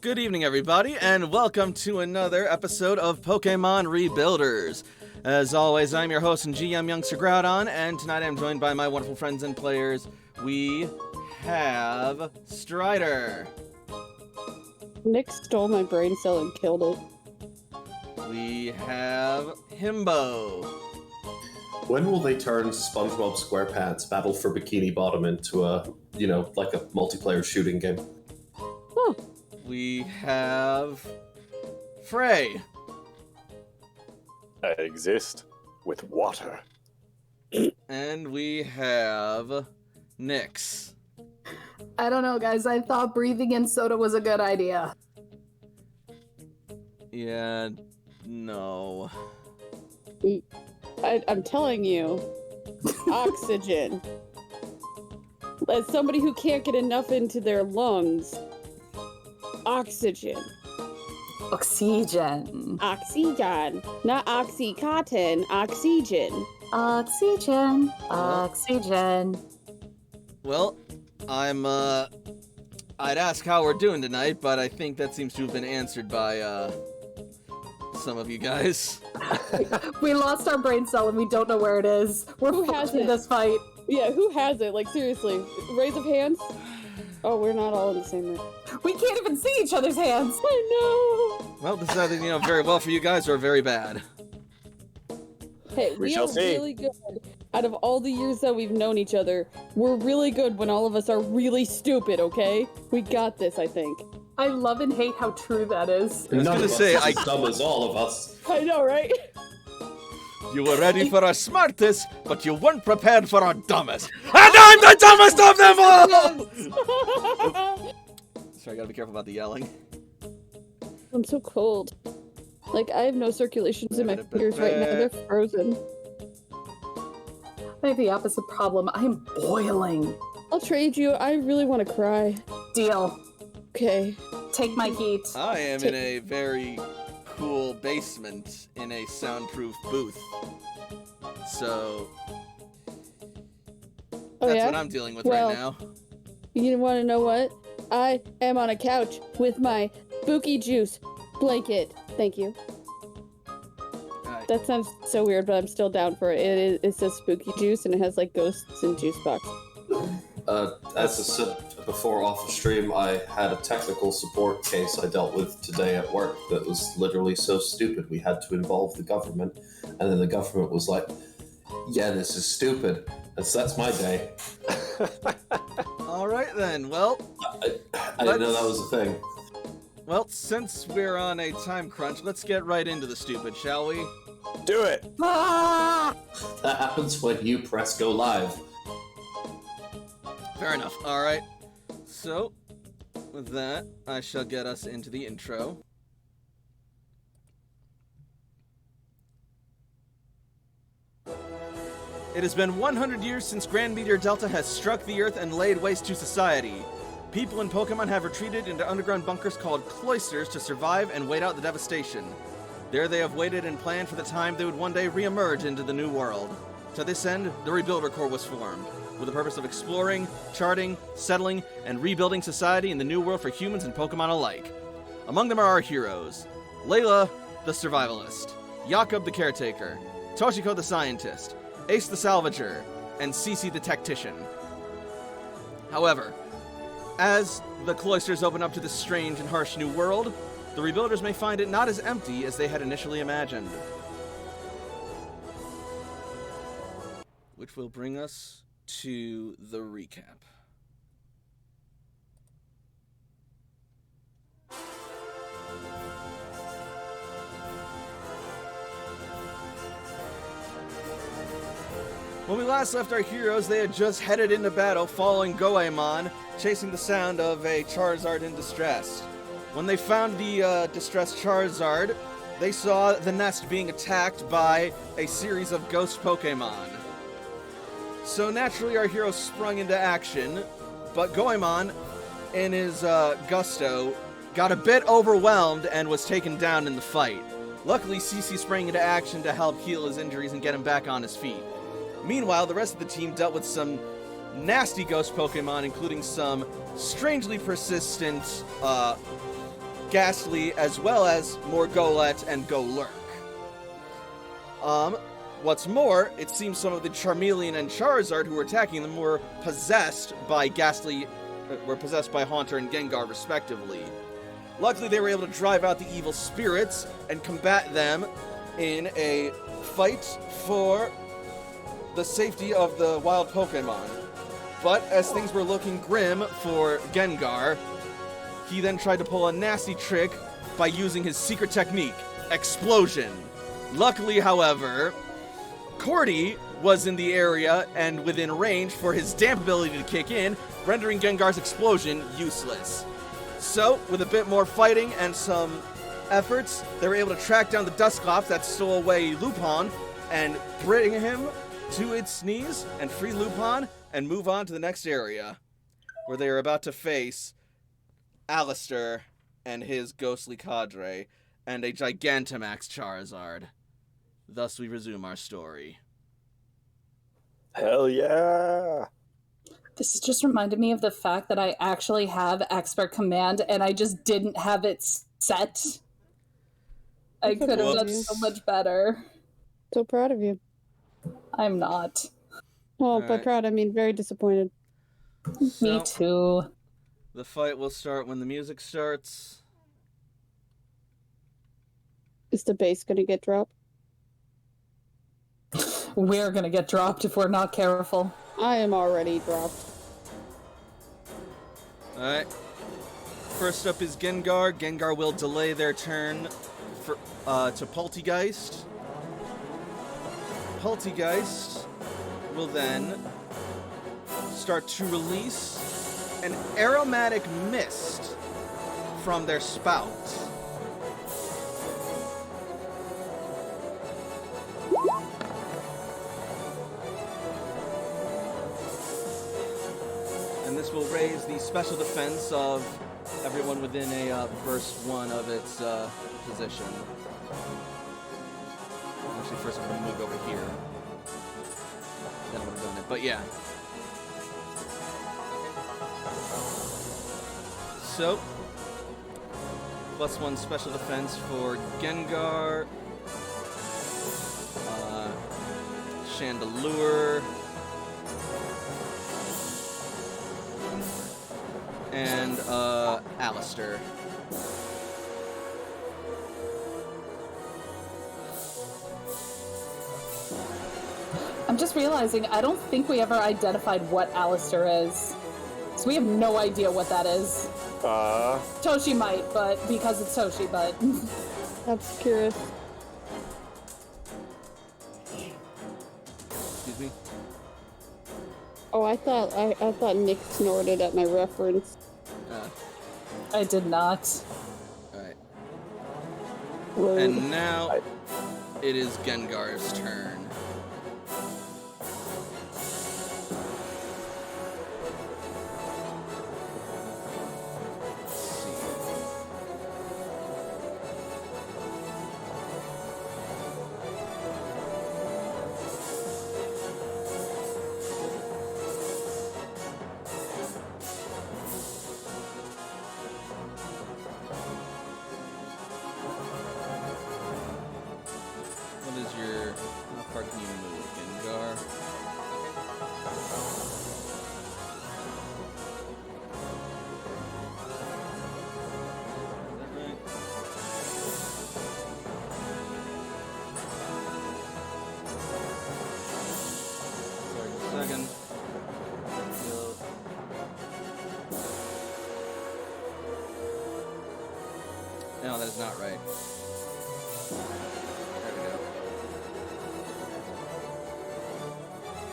Good evening, everybody, and welcome to another episode of Pokemon Rebuilders. As always, I'm your host and GM, Youngster Groudon, and tonight I'm joined by my wonderful friends and players. We have Strider. Nick stole my brain cell and killed it. We have Himbo. When will they turn SpongeBob SquarePants Battle for Bikini Bottom into a multiplayer shooting game? Oh. We have Frey. I exist with water. And we have Nyx. I don't know, guys. I thought breathing in soda was a good idea. Yeah, no. I'm telling you, oxygen. As somebody who can't get enough into their lungs, oxygen. Oxygen. Oxygen. Not Oxycontin, oxygen. Oxygen. Oxygen. Well, I'd ask how we're doing tonight, but I think that seems to have been answered by, some of you guys. We lost our brain cell and we don't know where it is. We're fighting this fight. Yeah, who has it? Like, seriously. Raise of hands? Oh, we're not all in the same room. We can't even see each other's hands. I know. Well, this is either, very well for you guys or very bad. Hey, we shall are see. really good. Out of all the years that we've known each other, we're really good when all of us are really stupid, okay? We got this, I think. I love and hate how true that is. I was None gonna of say, us is as dumb as all of us. I know, right? You were ready for our smartest, but you weren't prepared for our dumbest. And I'm the dumbest of them all! Sorry, I gotta be careful about the yelling. I'm so cold. Like, I have no circulations in my fingers right now. They're frozen. I have the opposite problem. I am boiling. I'll trade you. I really want to cry. Deal. Okay. Take my heat. I am in a very cool basement in a soundproof booth. So, that's what I'm dealing with right now. You want to know what? I am on a couch with my spooky juice blanket. Thank you. That sounds so weird, but I'm still down for it. It says spooky juice, and it has, like, ghosts and juice box. As I said before off the stream, I had a technical support case I dealt with today at work that was literally so stupid we had to involve the government, and then the government was like, yeah, this is stupid. And so that's my day. Alright then, well... I didn't know that was a thing. Well, since we're on a time crunch, let's get right into the stupid, shall we? Do it! Ah! That happens when you press go live. Fair enough. Alright. So, with that, I shall get us into the intro. It has been 100 years since Grand Meteor Delta has struck the Earth and laid waste to society. People and Pokemon have retreated into underground bunkers called cloisters to survive and wait out the devastation. There they have waited and planned for the time they would one day re-emerge into the new world. To this end, the Rebuilder Corps was formed, with the purpose of exploring, charting, settling, and rebuilding society in the new world for humans and Pokemon alike. Among them are our heroes: Layla, the survivalist, Jakob the caretaker, Toshiko the scientist, Ace the salvager, and Cece the tactician. However, as the cloisters open up to this strange and harsh new world, the Rebuilders may find it not as empty as they had initially imagined. Which will bring us to the recap. When we last left our heroes, they had just headed into battle following Goemon, chasing the sound of a Charizard in distress. When they found the distressed Charizard, they saw the nest being attacked by a series of ghost Pokemon. So naturally our hero sprung into action, but Goemon, in his gusto, got a bit overwhelmed and was taken down in the fight. Luckily, Cece sprang into action to help heal his injuries and get him back on his feet. Meanwhile, the rest of the team dealt with some nasty ghost Pokemon, including some strangely persistent Ghastly, as well as Morgullet and Golurk. What's more, it seems some of the Charmeleon and Charizard who were attacking them were possessed by Haunter and Gengar, respectively. Luckily, they were able to drive out the evil spirits and combat them in a fight for the safety of the wild Pokemon. But as things were looking grim for Gengar, he then tried to pull a nasty trick by using his secret technique, Explosion. Luckily, however, Cordy was in the area and within range for his damp ability to kick in, rendering Gengar's explosion useless. So, with a bit more fighting and some efforts, they were able to track down the Dusclops that stole away Lupin and bring him to its knees and free Lupin and move on to the next area, where they are about to face Allister and his ghostly cadre and a Gigantamax Charizard. Thus we resume our story. Hell yeah! This has just reminded me of the fact that I actually have Expert Command and I just didn't have it set. I could have done so much better. So proud of you. I'm not. Well, by proud, I mean very disappointed. Me too. The fight will start when the music starts. Is the bass gonna get dropped? We're gonna get dropped if we're not careful. I am already dropped. Alright. First up is Gengar. Gengar will delay their turn to Poltegeist. Poltegeist will then start to release an aromatic mist from their spout. And this will raise the special defense of everyone within a burst 1 of its position. Actually, first I'm going to move over here. Then I would have done it, but yeah. So, +1 special defense for Gengar, Chandelure, and Allister. I'm just realizing I don't think we ever identified what Allister is. So we have no idea what that is. Toshi might, but because it's Toshi, but That's curious. Excuse me? Oh, I thought Nick snorted at my reference. I did not. Alright. Rude. And now it is Gengar's turn. How far can you move, Gengar? Is that right? Sorry, just a second. No, that is not right.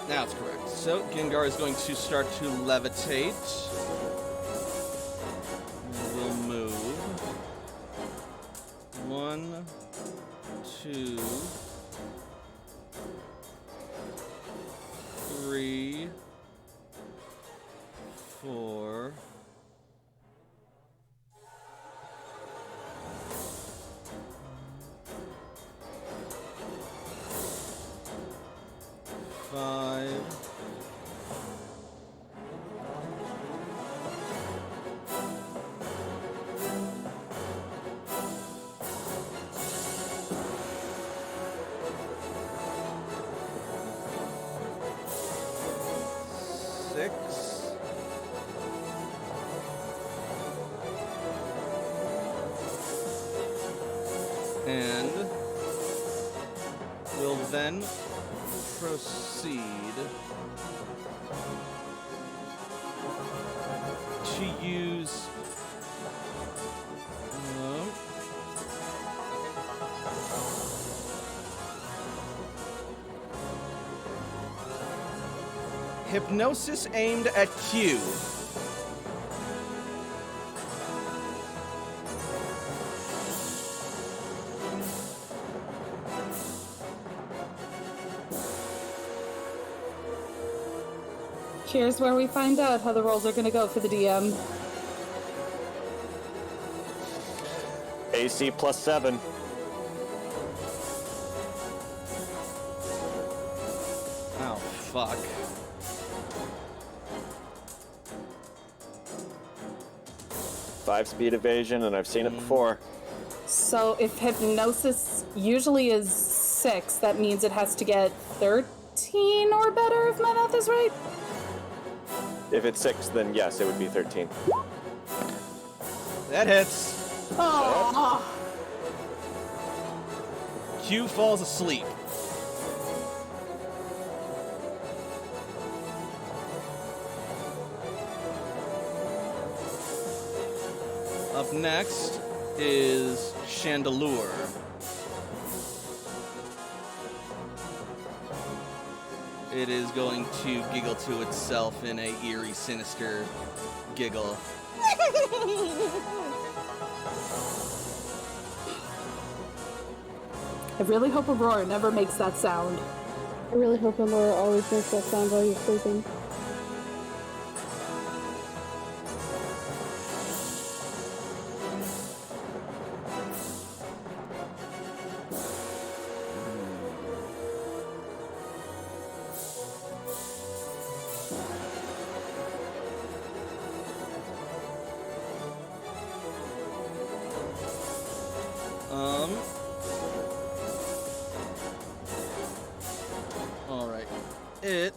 Now it's correct. So, Gengar is going to start to levitate. We'll move. 1, 2, 3, 4. 5. 6. will then proceed to use Hypnosis aimed at Q. Here's where we find out how the rolls are gonna go for the DM. AC +7. Oh, fuck. Five speed evasion, and I've seen it before. So if hypnosis usually is 6, that means it has to get 13 or better, if my math is right? If it's 6, then yes, it would be 13. That hits. Oh. Q falls asleep. Up next is Chandelure. It is going to giggle to itself in a eerie, sinister giggle. I really hope Aurora never makes that sound. I really hope Laura always makes that sound while you're sleeping. Alright. It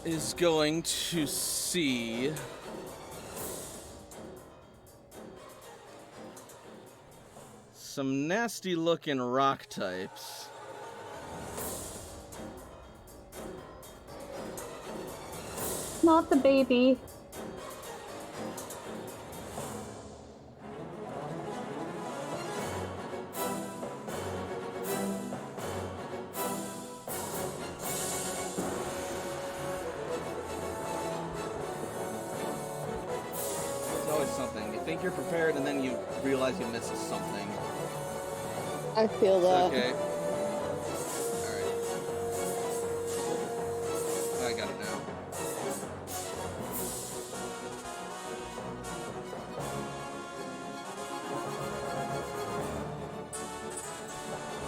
is going to see some nasty looking rock types. Not the baby. Something. You think you're prepared, and then you realize you missed something. I feel that. Okay. Alright. I got it now.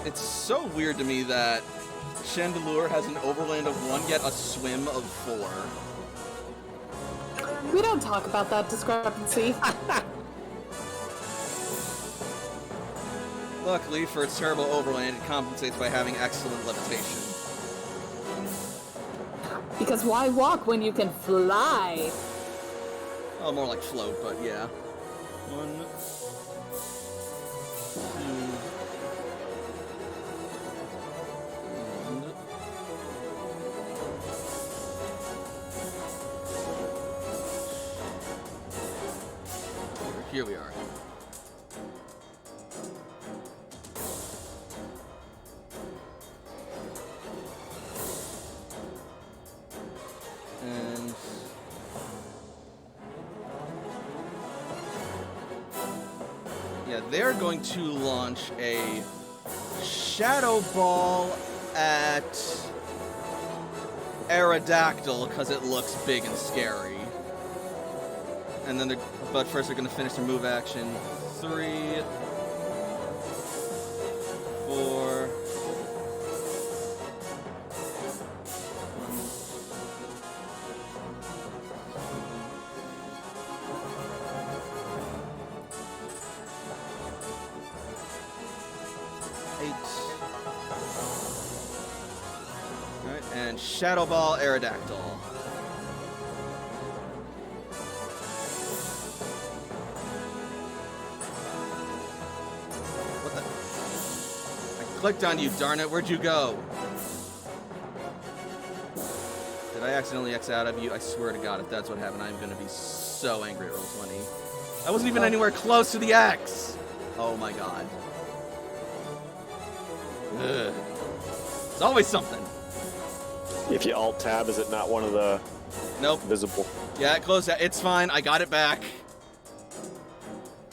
It's so weird to me that Chandelure has an overland of 1, yet a swim of 4. We don't talk about that discrepancy. Luckily, for its terrible overland, it compensates by having excellent levitation. Because why walk when you can fly? Oh, more like float, but yeah. 1, 2, and here we are. And yeah, they're going to launch a Shadow Ball at Aerodactyl because it looks big and scary. And then but first they're going to finish their move action. 3, 4. 8. Alright, and Shadow Ball Aerodactyl. What the? clicked on you, darn it. Where'd you go? Did I accidentally X out of you? I swear to God, if that's what happened, I'm gonna be so angry at Roll20. I wasn't even anywhere close to the X! Oh my God. Ugh. It's always something. If you alt-tab, is it not one of the Nope. visible? Yeah, it closed out. It's fine. I got it back.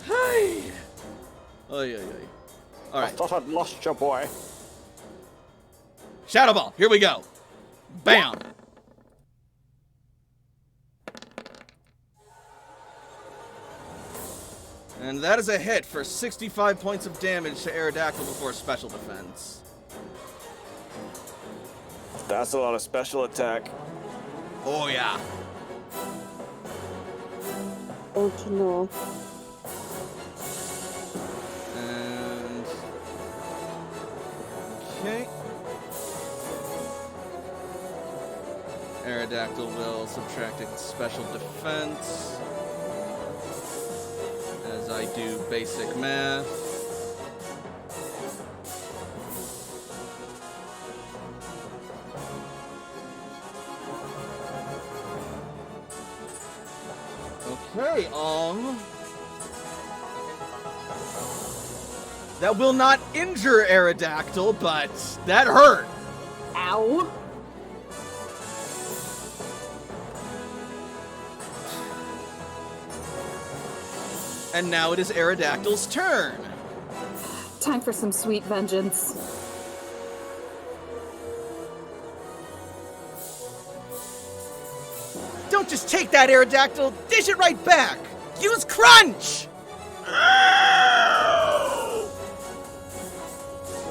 Hi. Oy, oy, oy. All I right. thought I'd lost your boy. Shadow Ball. Here we go. Bam. And that is a hit for 65 points of damage to Aerodactyl before special defense. That's a lot of special attack. Oh, yeah. Oh, no. And... okay. Aerodactyl will subtract its special defense. As I do basic math. Okay, that will not injure Aerodactyl, but that hurt. Ow. And now it is Aerodactyl's turn. Time for some sweet vengeance. Don't just take that, Aerodactyl. Dish it right back. Use Crunch.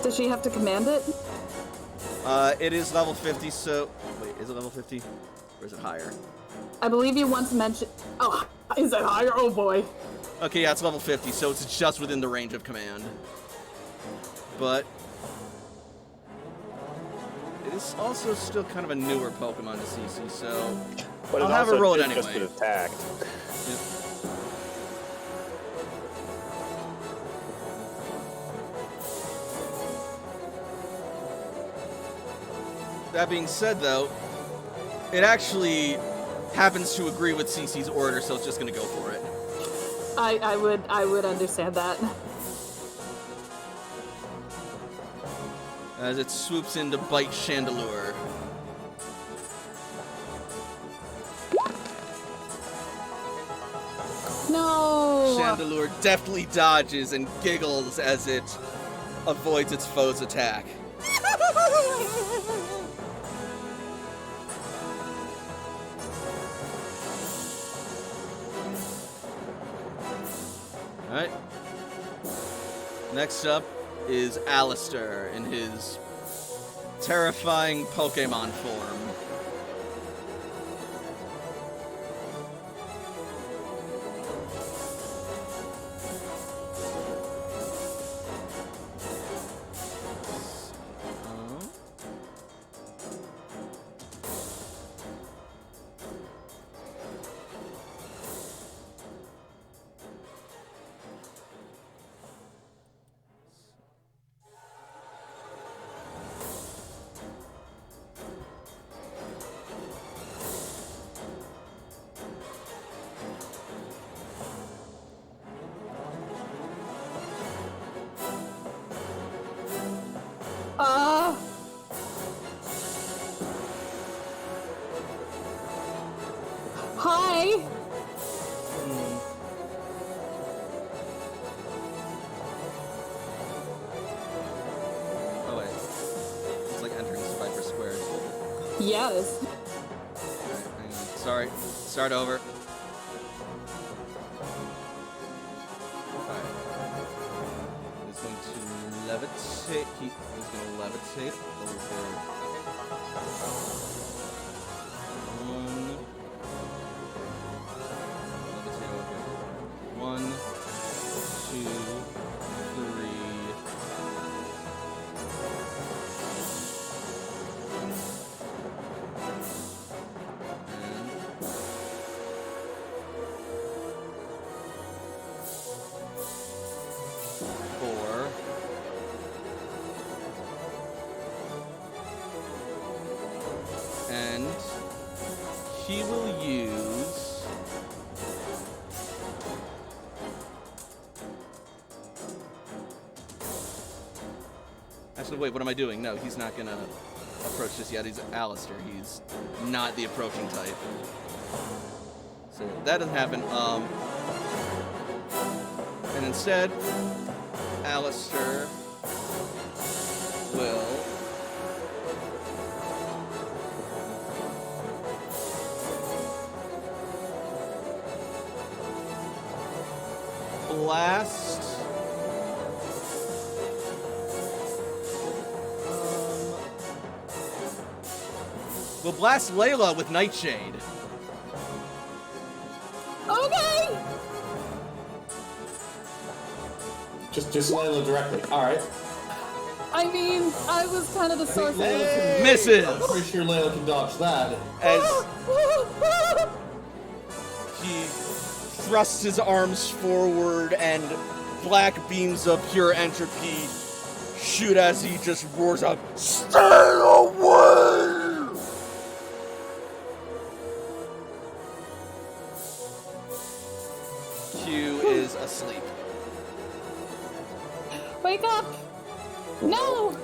Does she have to command it? It is level 50, so... wait, is it level 50? Or is it higher? I believe you once mentioned... Oh, is it higher? Oh, boy. Okay, yeah, it's level 50, so it's just within the range of command. But... it is also still kind of a newer Pokemon to CC, so... But I'll have her roll it anyway. Just attacked. Yeah. That being said, though, it actually happens to agree with CC's order, so it's just going to go for it. I would understand that. As it swoops in to bite Chandelure. No! Chandelure deftly dodges and giggles as it avoids its foe's attack. Alright. Next up is Allister in his terrifying Pokemon form. Hi! Oh wait. It's like entering Survivor Squared. Yes. Alright, hang on. Sorry. Start over. Alright. He's going to levitate. He's going to levitate over. Levitate over. 1, 2, 3. he will use... Actually, wait, what am I doing? No, he's not gonna approach this yet. He's Allister. He's not the approaching type. So that doesn't happen. And instead, Allister will... blast... we'll blast Layla with Nightshade. Okay! Just Layla directly. Alright. I mean, I was kind of the source of Layla Misses! I'm pretty sure Layla can dodge that. As he thrusts his arms forward and black beams of pure entropy shoot as he just roars out, "Stay away!" Q is asleep. Wake up! No!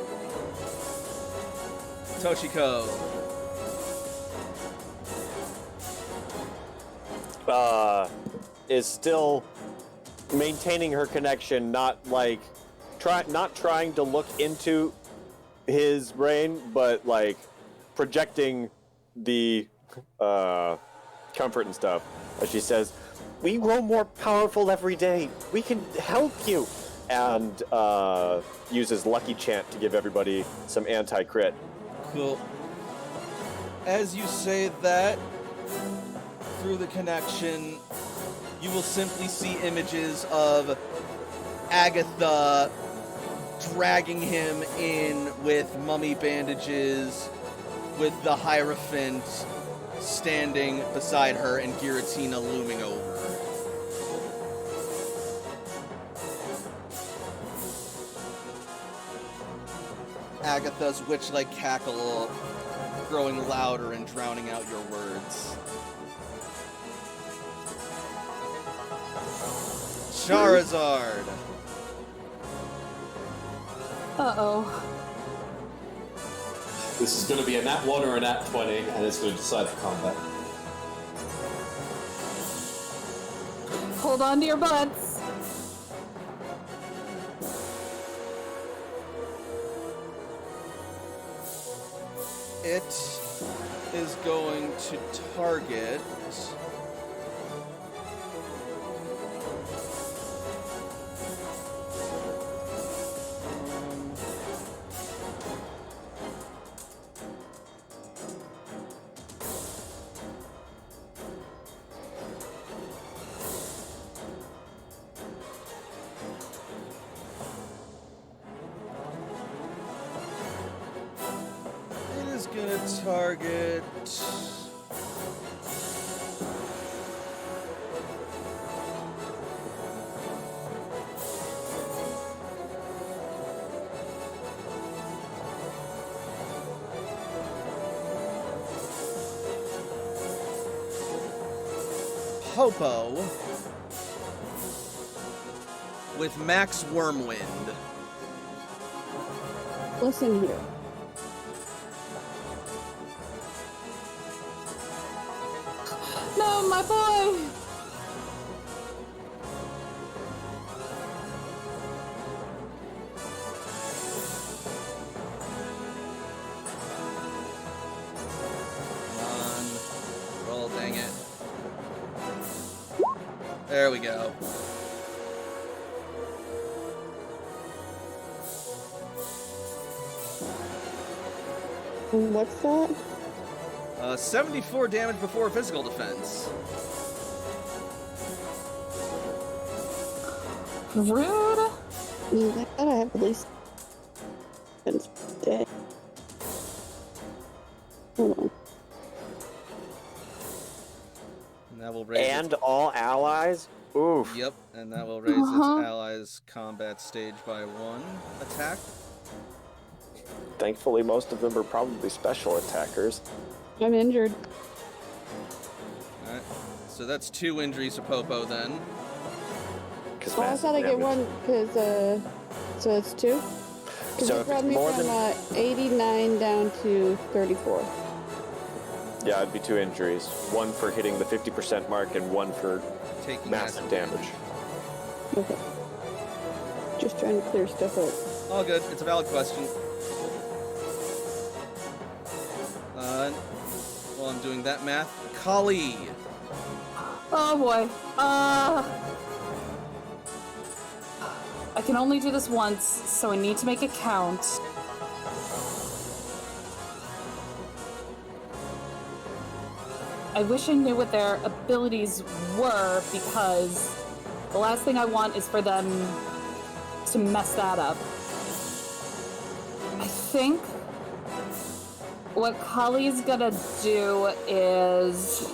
Toshiko. Is still maintaining her connection, not trying to look into his brain, but like projecting the comfort and stuff. As she says, "We grow more powerful every day. We can help you." And uses Lucky Chant to give everybody some anti-crit. Cool. As you say that, through the connection, you will simply see images of Agatha dragging him in with mummy bandages, with the Hierophant standing beside her and Giratina looming over. Agatha's witch-like cackle growing louder and drowning out your words. Charizard! Uh-oh. This is going to be a nat 1 or a nat 20, and it's going to decide the combat. Hold on to your butts. It is going to target... gonna target... Popo with Max Wormwind. Listen here. No, my boy! Come on. Roll, dang it. There we go. What's that? 74 damage before physical defense. Rude. I thought I have at least dead. Hold on. And that will raise And all allies? Oof. Yep, and that will raise its allies' combat stage by 1 attack. Thankfully, most of them are probably special attackers. I'm injured. So that's 2 injuries to Popo then. Oh, I thought I get one because, so it's 2? Because So it if brought it's me more from than 89 down to 34. yeah, it'd be 2 injuries. 1 for hitting the 50% mark and 1 for Taking massive damage. Okay. Just trying to clear stuff up. All good. It's a valid question. While I'm doing that math, Kali. Oh boy. I can only do this once, so I need to make it count. I wish I knew what their abilities were, because the last thing I want is for them to mess that up. I think what Kali's gonna do is...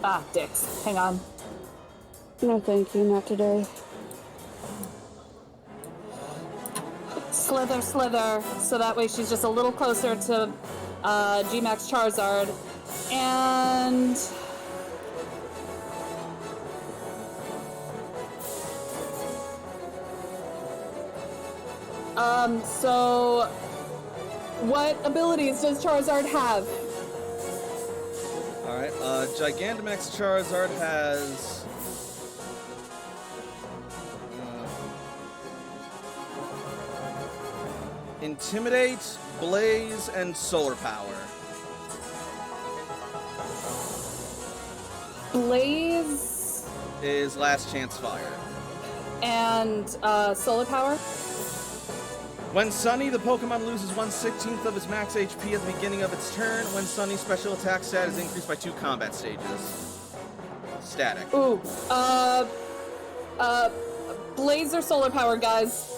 Ah, dicks. Hang on. No, thank you, not today. Slither, slither, so that way she's just a little closer to Gmax Charizard. And... so... what abilities does Charizard have? Alright, Gigantamax Charizard has... Intimidate, Blaze, and Solar Power. Blaze... is Last Chance Fire. and Solar Power. When Sunny, the Pokemon loses 1/16 of its max HP at the beginning of its turn. When Sunny's special attack stat is increased by 2 combat stages. Static. Ooh. Blaze or Solar Power, guys?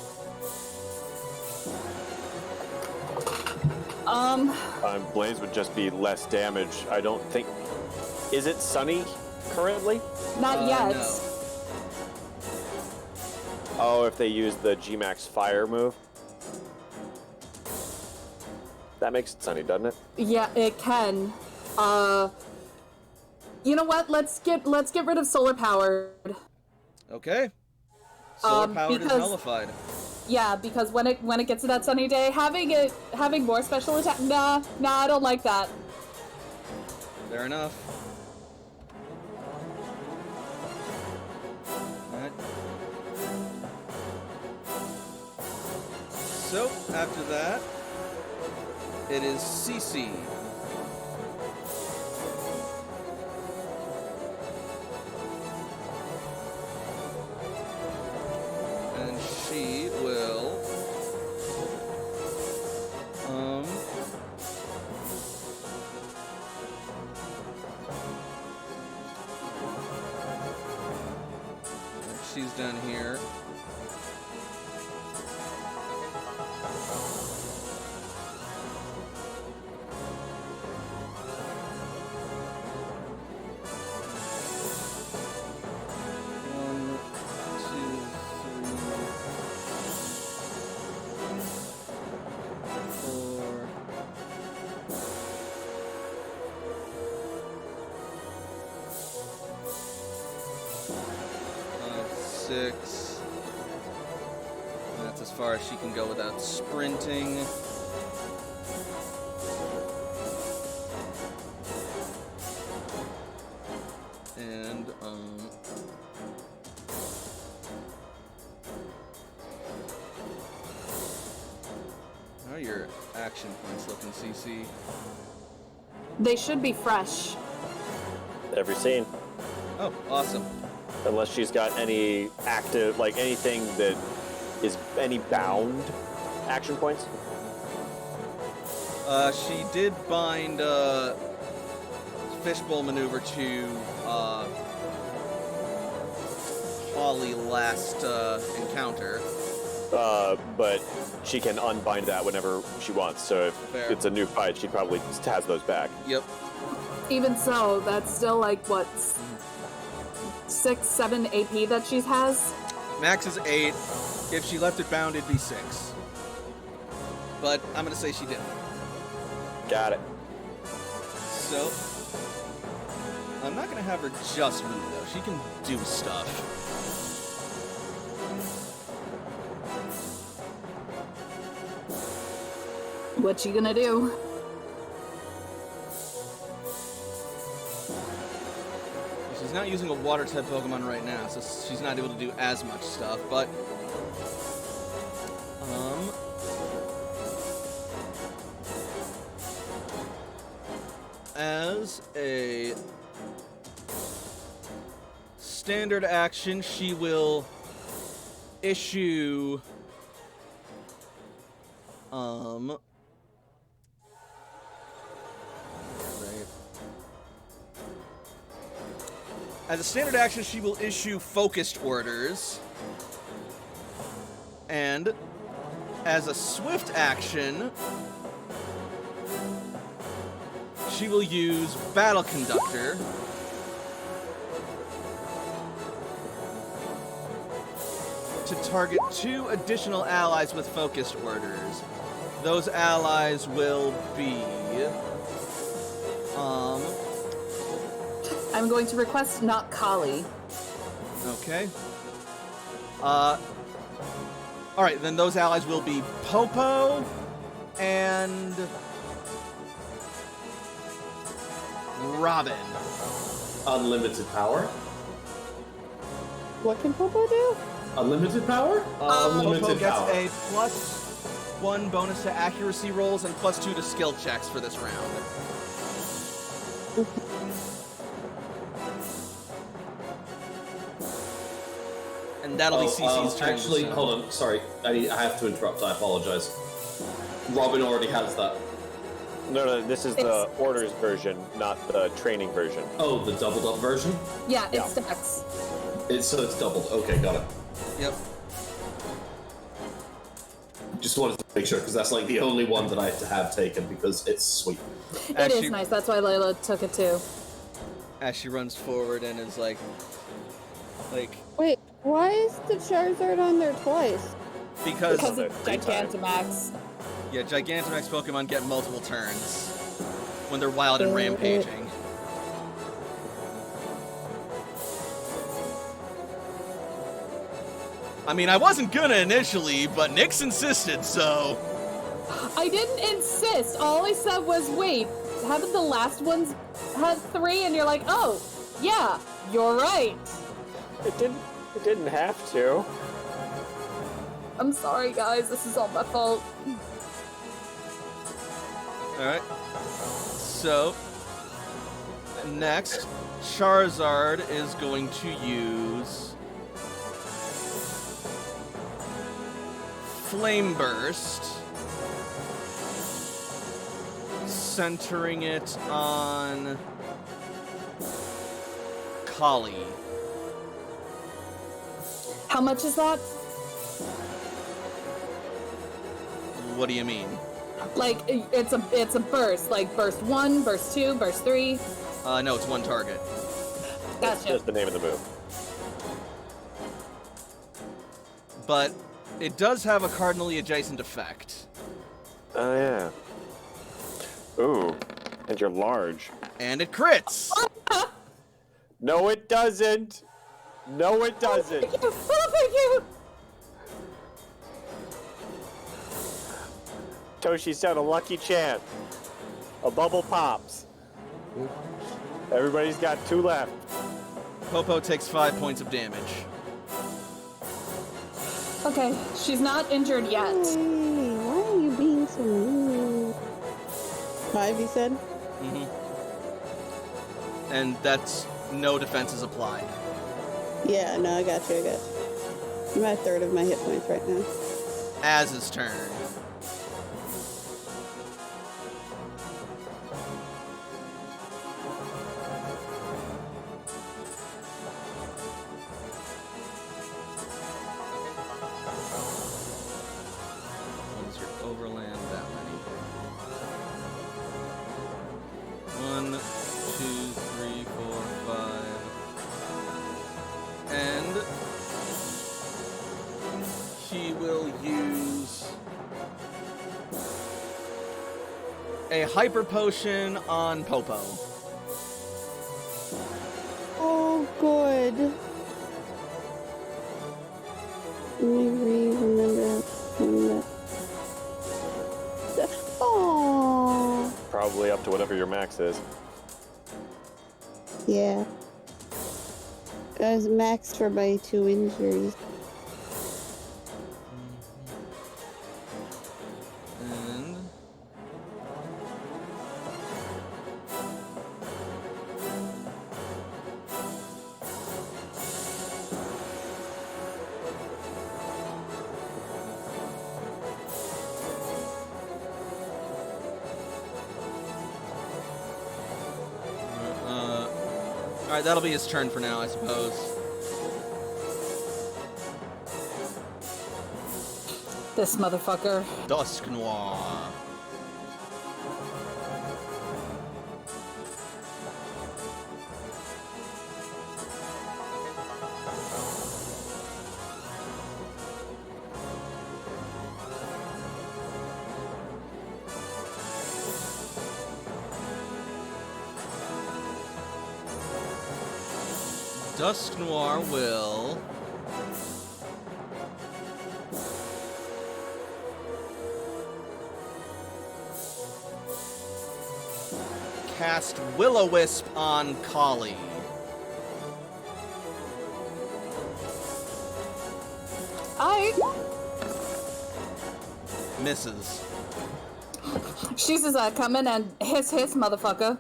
Blaze would just be less damage. I don't think... Is it Sunny currently? Not yet. No. Oh, if they use the Gmax Fire move? That makes it Sunny, doesn't it? Yeah, it can. You know what? Let's get rid of Solar Power. Okay. Solar Powered is because- nullified. Yeah, because when it gets to that sunny day, having more special attack. Nah, I don't like that. Fair enough. Alright. So, after that, it is CC. And she will... she's down here. One, two, three, 4, 6. And that's as far as she can go without sprinting. And, how are your action points looking, CC? They should be fresh. Every scene. Oh, awesome. Unless she's got any active, like anything that is any bound action points. She did bind, Fishbowl Maneuver to, Holly last, encounter. But she can unbind that whenever she wants. So if Fair. it's a new fight, she probably just has those back. Yep. Even so, that's still like, what, 6, 7 AP that she has? Max is 8. If she left it bound, it'd be 6. But I'm gonna say she didn't. Got it. So I'm not gonna have her just move though. She can do stuff. What you gonna do? She's not using a water type Pokemon right now, so she's not able to do as much stuff, but as a standard action, she will issue as a standard action, she will issue focused orders. And as a swift action, she will use Battle Conductor to target 2 additional allies with focused orders. Those allies will be I'm going to request not Kali. okay. Alright, then those allies will be Popo and Robin. Unlimited power? What can Popo do? Unlimited power? Popo Unlimited gets power. a +1 bonus to accuracy rolls and +2 to skill checks for this round. And that'll be CC's turn. Actually, so. hold on. Sorry, I have to interrupt. I apologize. Robin already has that. No, this is the orders version, not the training version. Oh, the doubled up version? Yeah, it's Dex. So it's doubled. Okay, got it. Yep. Just wanted to make sure, because that's like the only one that I have to have taken, because it's sweet. It is nice. That's why Layla took it too. As she runs forward and is like, Wait, why is the Charizard on there twice? because Because it's Gigantamax. yeah, Gigantamax Pokemon get multiple turns when they're wild and rampaging. I mean, I wasn't gonna initially, but Nyx insisted, so... I didn't insist. All I said was, wait, haven't the last ones had 3? And you're like, oh, yeah, you're right. It didn't have to. I'm sorry, guys. This is all my fault. Alright. So, next, Charizard is going to use Flame Burst, centering it on Kali. How much is that? What do you mean? Like, it's a burst. Like, burst 1, burst 2, burst 3. No, it's one target. That's Gotcha. just the name of the move. But it does have a cardinally adjacent effect. Oh, yeah. Ooh, and you're large. And it crits! No, it doesn't. No, it doesn't. Thank you. Oh, thank you. Toshi's down a lucky chant. A bubble pops. Everybody's got 2 left. Popo takes 5 points of damage. Okay, she's not injured yet. Hey, why are you being so rude? 5, you said? Mm-hmm. And that's no defenses applied. Yeah, no, I got you. I'm at a third of my hit points right now. Az's turn. a hyper potion on Popo. Oh, good. Let me remember. Oh. Probably up to whatever your max is. Yeah. I was maxed for my 2 injuries. And alright, that'll be his turn for now, I suppose. This motherfucker. Dusk Noir. Dusk Noir will cast Will-O-Wisp on Kali. Misses. She's just come in and hiss, motherfucker.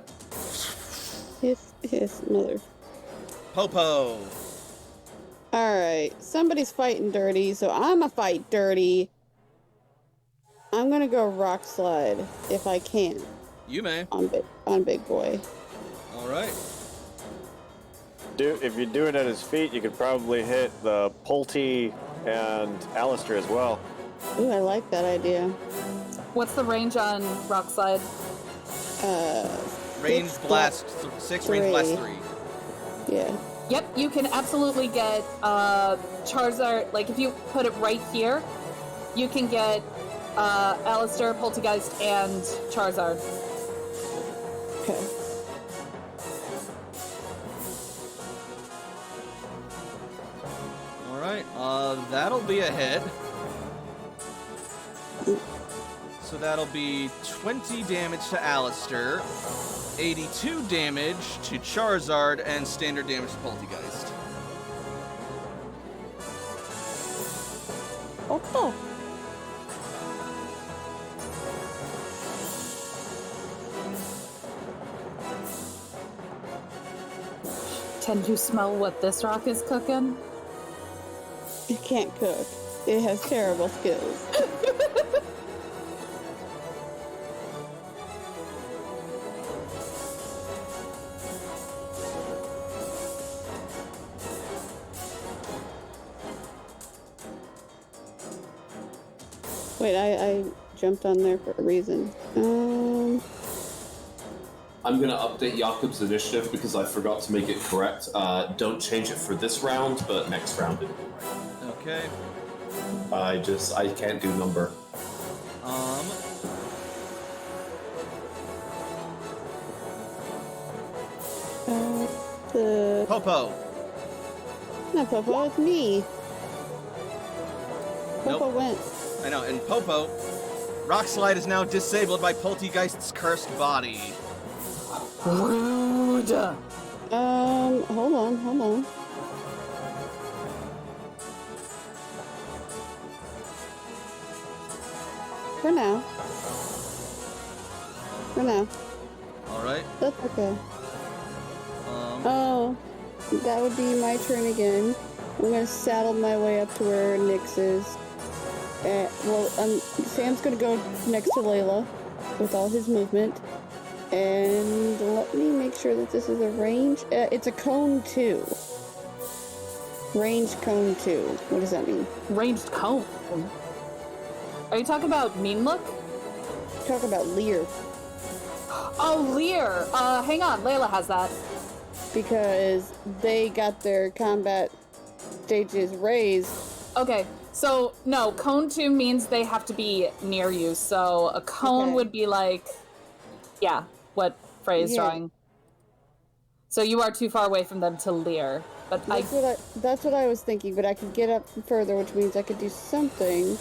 Hiss, mother. Popo. Alright, somebody's fighting dirty, so I'ma fight dirty. I'm gonna go Rock Slide, if I can. You may. On Big Boy. Alright. If you do it at his feet, you could probably hit the Pulte and Allister as well. Ooh, I like that idea. What's the range on Rock Slide? Range blast 6, range blast 3. Yeah. Yep, you can absolutely get Charizard. Like, if you put it right here, you can get Allister, Poltergeist, and Charizard. Okay. Alright, that'll be a hit. So that'll be 20 damage to Allister, 82 damage to Charizard, and standard damage to Poltergeist. Oh. Can you smell what this rock is cooking? It can't cook. It has terrible skills. Wait, I jumped on there for a reason. I'm going to update Jakob's initiative because I forgot to make it correct. Don't change it for this round, but next round it'll be right. Okay. I can't do number. Popo. Not Popo, it's me. Popo Nope. went. I know, and Popo, Rock Slide is now disabled by Poltergeist's cursed body. Rude. Hold on. For now. Alright. That's okay. Oh, that would be my turn again. I'm gonna saddle my way up to where Nyx is. Sam's gonna go next to Layla with all his movement. And let me make sure that this is a range. It's a cone 2. Range cone 2. What does that mean? Ranged cone. Are you talking about Mean Look? Talk about Lear. Oh, Lear. Hang on. Layla has that. Because they got their combat stages raised. Okay. So, no, cone 2 means they have to be near you. So, a cone Okay. would be like Yeah, what Frey is Yeah. drawing. So you are too far away from them to leer. But That's what I was thinking, but I could get up further, which means I could do something.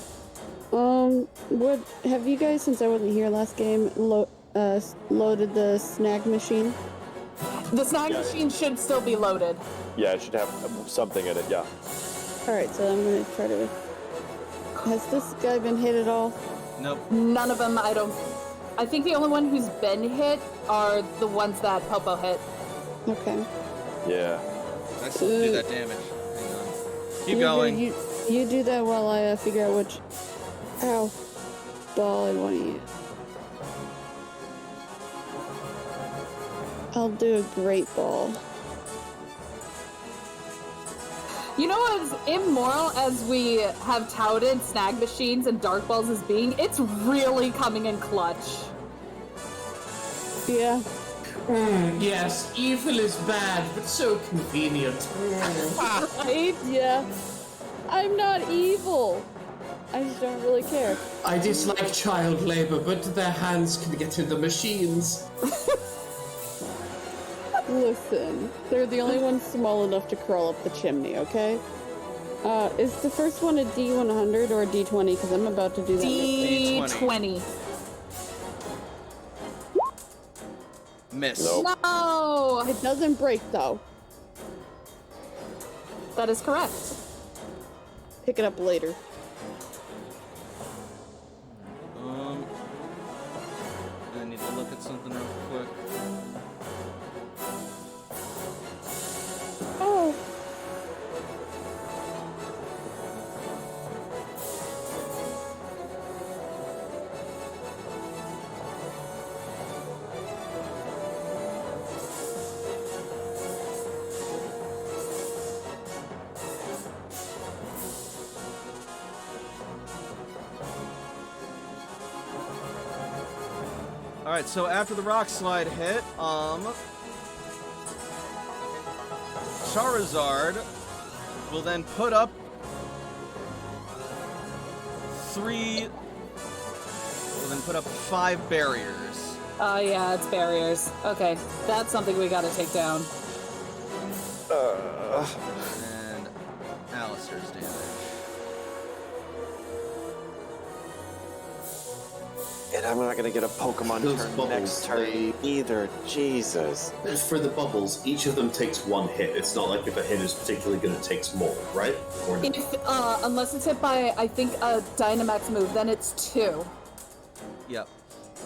Have you guys, since I wasn't here last game, loaded the snag machine? The snag machine should still be loaded. Yeah, it should have something in it, yeah. Alright, so I'm gonna try to... Has this guy been hit at all? Nope. None of them, I think the only one who's been hit are the ones that Popo hit. Okay. Yeah. I still do that damage. Hang on. Keep going. You do that while I figure out which... Ow. Ball I want to use. I'll do a great ball. You know, as immoral as we have touted snag machines and dark balls as being, it's really coming in clutch. Yeah. Yes, evil is bad, but so convenient. Right? Yeah. I'm not evil. I just don't really care. I dislike child labor, but their hands can get in the machines. Listen, they're the only ones small enough to crawl up the chimney, okay? Is the first one a D100 or a D20? Because I'm about to do that. D20. Miss. Nope. No! It doesn't break, though. That is correct. Pick it up later. I need to look at something real quick. Oh. Alright, so after the rock slide hit, Charizard will then put up 5 barriers. Oh, yeah, it's barriers. Okay, that's something we gotta take down. And Allister's damage. And I'm not gonna get a Pokemon Those turn bubbles, next turn either. Jesus. For the bubbles, each of them takes 1 hit. It's not like if a hit is particularly good, it takes more, right? Or no? If, unless it's hit by, I think, a Dynamax move, then it's 2. Yep.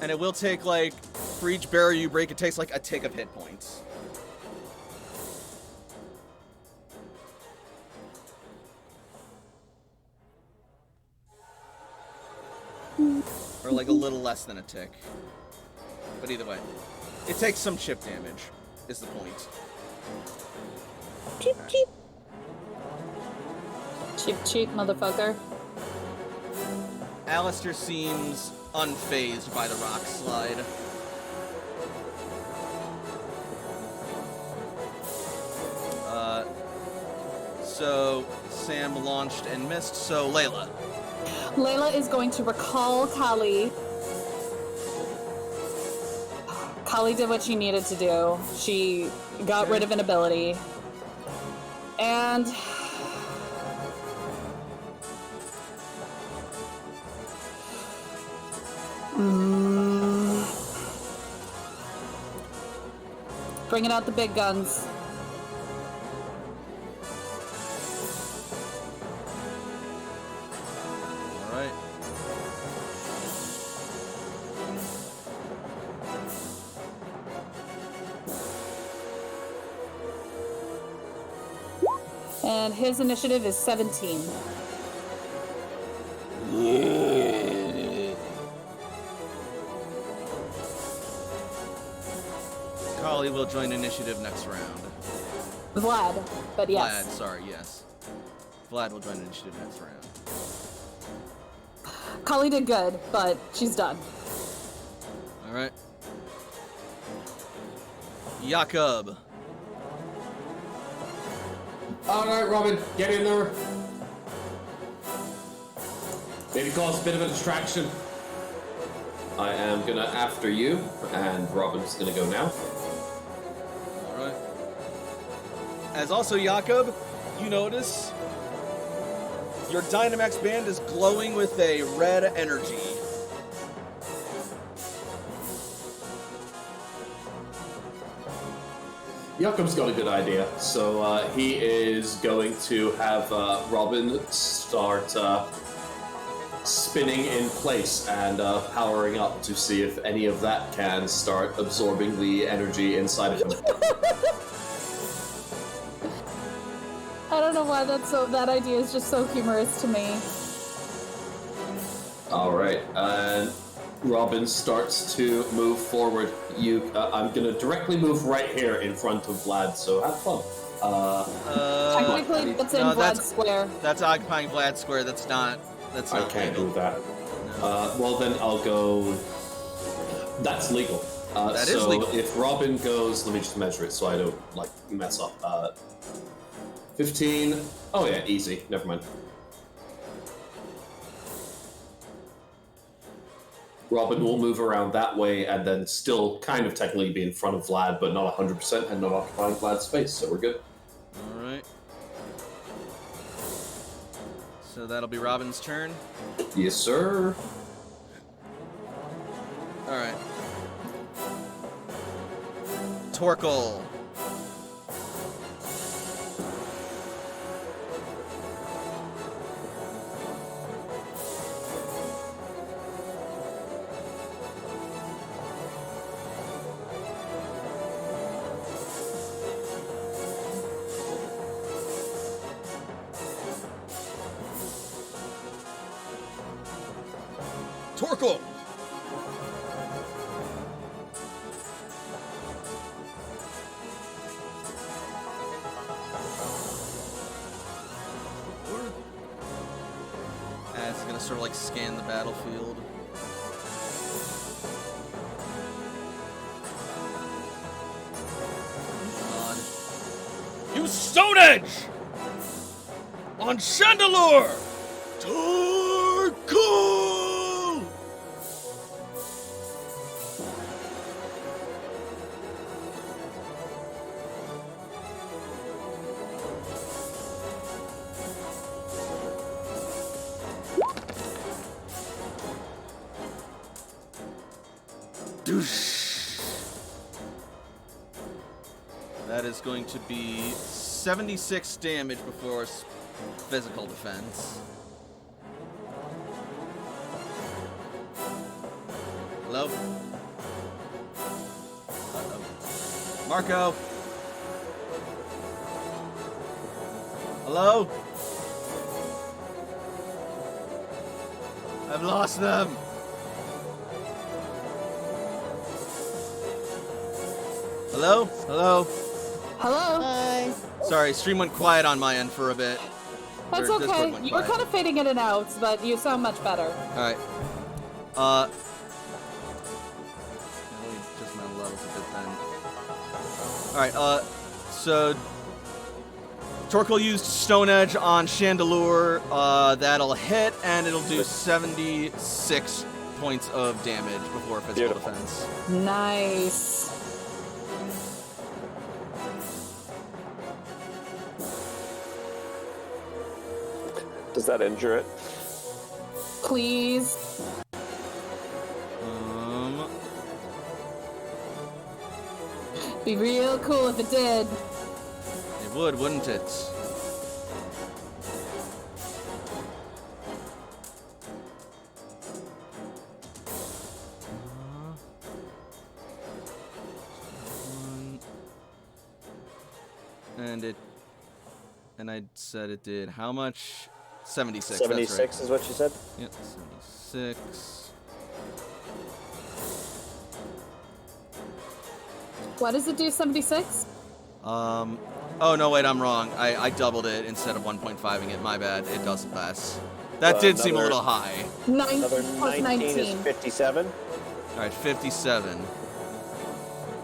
And it will take, like, for each barrier you break, it takes, like, a tick of hit points. Or, like, a little less than a tick. But either way. It takes some chip damage, is the point. Cheep, cheep. Cheap, cheap, motherfucker. Allister seems unfazed by the rock slide. So Sam launched and missed, so Layla. Layla is going to recall Kali. Kali did what she needed to do. She got rid of an ability. And... bringing out the big guns. Alright. And his initiative is 17. Kali will join initiative next round. Vlad, but yes. Vlad, sorry, yes. Vlad will join initiative next round. Kali did good, but she's done. Alright. Jakob. Alright, Robin, get in there. Maybe cause a bit of a distraction. I am gonna after you, and Robin's gonna go now. Alright. As also Jakob, you notice your Dynamax band is glowing with a red energy. Jakob's got a good idea. So he is going to have Robin start spinning in place and powering up to see if any of that can start absorbing the energy inside of him. I don't know why that idea is just so humorous to me. Alright, and Robin starts to move forward. I'm gonna directly move right here in front of Vlad, so have fun. Technically, that's in Vlad's square. That's occupying Vlad's square. That's not I can't legal. do that. No. Well, then I'll go. That's legal. That is so legal. If Robin goes, let me just measure it so I don't mess up. 15. Oh yeah, easy. Never mind. Robin will move around that way and then still kind of technically be in front of Vlad, but not 100% and not occupying Vlad's space, so we're good. Alright. So that'll be Robin's turn. Yes, sir. Alright. Torkoal. Torkoal! It's gonna sort of like scan the battlefield. God. Use Stone Edge! On Chandelure! Torkoal! That is going to be 76 damage before physical defense. Hello? Uh-oh. Marco? Hello? I've lost them. Hello? Hello? Hello? Hi. Sorry, stream went quiet on my end for a bit. That's Discord okay. went You were quiet. kind of fading in and out, but you sound much better. Alright. Let me just my levels a bit then. Alright, so Torkoal used Stone Edge on Chandelure. That'll hit, and it'll do 76 points of damage before physical Beautiful. defense. Nice. Does that injure it? Please. Be real cool if it did. It would, wouldn't it? And I said it did how much? 76. 76 that's right. is what you said? Yep, 76. Why does it do 76? Oh no, wait, I'm wrong. I doubled it instead of 1.5ing it. My bad. It does less. That did seem a another- little high. Another 19 19 is 57. All right, 57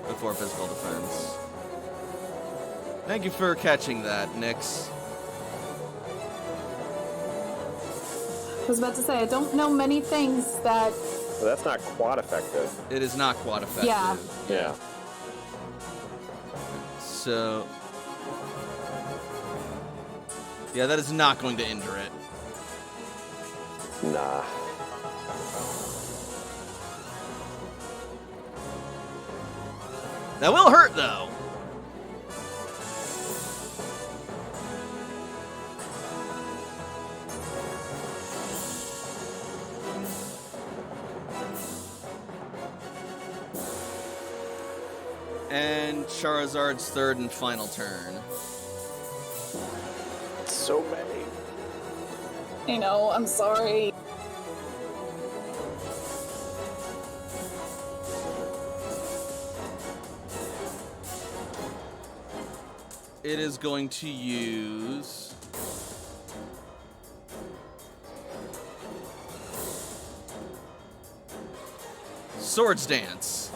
before physical defense. Thank you for catching that, Nyx. I was about to say, I don't know many things that Well, that's not quad effective. It is not quad effective. Yeah. So... yeah, that is not going to injure it. Nah. That will hurt, though. And Charizard's third and final turn. So many. I know, I'm sorry. It is going to use... Swords Dance.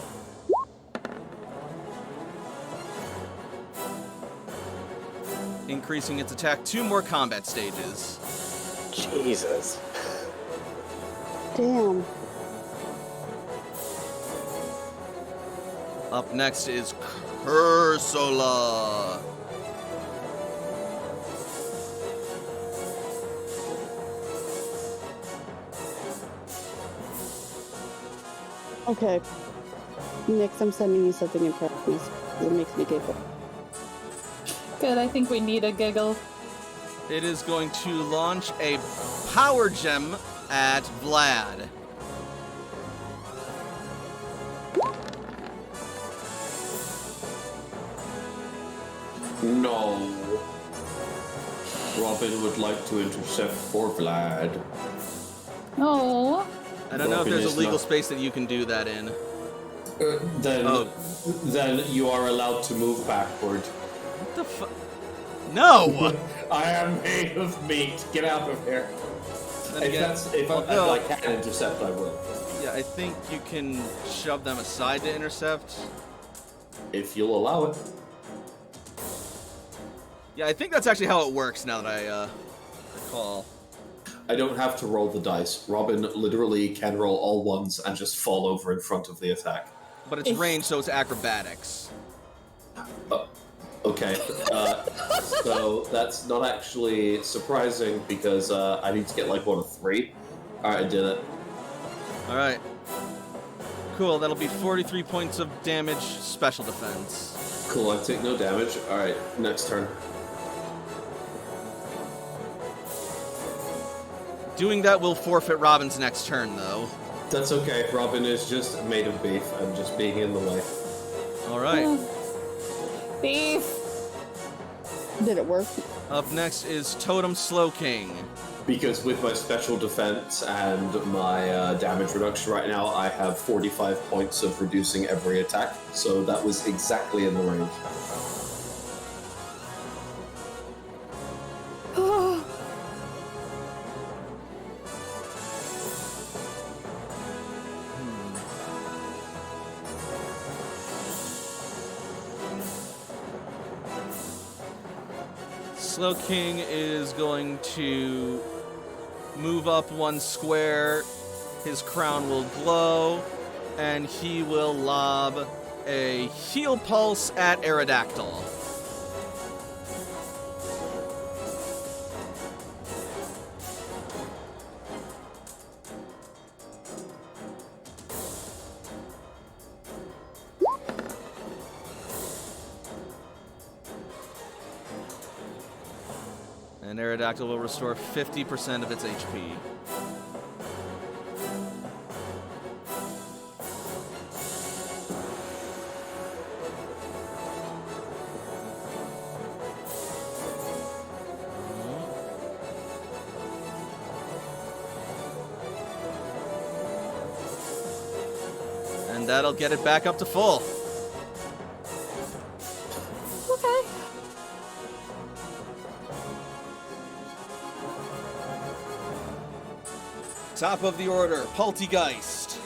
Increasing its attack 2 more combat stages. Jesus. Damn. Up next is Cursola. Okay. Next, I'm sending you something in practice. It makes me giggle. Good, I think we need a giggle. It is going to launch a Power Gem at Vlad. No. Robin would like to intercept for Vlad. Oh. I don't know if Robin there's is a legal not- space that you can do that in. Then you are allowed to move backward. What the fuck? No! I am made of meat. Get out of here. Then If again, if although- I can intercept, I will. Yeah, I think you can shove them aside to intercept. If you'll allow it. Yeah, I think that's actually how it works now that I recall. I don't have to roll the dice. Robin literally can roll all ones and just fall over in front of the attack. But it's range, so it's acrobatics. Okay, so that's not actually surprising because I need to get like 1 of 3. Alright, I did it. Alright. Cool, that'll be 43 points of damage, special defense. Cool, I take no damage. Alright, next turn. Doing that will forfeit Robin's next turn, though. That's okay, Robin is just made of beef and just being in the way. Alright. Beef. Did it work? Up next is Totem Slow King. Because with my special defense and my damage reduction right now, I have 45 points of reducing every attack, so that was exactly in the range. Slow King is going to move up 1 square. His crown will glow, and he will lob a Heal Pulse at Aerodactyl. And Aerodactyl will restore 50% of its HP. And that'll get it back up to full. Okay. Top of the order, Poltegeist.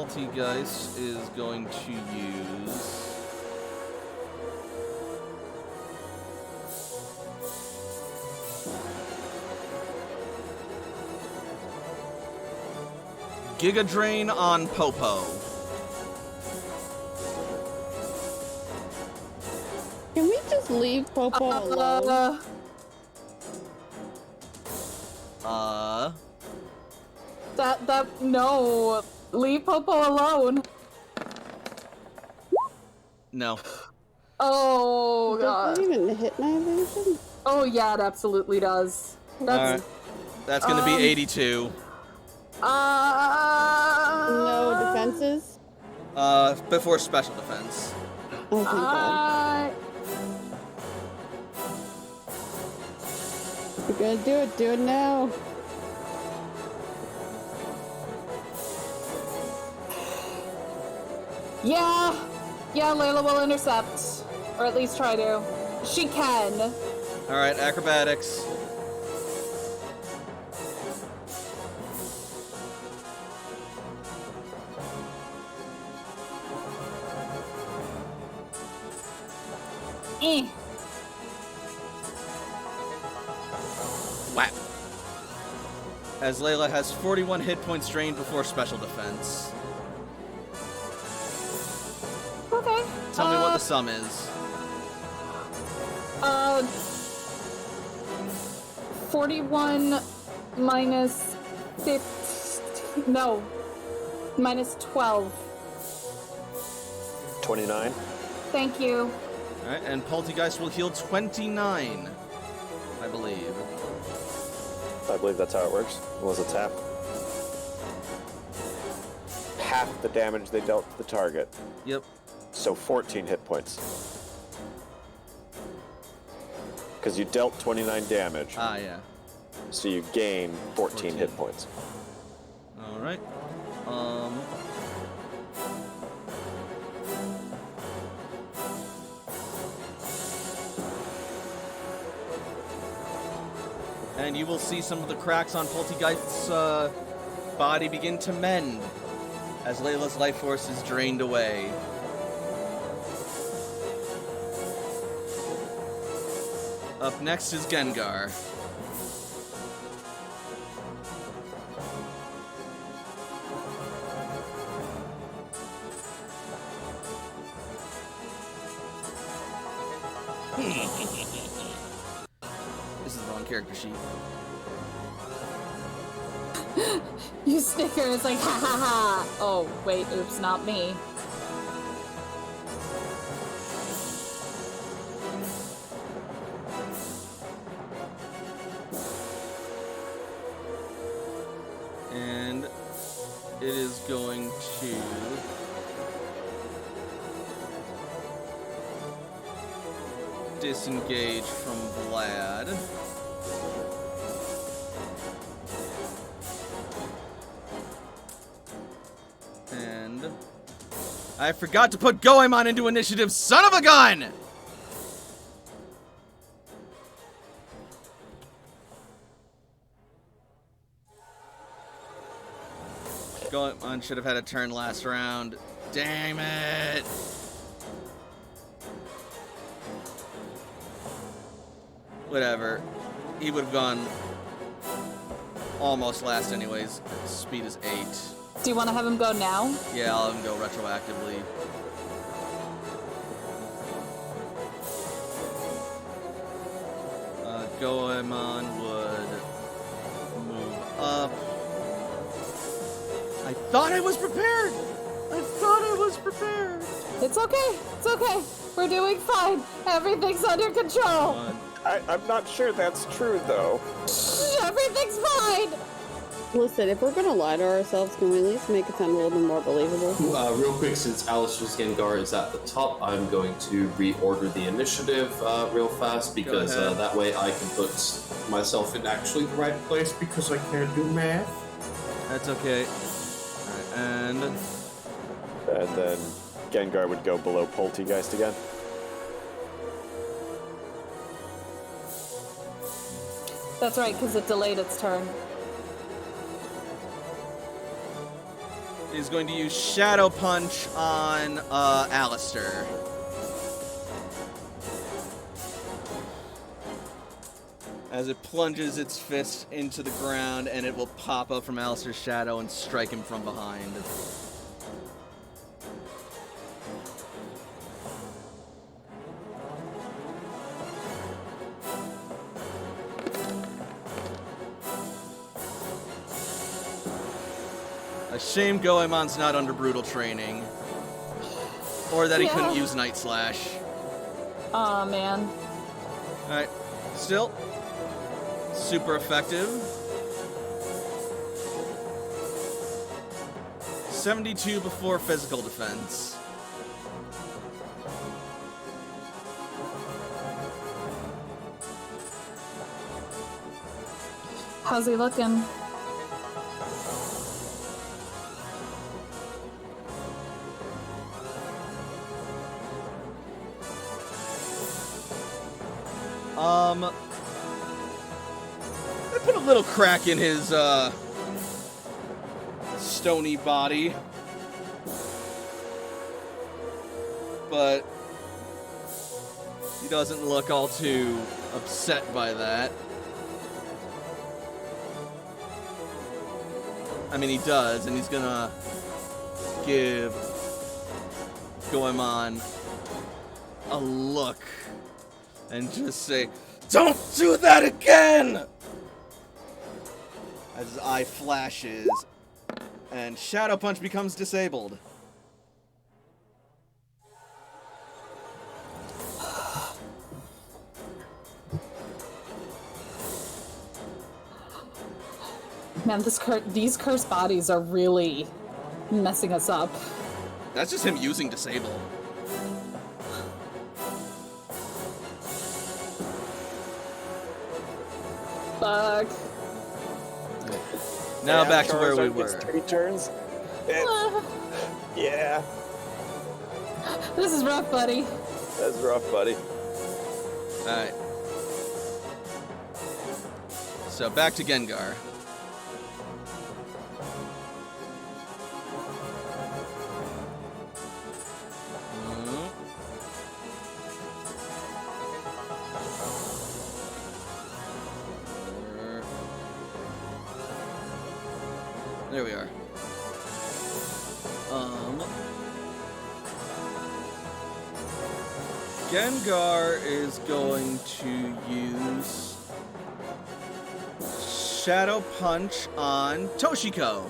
Poltegeist is going to use... Giga Drain on Popo. Can we just leave Popo alone? No. Leave Popo alone. No. Oh, God. Does that even hit my evasion? Oh, yeah, it absolutely does. That's... Alright. That's gonna be 82. No defenses? Before special defense. Oh, thank God. You're gonna do it. Do it now. Yeah, Layla will intercept. Or at least try to. She can. Alright, acrobatics. Whap. As Layla has 41 hit points drained before special defense. Okay. Tell me what the sum is. 41 minus 50. No. Minus 12. 29. Thank you. Alright, and Poltegeist will heal 29, I believe. I believe that's how it works. It was a tap. Half the damage they dealt to the target. Yep. So 14 hit points. Because you dealt 29 damage. Ah, yeah. So you gain 14 hit points. Alright. And you will see some of the cracks on Poltegeist's body begin to mend as Layla's life force is drained away. Up next is Gengar. This is the wrong character sheet. You snicker, it's like, ha ha ha. Oh, wait, oops, not me. And it is going to... disengage from Vlad. And I forgot to put Goemon into initiative, son of a gun! Goemon should have had a turn last round. Damn it! Whatever. He would have gone almost last anyways. His speed is 8. Do you want to have him go now? Yeah, I'll have him go retroactively. Goemon would move up. I thought I was prepared! It's okay. It's okay. We're doing fine. Everything's under control. I'm not sure that's true, though. Everything's fine. Listen, if we're gonna lie to ourselves, can we at least make it sound a little bit more believable? Real quick, since Allister's Gengar is at the top, I'm going to reorder the initiative real fast because that way I can put myself in actually the right place because I can't do math. That's okay. Alright, And then Gengar would go below Poltegeist again. That's right, because it delayed its turn. is going to use Shadow Punch on Allister. As it plunges its fist into the ground, and it will pop up from Allister's shadow and strike him from behind. A shame Goemon's not under brutal training. Or that he couldn't use Night Slash. Aw, man. Alright, still. Super effective. 72 before physical defense. How's he looking? They put a little crack in his, stony body. But he doesn't look all too upset by that. I mean, he does, and he's gonna give Goemon a look and just say, "Don't do that again!" As his eye flashes, and Shadow Punch becomes disabled. Man, these cursed bodies are really messing us up. That's just him using disable. Fuck. Now back to where we Charizard gets were. 3 turns. Yeah, This is rough, buddy. that's rough, buddy. Alright. So back to Gengar. There we are. Gengar is going to use Shadow Punch on Toshiko.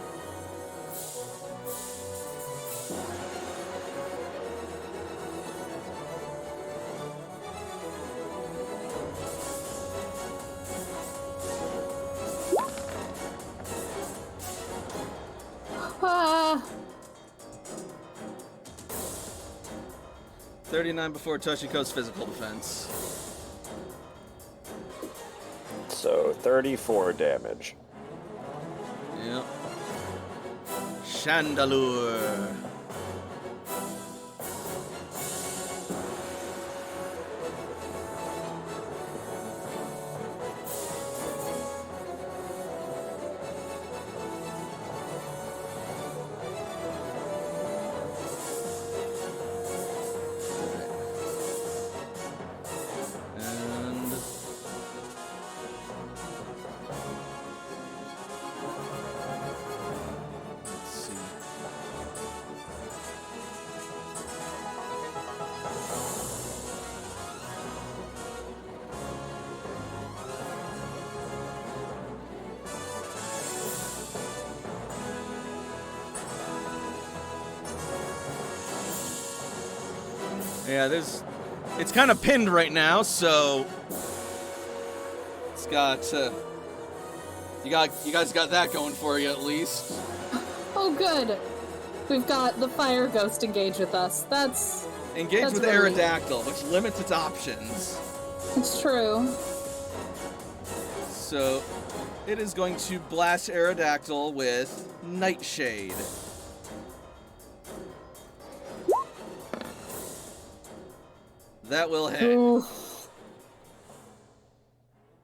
Ah. 39 before Toshiko's physical defense. So 34 damage. Yep. Chandelure. And let's see. Yeah, it's kind of pinned right now, so it's got, you guys got that going for you at least. Oh, good. We've got the fire ghost engaged with us. Engage That's with really- Aerodactyl, which limits its options. It's true. So it is going to blast Aerodactyl with Nightshade. That will hit. Ooh.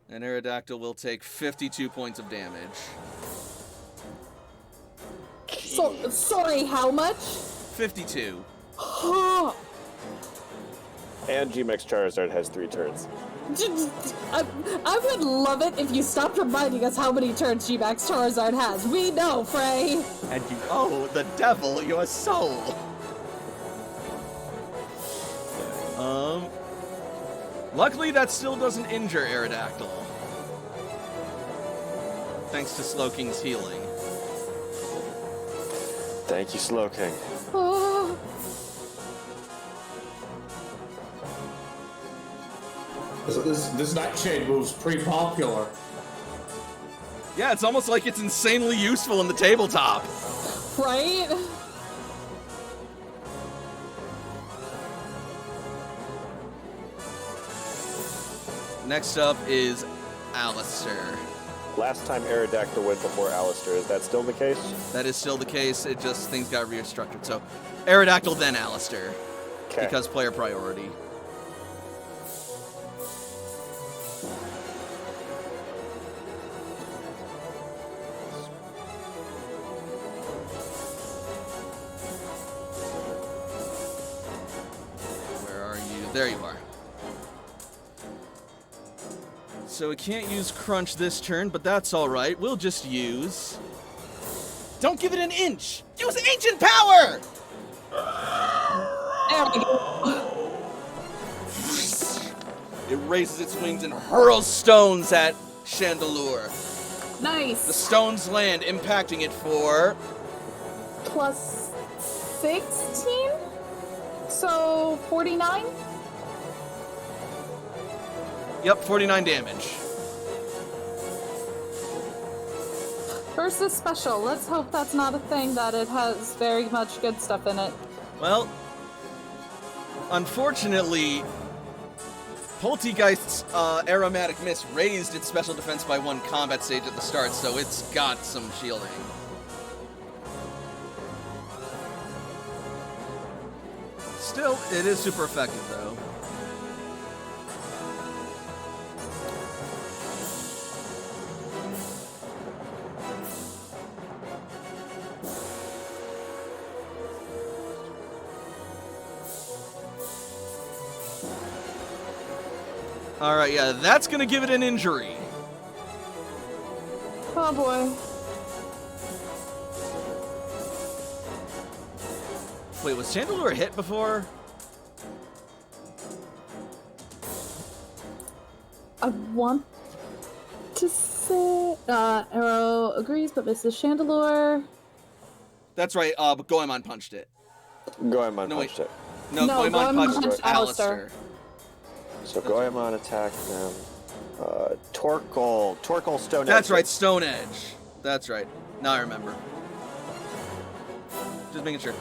And Aerodactyl will take 52 points of damage. Sorry, how much? 52. And Gmax Charizard has 3 turns. I would love it if you stopped reminding us how many turns Gmax Charizard has. We know, Frey. And you owe the devil your soul. Luckily that still doesn't injure Aerodactyl. Thanks to Slowking's healing. Thank you, Slowking. Oh. This Nightshade move's pretty popular. Yeah, it's almost like it's insanely useful in the tabletop. Right? Next up is Allister. Last time Aerodactyl went before Allister. Is that still the case? That is still the case, it just, things got restructured. So, Aerodactyl, then Allister. Okay. Because player priority. Where are you? There you are. So we can't use Crunch this turn, but that's alright. We'll just use... Don't give it an inch! Use Ancient Power! There we go. It raises its wings and hurls stones at Chandelure. The Nice. stones land, impacting it for... Plus 16? So 49? Yep, 49 damage. Versus special. Let's hope that's not a thing, that it has very much good stuff in it. Well, unfortunately, Poltegeist's Aromatic Mist raised its special defense by 1 combat stage at the start, so it's got some shielding. Still, it is super effective, though. Alright, yeah, that's gonna give it an injury. Oh boy. Wait, was Chandelure hit before? I want to say Arrow agrees but misses Chandelure. That's right, but Goemon punched it. Goemon No, punched wait. it. No, No, Goemon Goemon punched punched Allister. So Goemon attacked them. Torkoal Stone Edge. That's right, Stone Edge. That's right. Now I remember. Just making sure.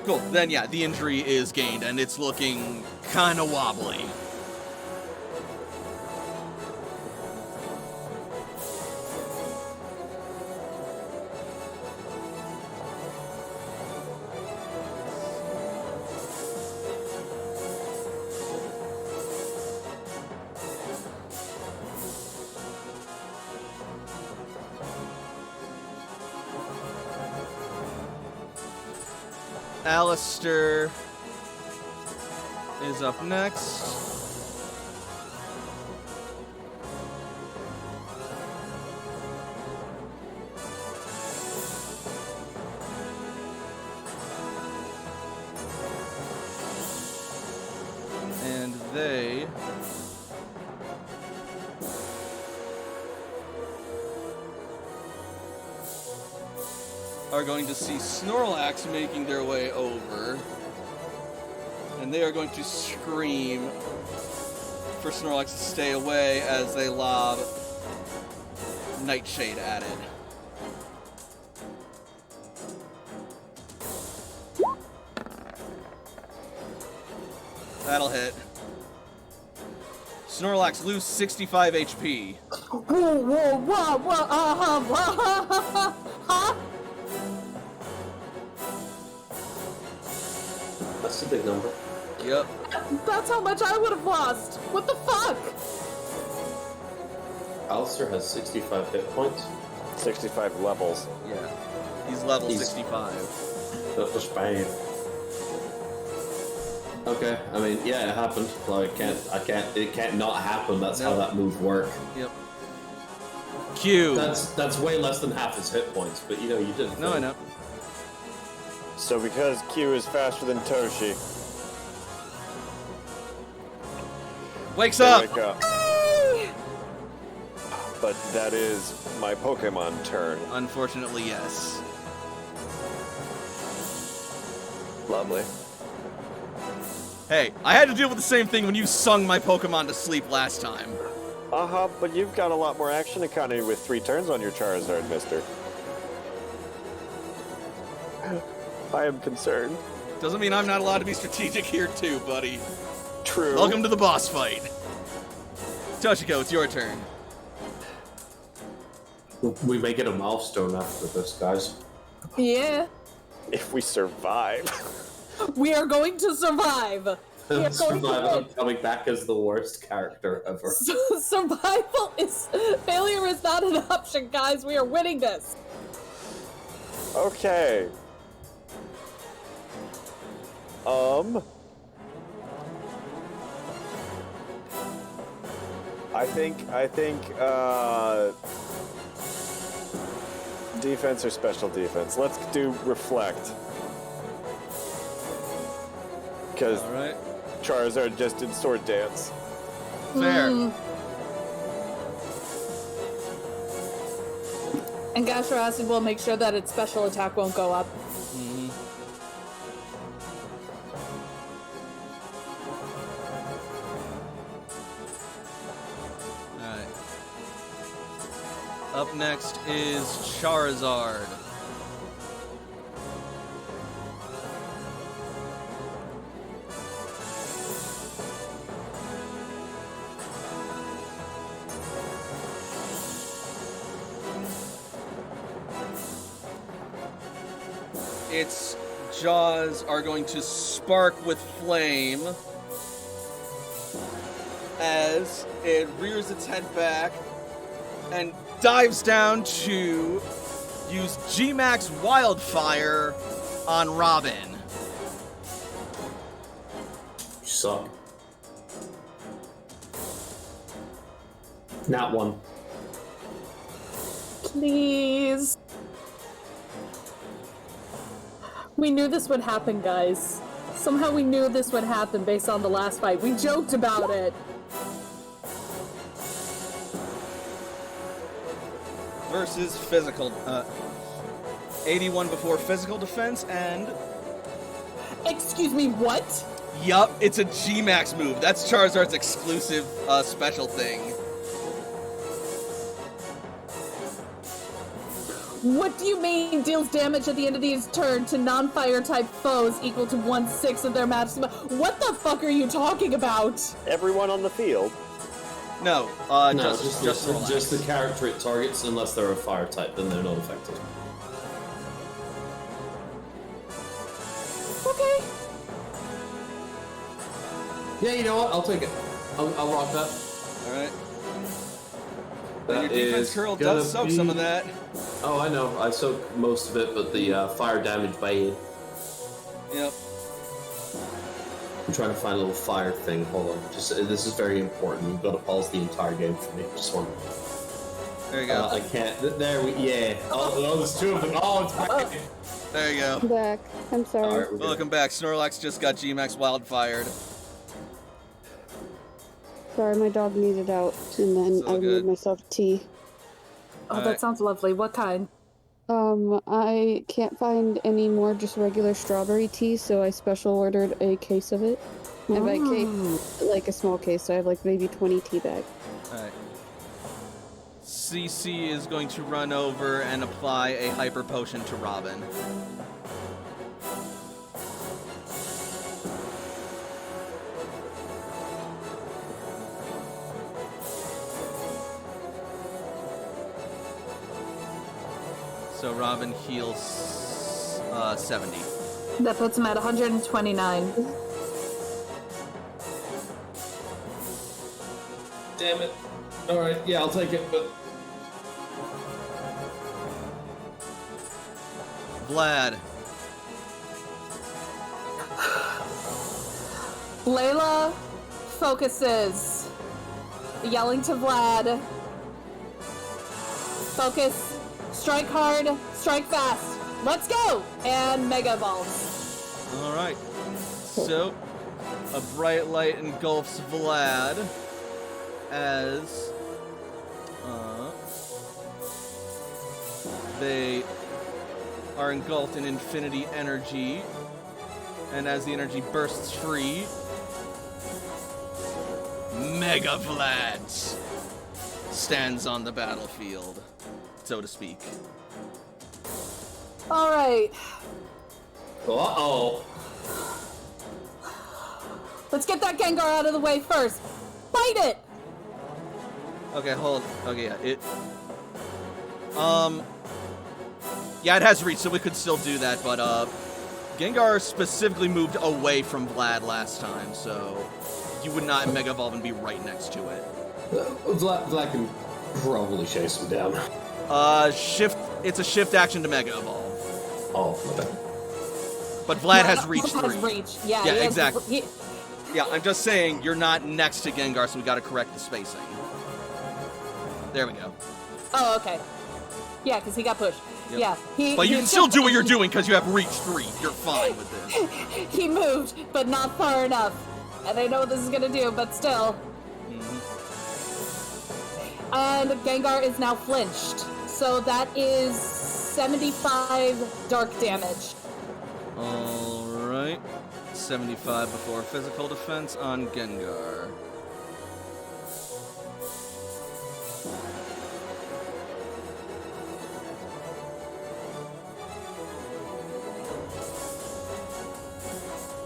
Cool. Then, yeah, the injury is gained, and it's looking kind of wobbly. Allister is up next. And they are going to see Snorlax making their way over. And they are going to scream for Snorlax to stay away as they lob Nightshade at it. That'll hit. Snorlax lose 65 HP. That's a big number. Yep. That's how much I would have lost. What the fuck? Allister has 65 hit points. 65 levels. Yeah. He's level 65. That was bad. Okay, I mean, yeah, it happened. Like, it can't not happen. That's how that move works. Yep. Q. That's way less than half his hit points, but you know, you didn't. No, I know. So because Q is faster than Toshi, Wakes they up! wake up. But that is my Pokemon turn. Unfortunately, yes. Lovely. Hey, I had to deal with the same thing when you sung my Pokemon to sleep last time. Uh-huh, but you've got a lot more action economy with 3 turns on your Charizard, mister. I am concerned. Doesn't mean I'm not allowed to be strategic here too, buddy. True. Welcome to the boss fight. Toshiko, it's your turn. We may get a milestone after this, guys. Yeah. If we survive. We are going to survive. We are going to Survival win. coming back as the worst character ever. Failure is not an option, guys. We are winning this. Okay. I think, defense or special defense? Let's do reflect. Because Alright. Charizard just did sword dance. Fair. And Gastro Acid will make sure that its special attack won't go up. Alright. Up next is Charizard. Its jaws are going to spark with flame as it rears its head back and dives down to use G-Max Wildfire on Robin. You suck. Not one. Please. We knew this would happen, guys. Somehow we knew this would happen based on the last fight. We joked about it. Versus physical. 81 before physical defense, and Excuse me, what? yup, it's a G-Max move. That's Charizard's exclusive special thing. What do you mean deals damage at the end of each turn to non-fire type foes equal to 1/6 of their maximum? What the fuck are you talking about? Everyone on the field. No, No, just just the character it targets, unless they're a fire type, then they're not affected. Okay. Yeah, you know what? I'll take it. I'll rock that. Alright. That Your defense is curl gonna does soak be- some of that. Oh, I know. I soak most of it, but the fire damage bad. Yep. I'm trying to find a little fire thing. Hold on. Just this is very important. You've got to pause the entire game for me. Just one. There you go. I can't. There we. Yeah. Oh, there's 2 of them. Oh, it's back. There you go. I'm back. I'm sorry. All right, we're good. Welcome back. Snorlax just got G-Max Wildfired. Sorry, my dog needed out, and then It's all I good. made myself tea. Oh, Alright. that sounds lovely. What kind? I can't find any more just regular strawberry tea, so I special ordered a case of it. And by case, like a small case, so I have like maybe 20 tea bags. Alright. CC is going to run over and apply a hyper potion to Robin. So Robin heals 70. That puts him at 129. Damn it. All right. Yeah, I'll take it. But Vlad. Layla focuses, yelling to Vlad. Focus, strike hard, strike fast. Let's go! And Mega Evolves. Alright. So, a bright light engulfs Vlad as they are engulfed in infinity energy. And as the energy bursts free, Mega Vlad stands on the battlefield, so to speak. Alright, Uh-oh. let's get that Gengar out of the way first. Fight it! Okay, hold. Okay, yeah, it. Yeah, it has reach, so we could still do that, but Gengar specifically moved away from Vlad last time, so you would not Mega Evolve and be right next to it. Vlad can probably chase him down. Shift. It's a shift action to Mega Evolve, Oh, okay. but Vlad has reach Has 3. reach. Yeah, Yeah, he has- exactly. he- Yeah, I'm just saying you're not next to Gengar, so we got to correct the spacing. There we go. Oh, okay. Yeah, because he got pushed. Yep. Yeah, But you can still do what you're doing because you have reach 3. You're fine with this. He moved, but not far enough. And I know what this is gonna do, but still. And Gengar is now flinched. So that is 75 dark damage. Alright. 75 before physical defense on Gengar.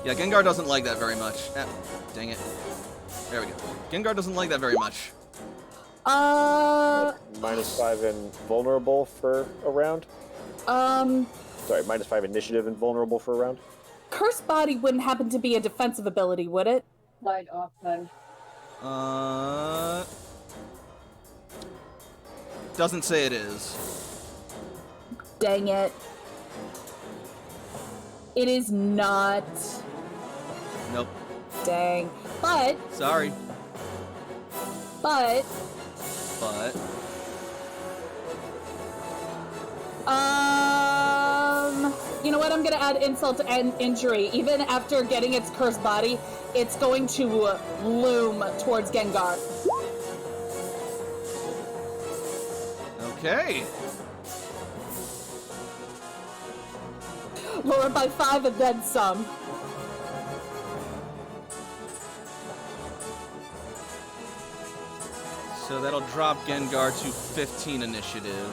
Yeah, Gengar doesn't like that very much. Ah, dang it. There we go. Gengar doesn't like that very much. -5 in vulnerable for a round? Sorry, -5 initiative and vulnerable for a round? Curse Body wouldn't happen to be a defensive ability, would it? Light off then. Doesn't say it is. Dang it. It is not. Nope. Dang. But, Sorry. but, But you know what? I'm gonna add insult and injury. Even after getting its cursed body, it's going to loom towards Gengar. okay. Lower by 5 and then some. So that'll drop Gengar to 15 initiative.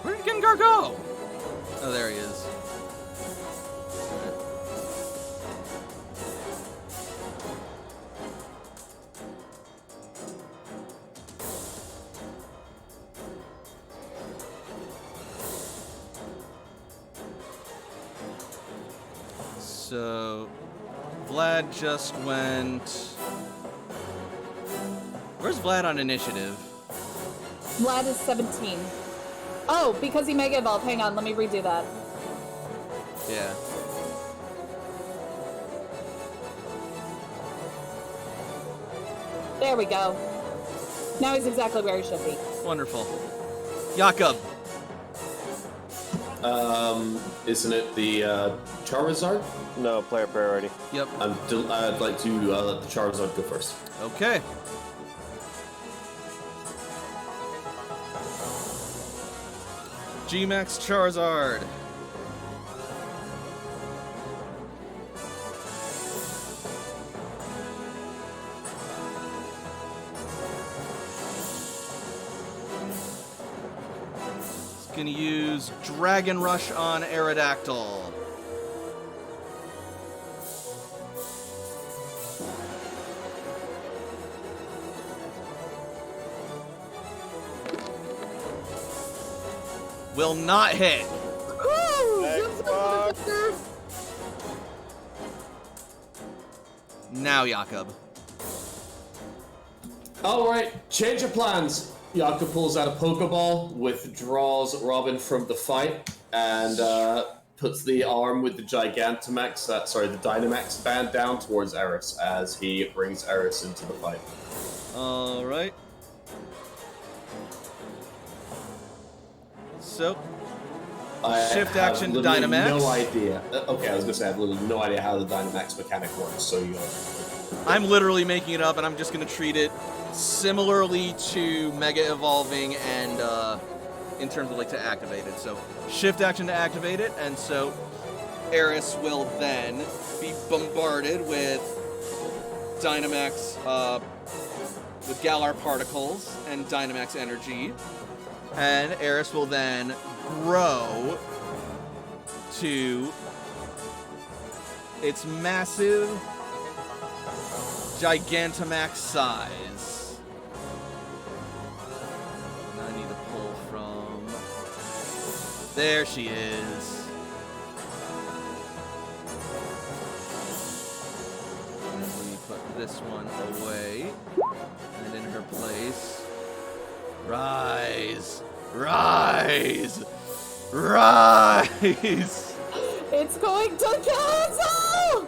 Where did Gengar go? Oh, there he is. So, Vlad just went... Where's Vlad on initiative? Vlad is 17. Oh, because he Mega Evolved. Hang on, let me redo that. Yeah. There we go. Now he's exactly where he should be. Wonderful. Jakob. Isn't it the Charizard? No, player priority. Yep. I'd like to let the Charizard go first. Okay. G-Max Charizard. It's gonna use Dragon Rush on Aerodactyl. will not hit. Thanks, Buck. Now, Jakob. Alright, change of plans. Jakob pulls out a Pokeball, withdraws Robin from the fight, and puts the arm with the Gigantamax, the Dynamax band down towards Eris as he brings Eris into the fight. Alright. So, shift action to Dynamax. No idea. Okay, I was gonna say I have literally no idea how the Dynamax mechanic works, so you. I'm literally making it up, and I'm just gonna treat it similarly to Mega Evolving and in terms of like to activate it. So, shift action to activate it, and so Eris will then be bombarded with Dynamax, with Galar particles and Dynamax energy, and Eris will then grow to its massive Gigantamax size. And I need to pull from... There she is. And then we put this one away. And in her place... Rise! Rise! Rise! It's going to kill us all!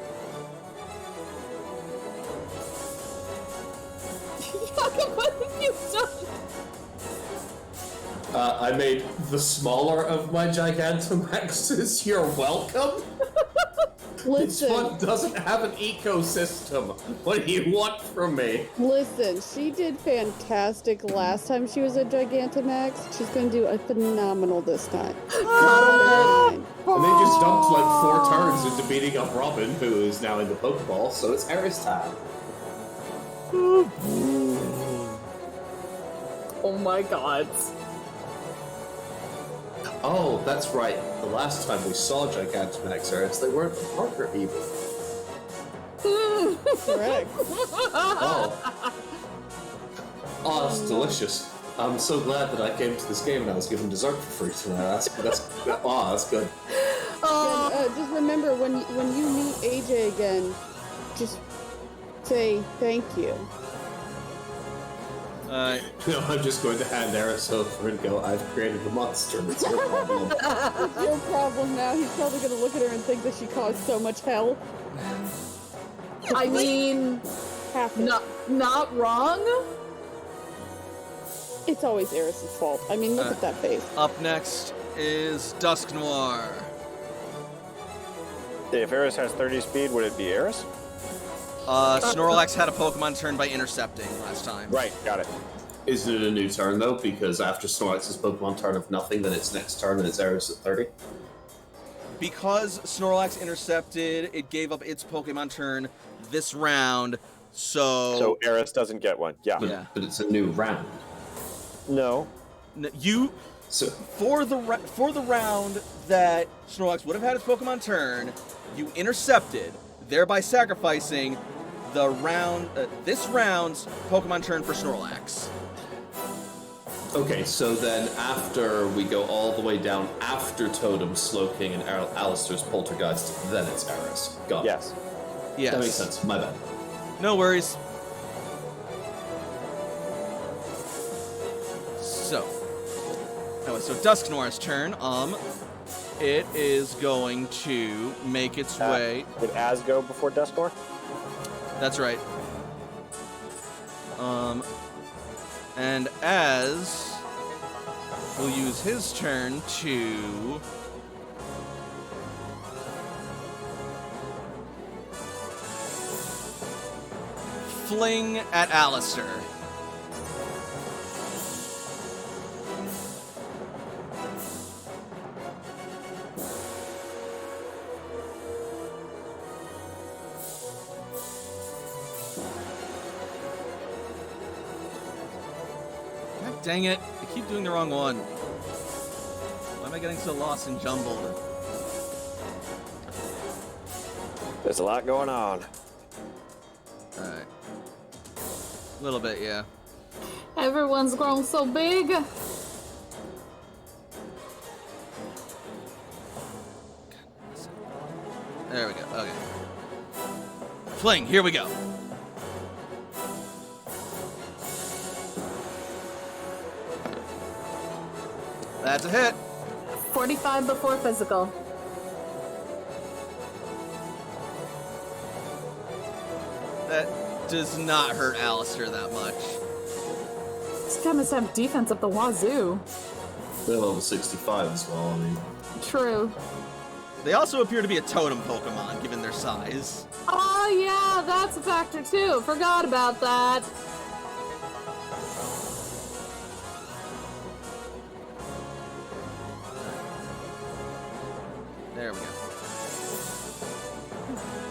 What have you done? I made the smaller of my Gigantamaxes. You're welcome. This one doesn't have an ecosystem. What do you want from me? Listen, she did fantastic last time she was a Gigantamax. She's gonna do a phenomenal this time. And they just dumped like 4 turns into beating up Robin, who is now in the Pokeball, so it's Eris time. Oh my god. Oh, that's right. The last time we saw Gigantamax Eris, they weren't Parker evil. Correct. Oh, that's delicious. I'm so glad that I came to this game and I was given dessert for free tonight. That's good. Just remember, when you meet AJ again, just say thank you. No, I'm just going to hand Eris over and go, I've created a monster. It's your problem. It's your problem now. He's probably gonna look at her and think that she caused so much hell. I mean, not wrong. It's always Eris' fault. I mean, look at that face. Up next is Dusk Noir. If Eris has 30 speed, would it be Eris? Snorlax had a Pokemon turn by intercepting last time. Right, got it. Is it a new turn, though? Because after Snorlax's Pokemon turn of nothing, then its next turn and it's Eris at 30? Because Snorlax intercepted, it gave up its Pokemon turn this round, So Eris doesn't get one, yeah. But it's a new round. No. For the round that Snorlax would have had its Pokemon turn, you intercepted, thereby sacrificing the round, this round's Pokemon turn for Snorlax. Okay, so then after we go all the way down after Totem, Slowking, and Allister's Poltergeist, then it's Eris. Got it. Yes. Yes. That makes sense. My bad. No worries. So Dusk Noir's turn. It is going to make its way. Did Az go before Dusk Noir? That's right. And Az will use his turn to fling at Allister. Dang it, I keep doing the wrong one. Why am I getting so lost and jumbled? There's a lot going on. Alright. A little bit, yeah. Everyone's grown so big. There we go. Okay. Fling, here we go. That's a hit. 45 before physical. That does not hurt Allister that much. These chemists have defense up the wazoo. They're level 65 as well, I mean. True. They also appear to be a totem Pokemon, given their size. Oh yeah, that's a factor too. Forgot about that. There we go.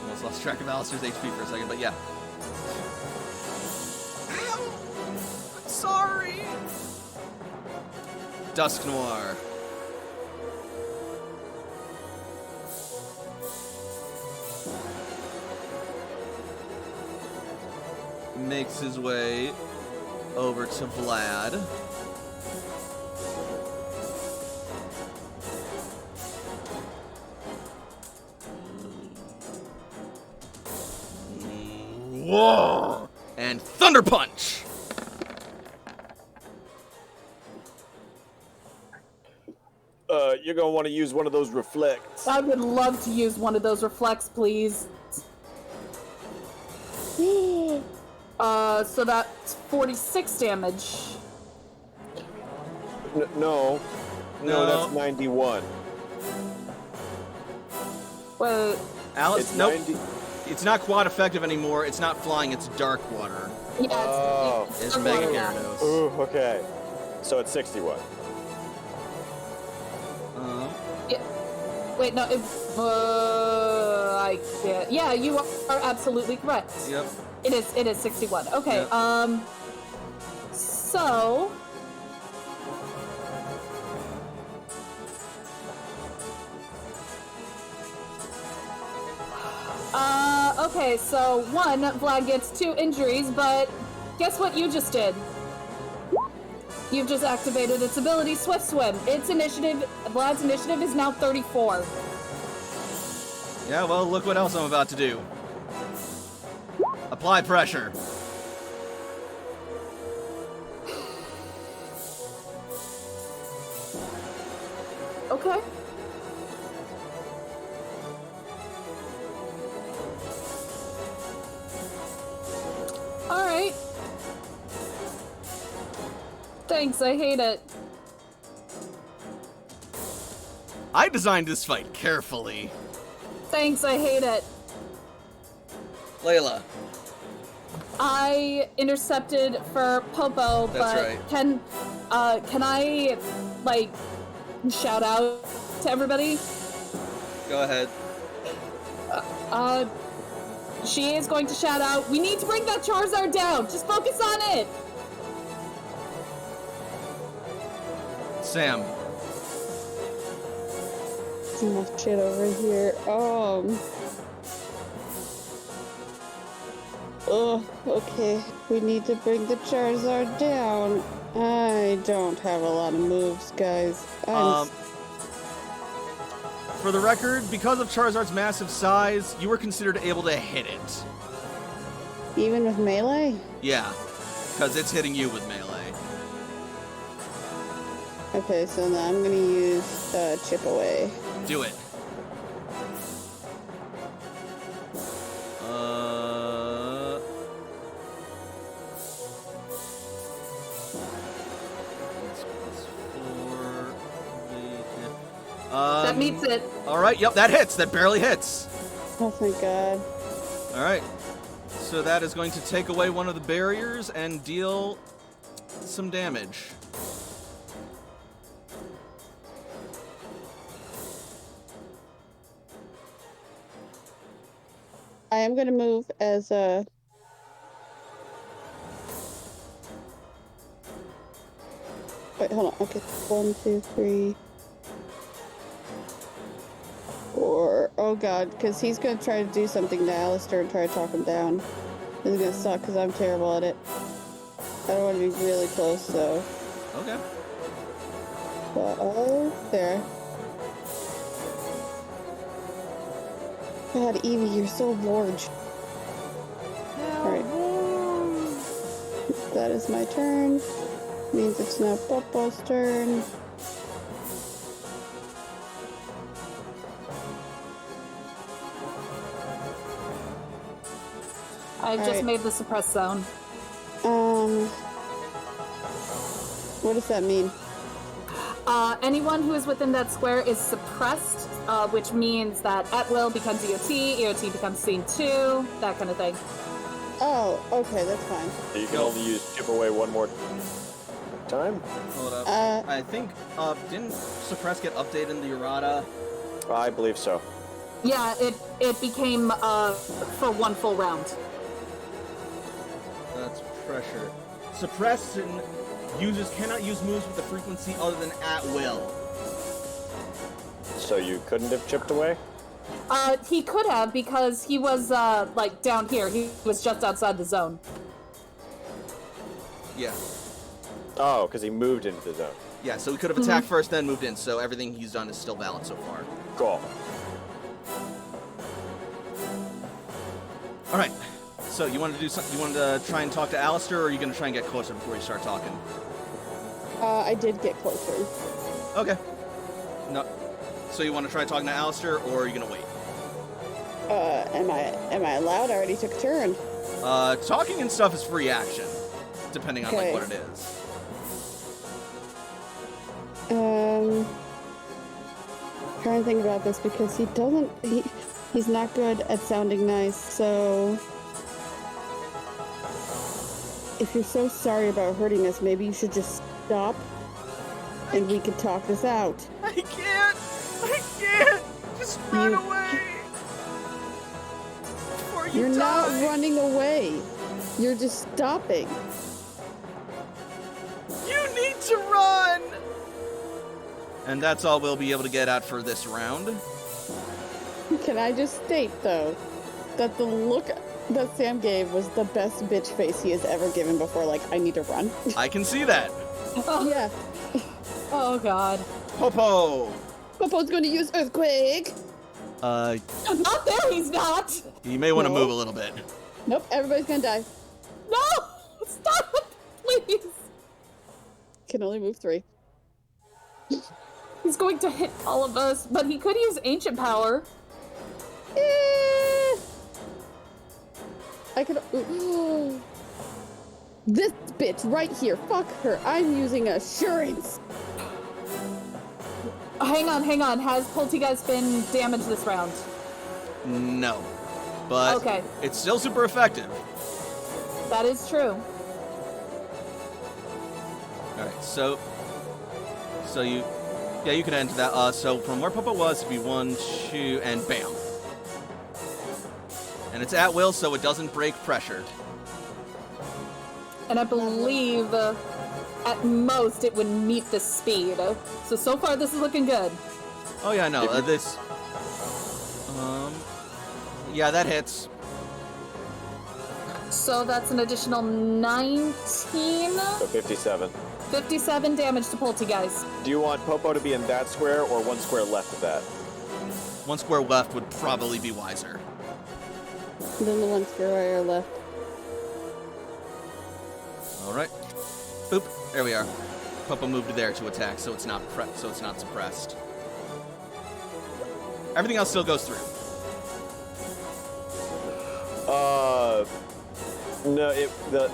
Almost lost track of Allister's HP for a second, but yeah. Ow! I'm sorry! Dusk Noir. Makes his way over to Vlad. Whoa! And Thunder Punch! You're gonna want to use one of those reflects. I would love to use one of those reflects, please. So that's 46 damage. No, that's 91. Well, Alice, It's nope. 90. It's not quad effective anymore. It's not flying, it's dark water. yeah, It's Mega Gyarados. Ooh, okay. So it's 61. Yeah. Wait, no, I can't. Yeah, you are absolutely correct. Yep. It is 61. Okay, Yep. So... okay, so one, Vlad gets 2 injuries, but guess what you just did? You've just activated its ability, Swift Swim. Its initiative, Vlad's initiative is now 34. Yeah, well, look what else I'm about to do. Apply pressure. Okay. Alright. Thanks, I hate it. I designed this fight carefully. Thanks, I hate it. Layla. I intercepted for Popo, That's but right. can I, like, shout out to everybody? Go ahead. She is going to shout out, we need to bring that Charizard down! Just focus on it! Sam. Too much shit over here. Oh, okay. We need to bring the Charizard down. I don't have a lot of moves, guys. For the record, because of Charizard's massive size, you were considered able to hit it. Even with melee? Yeah, because it's hitting you with melee. Okay, so now I'm gonna use Chip Away. Do it. That meets it. All right, yep, that hits. That barely hits. Oh, thank God. All right. So that is going to take away one of the barriers and deal some damage. I am gonna move as a... Wait, hold on. Okay, 1, 2, 3, 4. Oh God, because he's gonna try to do something to Allister and try to talk him down. This is gonna suck because I'm terrible at it. I don't want to be really close though. Okay. But, there. God, Evie, you're so large. Alright. That is my turn. Means it's now Popo's turn. I've just Alright. made the suppress zone. What does that mean? Anyone who is within that square is suppressed, which means that at will becomes EOT, EOT becomes scene 2, that kind of thing. Oh, okay, that's fine. You can only use chip away one more time. Hold up. I think, didn't Suppress get updated in the errata? I believe so. Yeah, it became for one full round. That's pressure. Suppression users cannot use moves with a frequency other than at will. So you couldn't have chipped away? He could have because he was like down here. He was just outside the zone. Yeah. Oh, because he moved into the zone. Yeah, so we could have attacked first, then moved in, so everything he's done is still valid so far. Cool. Alright. So you wanted to do something? You wanted to try and talk to Allister, or are you gonna try and get closer before you start talking? I did get closer. Okay. No. So you want to try talking to Allister, or are you gonna wait? Am I allowed? I already took a turn. Talking and stuff is free action, depending on like Okay. what it is. Trying to think about this because he's not good at sounding nice, so if you're so sorry about hurting us, maybe you should just stop and we could talk this out. I can't! Just run away! Before you You're not die. running away. You're just stopping. You need to run! And that's all we'll be able to get out for this round. Can I just state, though, that the look that Sam gave was the best bitch face he has ever given before, like, I need to run. I can see that. Yeah. Oh god. Popo! Popo's gonna use Earthquake! Not there, he's not! You may want to No. move a little bit. Nope, everybody's gonna die. No! Stop! Please! Can only move 3. He's going to hit all of us, but he could use ancient power. I could. This bitch right here. Fuck her. I'm using assurance. Hang on. Has Poltergeist been damaged this round? No. But Okay. it's still super effective. That is true. Alright, so you you can enter that. So from where Popo was, it'd be 1, 2, and bam. And it's at will, so it doesn't break pressure. And I believe at most it would meet the speed. So far this is looking good. Oh yeah, I know. This. Yeah, that hits. So that's an additional 19. So 57. 57 damage to Poltergeist. Do you want Popo to be in that square or one square left of that? 1 square left would probably be wiser. Then the one square left. All right. Boop. There we are. Popo moved there to attack, so it's not suppressed. Everything else still goes through. No,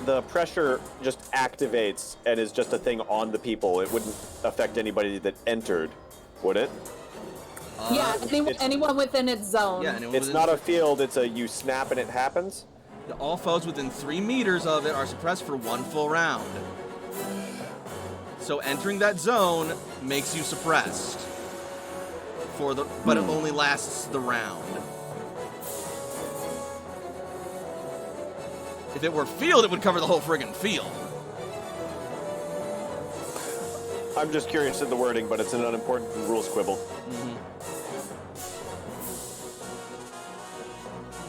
the pressure just activates and is just a thing on the people. It wouldn't affect anybody that entered, would it? Yeah, anyone within its zone. Yeah, anyone It's within not a field, it's a you snap and it happens? all foes within 3 meters of it are suppressed for 1 full round. So entering that zone makes you suppressed. But it only lasts the round. If it were field, it would cover the whole friggin' field. I'm just curious in the wording, but it's an unimportant rules quibble.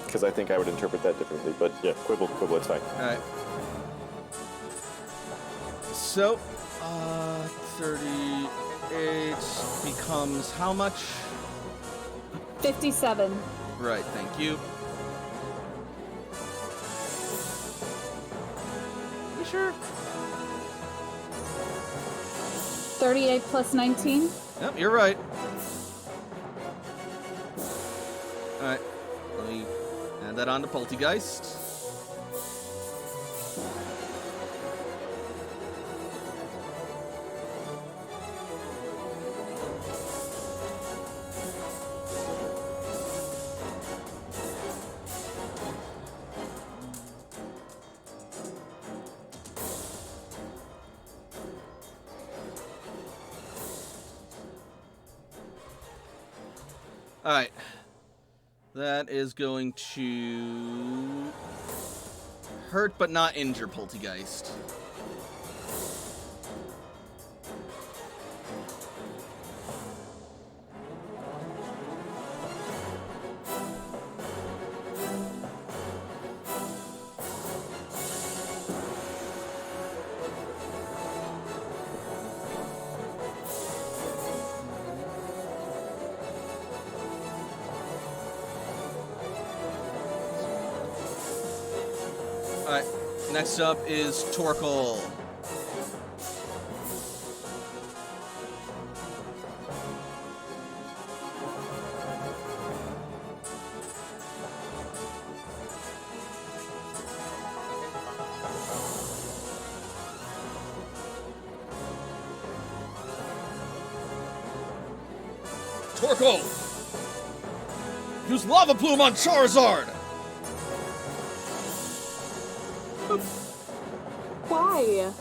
Because I think I would interpret that differently, but yeah, quibble, it's fine. Alright. So, 38 becomes how much? 57. Right, thank you. You sure? 38 plus 19. Yep, you're right. Alright, let me add that on to Poltergeist. Alright. That is going to hurt but not injure Poltergeist. Alright, next up is Torkoal. Torkoal! Use Lava Plume on Charizard! Why?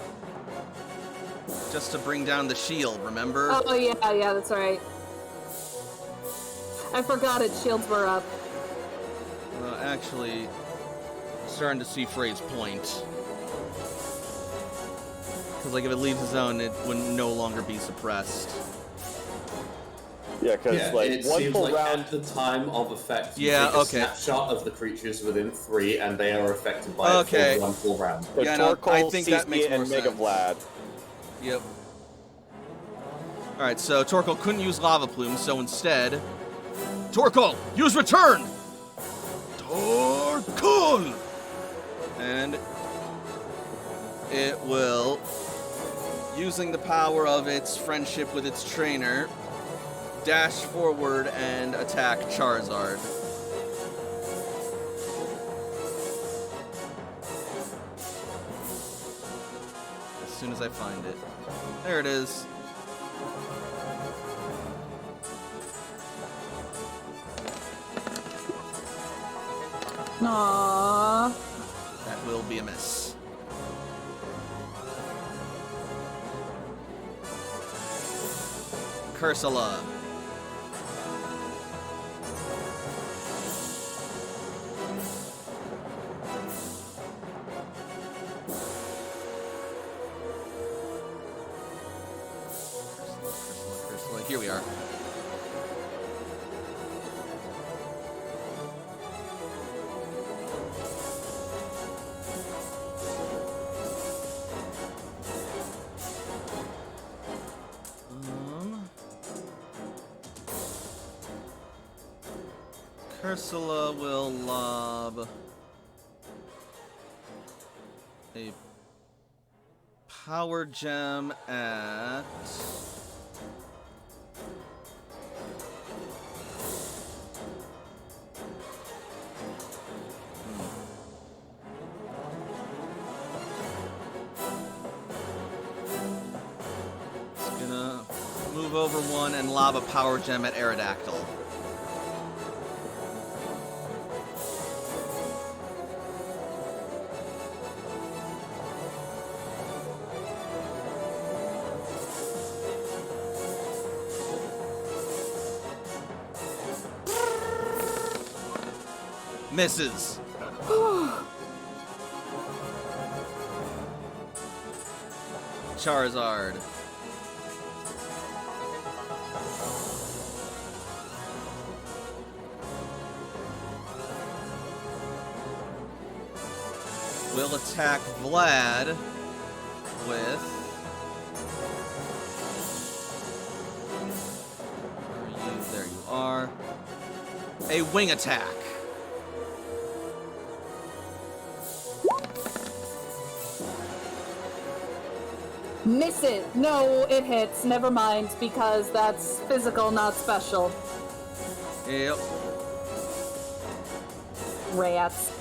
Just to bring down the shield, remember? Oh, yeah, that's right. I forgot its shields were up. Actually, I'm starting to see Frey's point. Because, like, if it leaves the zone, it would no longer be suppressed. Yeah, because like it one seems full like round. at the time of effect, you Yeah, take a okay. snapshot of the creatures within 3, and they are affected by one full round. So Yeah, no, Torkoal, I think that CC, makes more and Mega sense. Vlad. Yep. Alright, so Torkoal couldn't use Lava Plume, so instead... Torkoal, use Return! Torkoal! And it will, using the power of its friendship with its trainer, dash forward and attack Charizard. As soon as I find it. There it is. Aww. That will be a miss. Cursula. Cursula. Here we are. Cursula will lob a power gem at It's gonna move over one and lob a power gem at Aerodactyl. Misses. Charizard. Will attack Vlad with... Where are you? There you are. a wing attack. Miss it. No, it hits. Never mind, because that's physical, not special. Yep. Rats.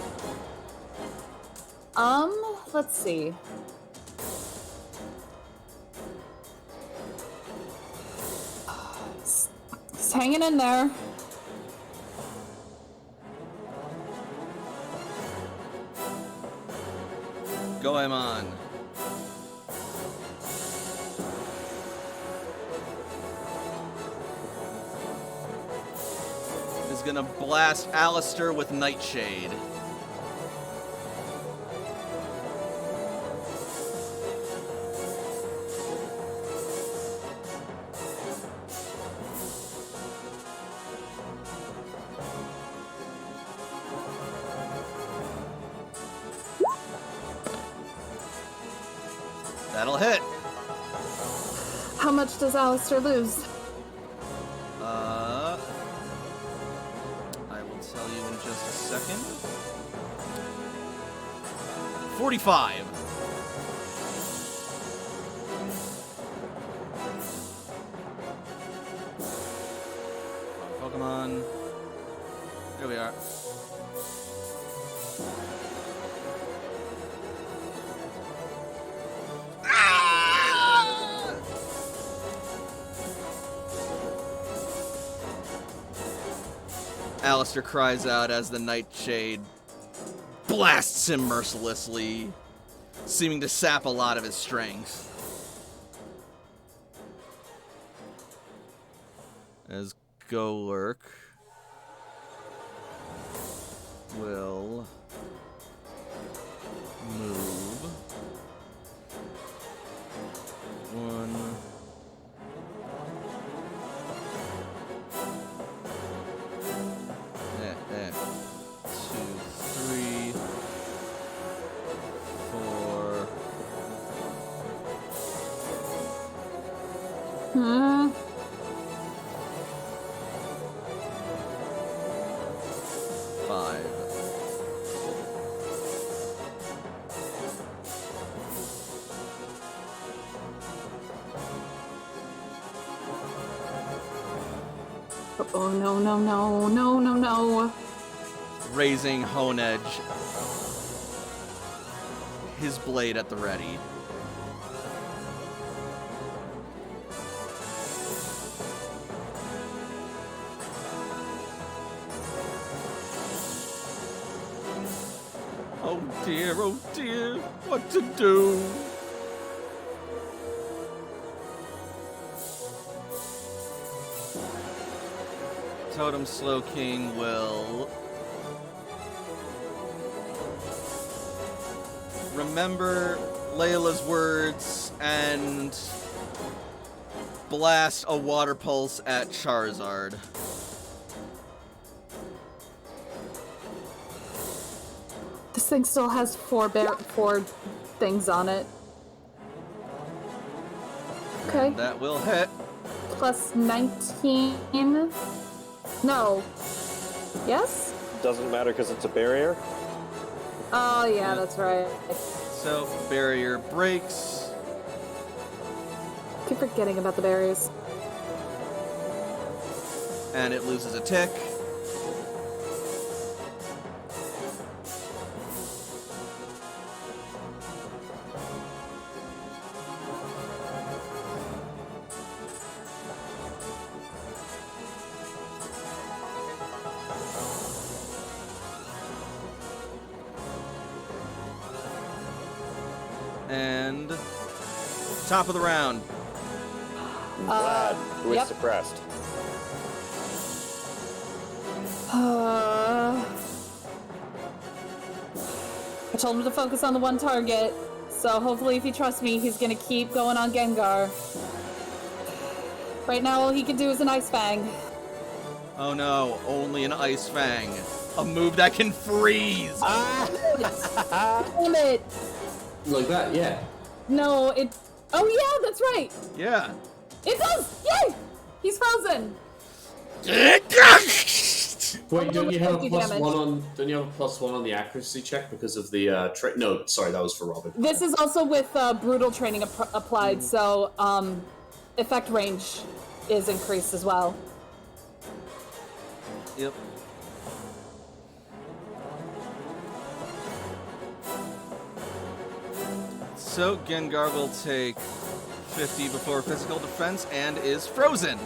Let's see. It's hanging in there. Goemon. Is gonna blast Allister with Nightshade. That'll hit. How much does Allister lose? I will tell you in just a second. 45. Pokemon. Here we are. Allister cries out as the Nightshade blasts him mercilessly, seeming to sap a lot of his strength. As Golurk will move 1. Hmm. Oh, no, no, no, no, no, no. Raising Hone Edge, his blade at the ready. Oh dear, what to do? Totem Slow King will remember Layla's words and blast a water pulse at Charizard. This thing still has four things on it. Okay. And that will hit. Plus 19. No. Yes? Doesn't matter because it's a barrier. Oh, yeah, that's right. So, barrier breaks. Keep forgetting about the barriers. And it loses a tick. And top of the round. Vlad, who is yep. suppressed. I told him to focus on the one target, so hopefully if he trusts me, he's gonna keep going on Gengar. Right now, all he can do is an Ice Fang. Oh no, only an Ice Fang. A move that can freeze! Damn it! Like that, yeah. No, it... Oh yeah, that's right! Yeah. It does! Yay! He's frozen! Wait, don't you have a 50 plus damage. one on? Don't you have a +1 on the accuracy check because of the No, sorry, that was for Robin. This is also with brutal training applied, so effect range is increased as well. Yep. So Gengar will take 50 before physical defense and is frozen.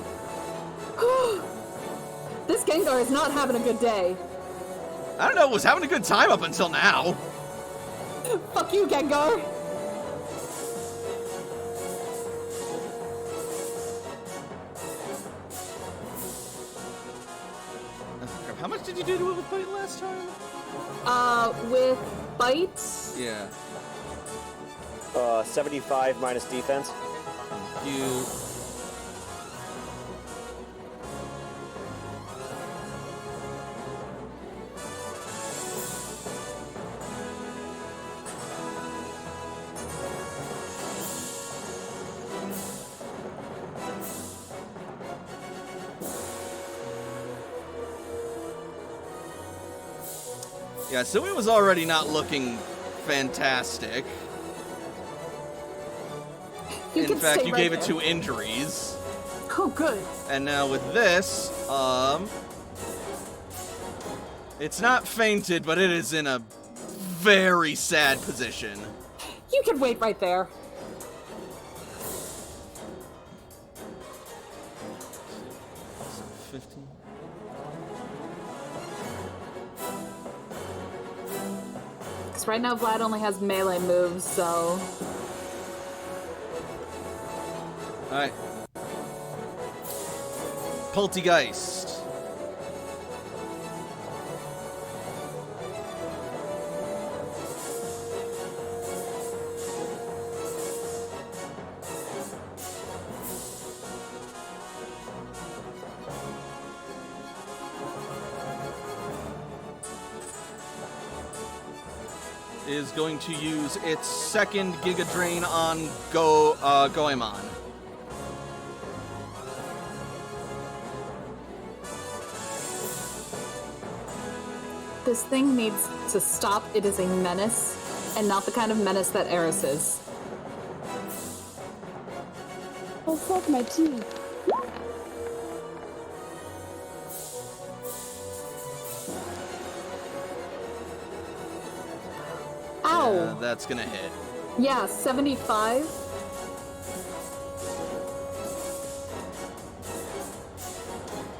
This Gengar is not having a good day. I don't know, was having a good time up until now. Fuck you, Gengar. How much did you do to it with Bite last time? With Bite, Yeah. 75 minus defense. You. Yeah, so it was already not looking fantastic. you In can fact, stay you right gave it there. 2 injuries. Oh, good. And now with this, it's not fainted, but it is in a very sad position. You can wait right there. So 15. Because right now Vlad only has melee moves, so... Alright. Poltergeist. Is going to use its second Giga Drain on Goemon. This thing needs to stop. It is a menace, and not the kind of menace that Eris is. Oh, fuck my teeth. Ow! That's gonna hit. Yeah, 75.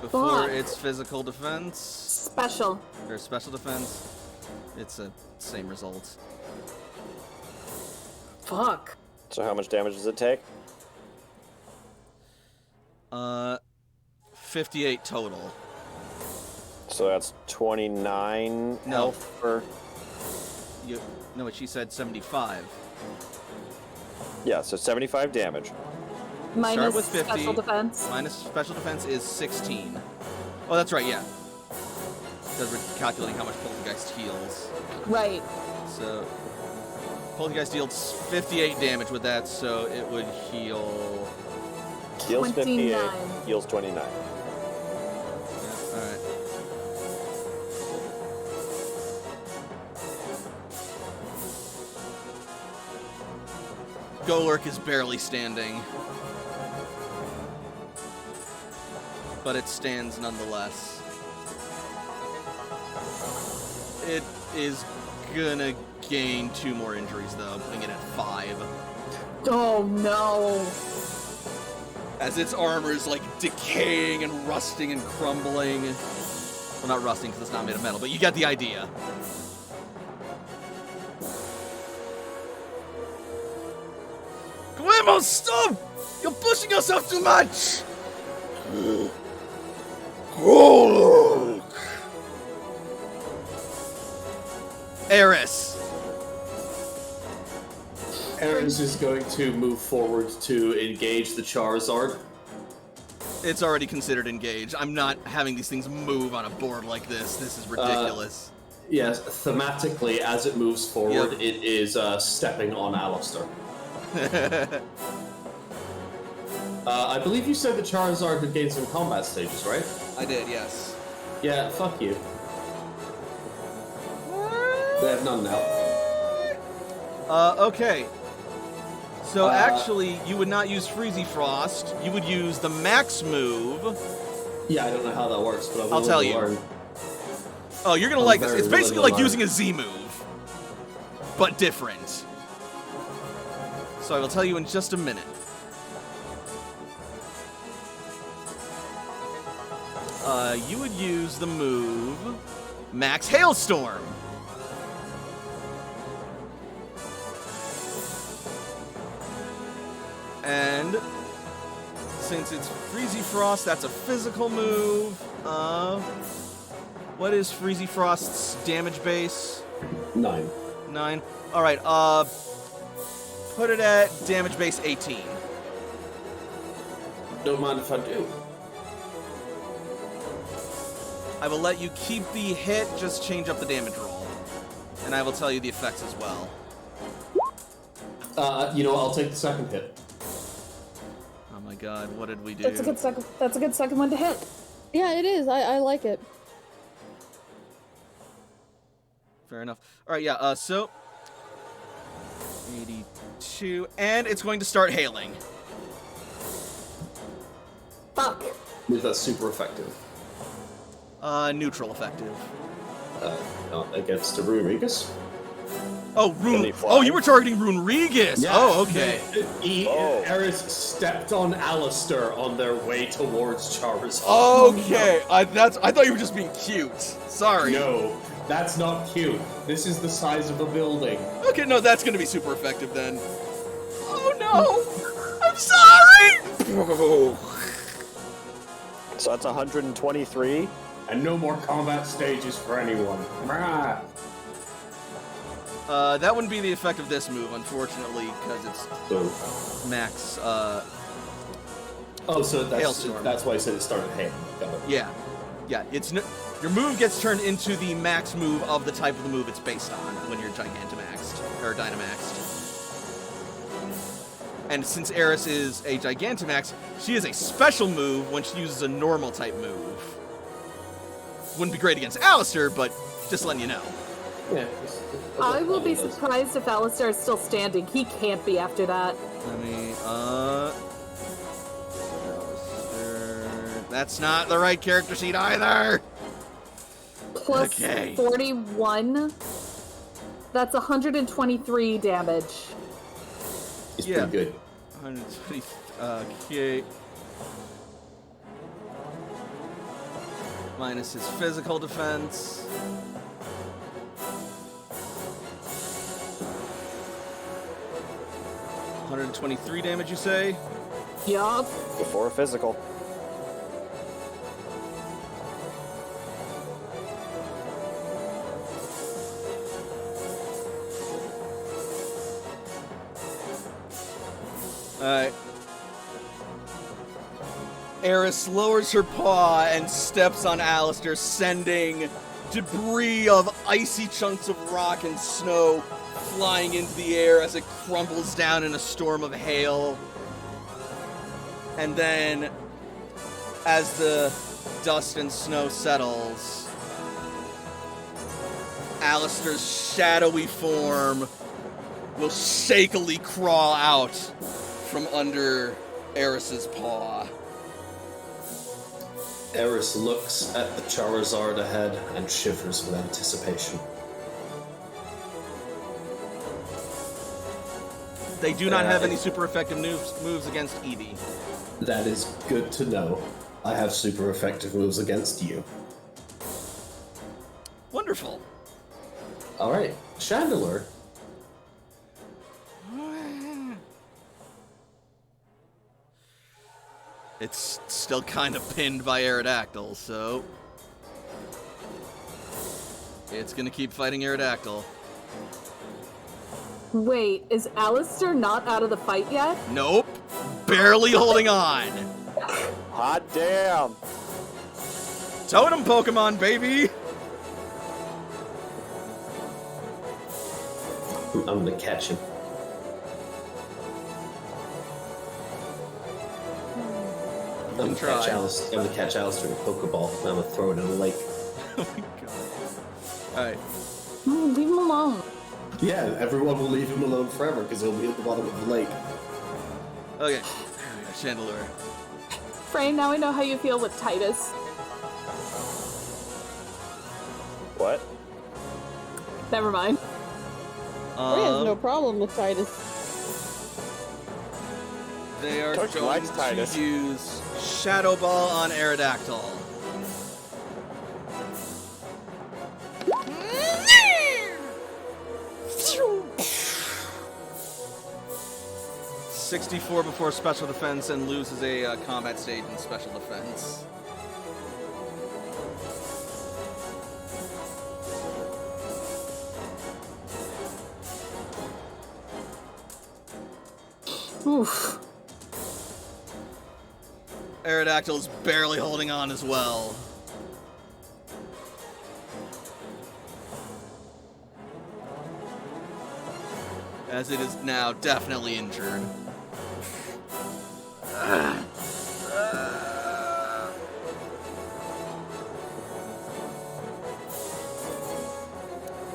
Before Fuck. its physical defense, Special. or special defense, it's a same result. Fuck. So how much damage does it take? 58 total. So that's 29 No. health for... No, what she said, 75. Yeah, so 75 damage. Minus with 50. special defense. Minus special defense is 16. Oh, that's right, yeah. Because we're calculating how much Poltergeist heals. Right. So, Poltergeist deals 58 damage with that, so it would heal... Heals 58, 29. heals 29. Yeah, alright. Golurk is barely standing. But it stands nonetheless. It is gonna gain 2 more injuries though, putting it at 5. Oh no. As its armor is like decaying and rusting and crumbling. Well, not rusting because it's not made of metal, but you get the idea. Guillermo, stop! You're pushing yourself too much! Golurk! Eris. Eris is going to move forward to engage the Charizard. It's already considered engaged. I'm not having these things move on a board like this. This is ridiculous. Yes, thematically, as it moves forward, Yep. it is stepping on Allister. I believe you said the Charizard had gained some combat stages, right? I did, yes. Yeah, fuck you. They have none now. Okay. So actually, you would not use Freezy Frost. You would use the max move. Yeah, I don't know how that works, but I'll tell you. Learn. Oh, you're gonna I'm like this. very It's basically willing like to using a Z move, but different. So I will tell you in just a minute. You would use the move Max Hailstorm. And since it's Freezy Frost, that's a physical move. What is Freezy Frost's damage base? 9. 9. All right. Put it at damage base 18. Don't mind if I do. I will let you keep the hit, just change up the damage roll. And I will tell you the effects as well. You know what, I'll take the second hit. Oh my god, what did we do? That's a good second one to hit. Yeah, it is. I like it. Fair enough. Alright, yeah, so 82, and it's going to start hailing. Fuck. Is that super effective? Neutral effective. Not against a Rodriguez. Oh, Rune. Oh, you were targeting Runerigus. Oh, okay. Eris stepped on Allister on their way towards Charizard. Okay, I thought you were just being cute. Sorry. No, that's not cute. This is the size of a building. Okay, no, that's gonna be super effective then. Oh no! I'm sorry! So that's 123. And no more combat stages for anyone. Rah. That wouldn't be the effect of this move, unfortunately, because it's So, max, so Hailstorm. that's why I said it started hailing. Got it. Yeah. Yeah, your move gets turned into the max move of the type of the move it's based on when you're Gigantamaxed, or Dynamaxed. And since Eris is a Gigantamax, she is a special move when she uses a normal type move. Wouldn't be great against Allister, but just letting you know. Yeah. I will be surprised if Allister is still standing. He can't be after that. Let me, that's not the right character sheet either! Plus Okay. 41. That's 123 damage. He's Yeah. pretty good. 120, okay. Minus his physical defense. $123 damage, you say? Yup. Before a physical. Alright. Eris lowers her paw and steps on Allister, sending debris of icy chunks of rock and snow flying into the air as it crumbles down in a storm of hail. And then, as the dust and snow settles, Allister's shadowy form will shakily crawl out from under Eris's paw. Eris looks at the Charizard ahead and shivers with anticipation. They do not have any super effective moves against Eevee. That is good to know. I have super effective moves against you. Wonderful. Alright, Chandelure. It's still kind of pinned by Aerodactyl, so it's gonna keep fighting Aerodactyl. Wait, is Allister not out of the fight yet? Nope. Barely holding on. Hot damn. Totem Pokemon, baby! I'm gonna catch him. I'm Try. gonna catch Allister in a Pokeball, and I'm gonna throw it in a lake. Oh my god. Alright. Leave him alone. Yeah, everyone will leave him alone forever because he'll be at the bottom of the lake. Okay. There we go. Chandelure. Frey, now I know how you feel with Titus. What? Never mind. Frey has no problem with Titus. They are Coach going likes to Titus. use Shadow Ball on Aerodactyl. $64 before special defense and loses a combat stage in special defense. Oof. Aerodactyl's barely holding on as well. As it is now definitely injured.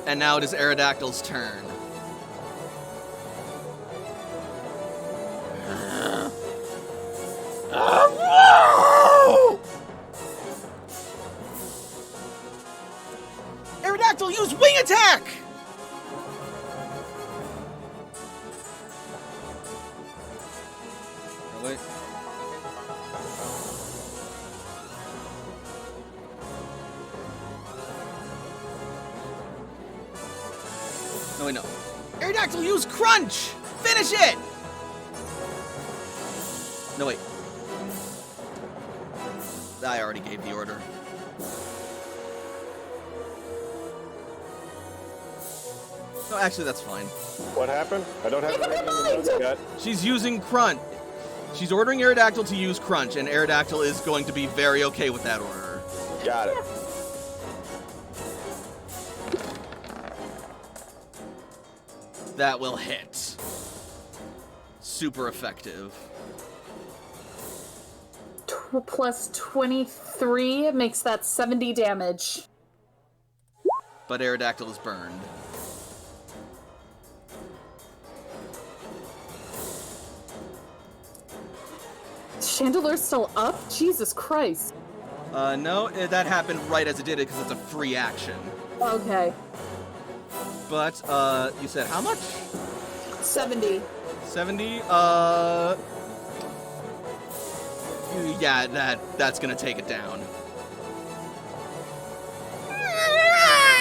And now it is Aerodactyl's turn. Aerodactyl, use wing attack! Oh, wait. No, wait, no. Aerodactyl, use crunch! Finish it! No, wait. I already gave the order. No, actually, that's fine. What happened? I don't have it written in the notes yet. She's using crunch. She's ordering Aerodactyl to use crunch, and Aerodactyl is going to be very okay with that order. Got it. That will hit. Super effective. Plus 23 makes that 70 damage. But Aerodactyl is burned. Chandelure's still up? Jesus Christ. No, that happened right as it did it because it's a free action. Okay. But, you said how much? 70. 70? Yeah, that's gonna take it down.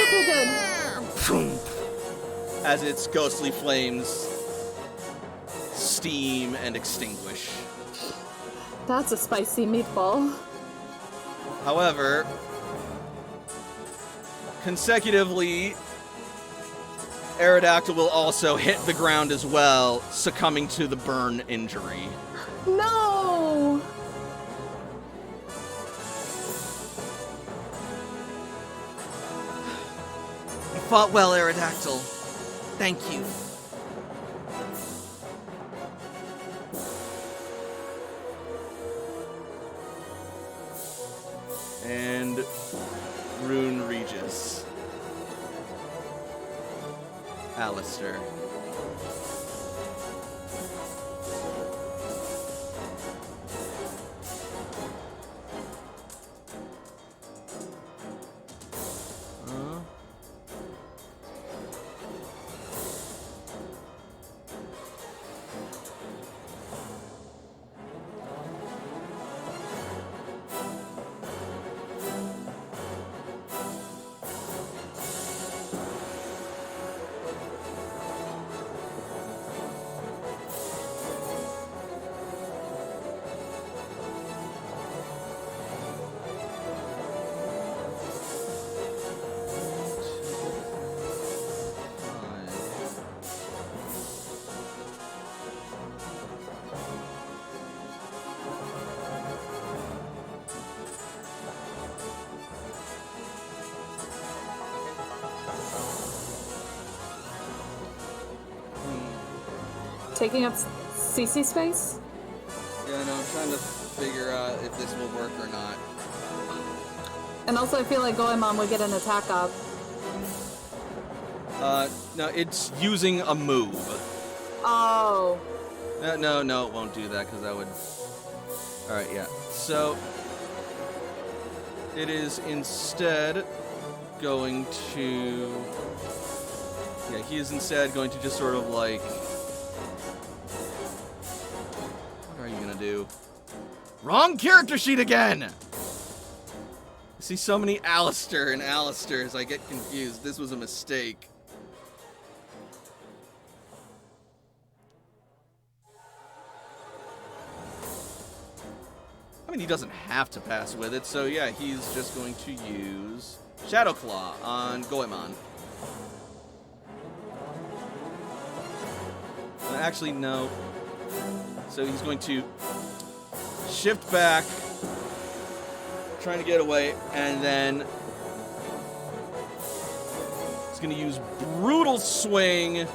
Okay, good. As its ghostly flames steam and extinguish. That's a spicy meatball. However, consecutively, Aerodactyl will also hit the ground as well, succumbing to the burn injury. No! You fought well, Aerodactyl. Thank you. And Rune Regis. Allister. Taking up CC space? Yeah, no, I'm trying to figure out if this will work or not. And also, I feel like Goemon would get an attack up. No, it's using a move. Oh. No, it won't do that because that would. All right, yeah. So it is instead going to. Yeah, he is instead going to just sort of like. What are you gonna do? Wrong character sheet again! I see so many Allister and Allisters, I get confused. This was a mistake. I mean, he doesn't have to pass with it, so yeah, he's just going to use Shadow Claw on Goemon. Actually, no. So he's going to shift back, trying to get away, and then he's going to use Brutal Swing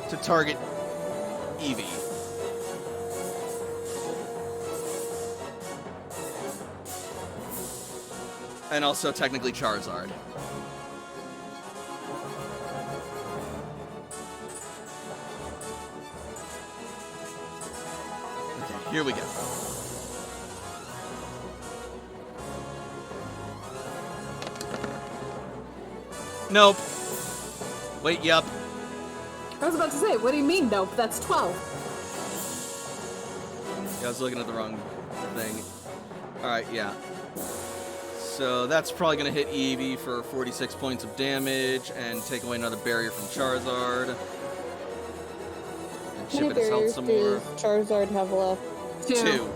to target Eevee. And also technically Charizard. Okay, here we go. Nope. Wait, yup. I was about to say, what do you mean, nope? That's 12. Yeah, I was looking at the wrong thing. Alright, yeah. So that's probably going to hit Eevee for 46 points of damage and take away another barrier from Charizard. And How chip many it his health barriers some does more. Charizard have left? 2.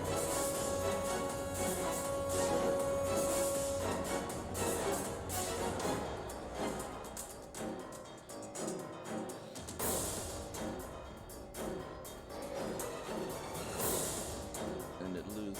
And it loses.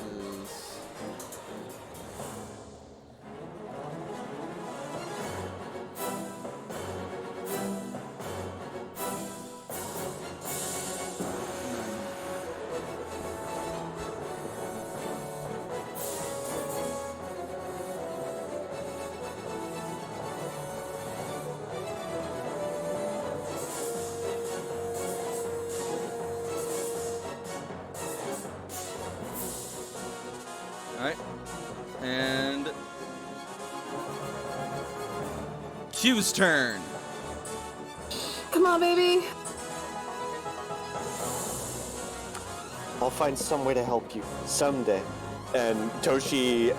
Alright. And Q's turn. Come on, baby. I'll find some way to help you someday. And Toshi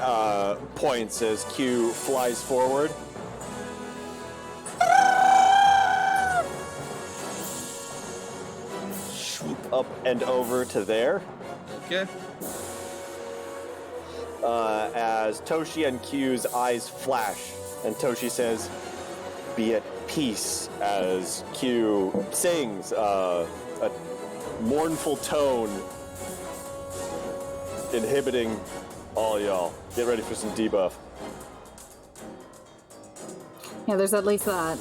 points as Q flies forward. Swoop up and over to there. Okay. As Toshi and Q's eyes flash, and Toshi says, "Be at peace," as Q sings a mournful tone, inhibiting all y'all. Get ready for some debuff. Yeah, there's at least that.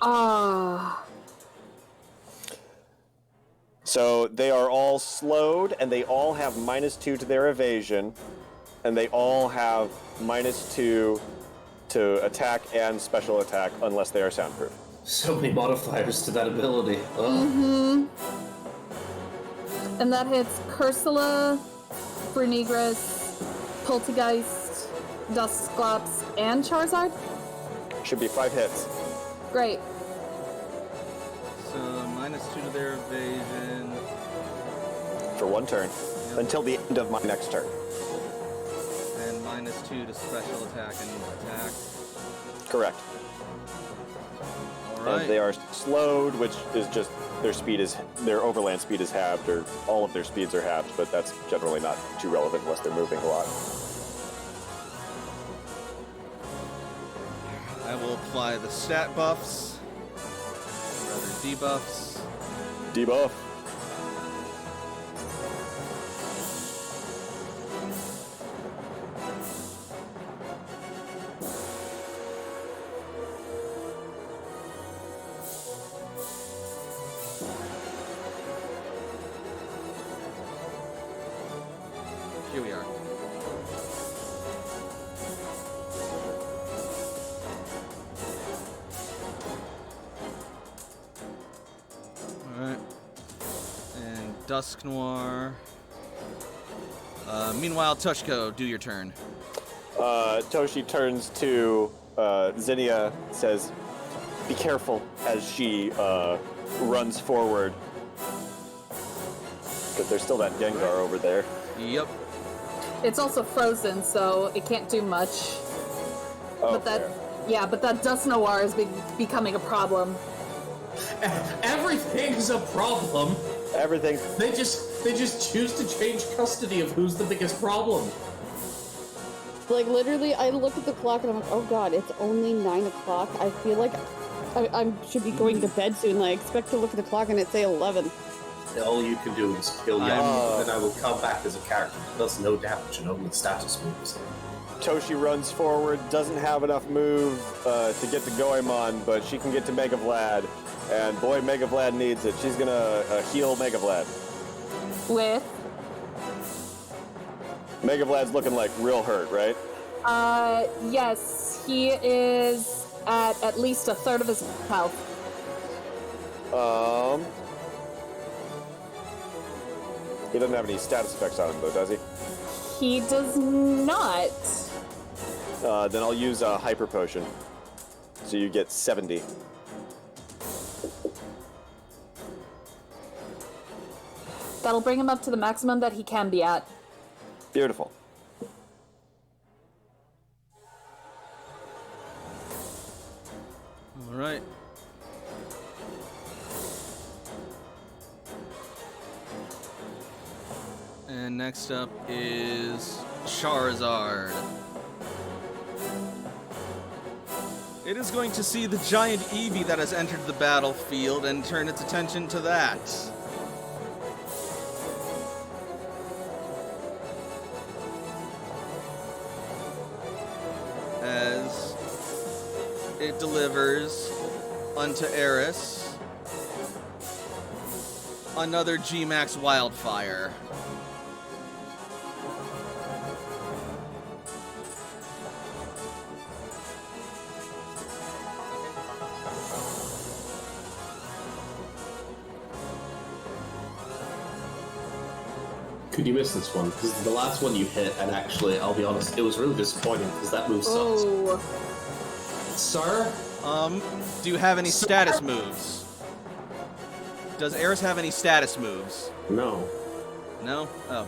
Ah. So they are all slowed, and they all have -2 to their evasion, and they all have -2 to attack and special attack unless they are soundproof. So many modifiers to that ability. Ugh. Mm-hmm. And that hits Cursula, Brunigris, Poltergeist, Dusclops, and Charizard? Should be 5 hits. Great. So -2 to their evasion. For 1 turn, Yep. until the end of my next turn. And -2 to special attack and attack. Correct. Alright. And they are slowed, which is just their overland speed is halved, or all of their speeds are halved, but that's generally not too relevant unless they're moving a lot. I will apply the stat buffs. Or rather debuffs. Debuff. here we are. Alright. And Dusk Noir. Meanwhile, Tushko, do your turn. Toshi turns to Zinnia, says, "Be careful," as she runs forward. But there's still that Gengar over there. Yep. It's also frozen, so it can't do much. Oh, But that, yeah, but that Dusk Noir is becoming a problem. Everything's a problem. Everything. They just choose to change custody of who's the biggest problem. Like, literally, I look at the clock and I'm like, oh god, it's only 9 o'clock. I feel like I should be going to bed soon. Like, I expect to look at the clock and it say 11. All you can do is kill Yami, and I will come back as a character that does no damage and only status moves. Toshi runs forward, doesn't have enough move to get to Goemon, but she can get to Mega Vlad. And boy, Mega Vlad needs it. She's gonna heal Mega Vlad. With, Mega Vlad's looking like real hurt, right? yes, he is at least a third of his health. He doesn't have any status effects on him, though, does he? He does not. Then I'll use a Hyper Potion. So you get 70. That'll bring him up to the maximum that he can be at. Beautiful. All right. And next up is Charizard. It is going to see the giant Eevee that has entered the battlefield and turn its attention to that. As it delivers unto Eris another G-Max Wildfire. Could you miss this one? Because the last one you hit, and actually, I'll be honest, it was really disappointing because that move sucks. Oh. Sir? Do you have any status moves? Does Eris have any status moves? No. No? Oh.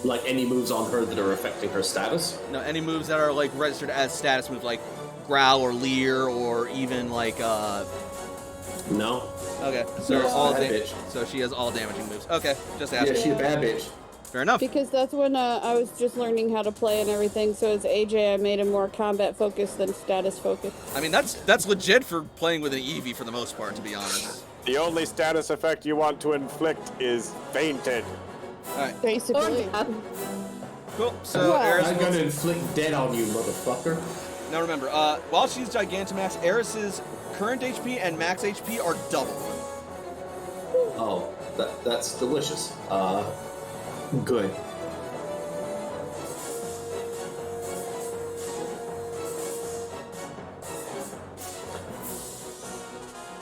Like any moves on her that are affecting her status? No, any moves that are like registered as status moves, like Growl or Leer, or even like No. Okay, so No, all bad bitch. so she has all damaging moves. Okay, just Yeah, asking. she's a bad bitch. Fair enough. Because that's when I was just learning how to play and everything, so as AJ I made him more combat focused than status focused. I mean, that's legit for playing with an Eevee for the most part, to be honest. The only status effect you want to inflict is fainted. All right, Basically. Or death. cool. So Wow. Eris. I'm gonna inflict dead on you, motherfucker. Now remember, while she's Gigantamax, Eris's current HP and max HP are double. Oh, that's delicious. Good.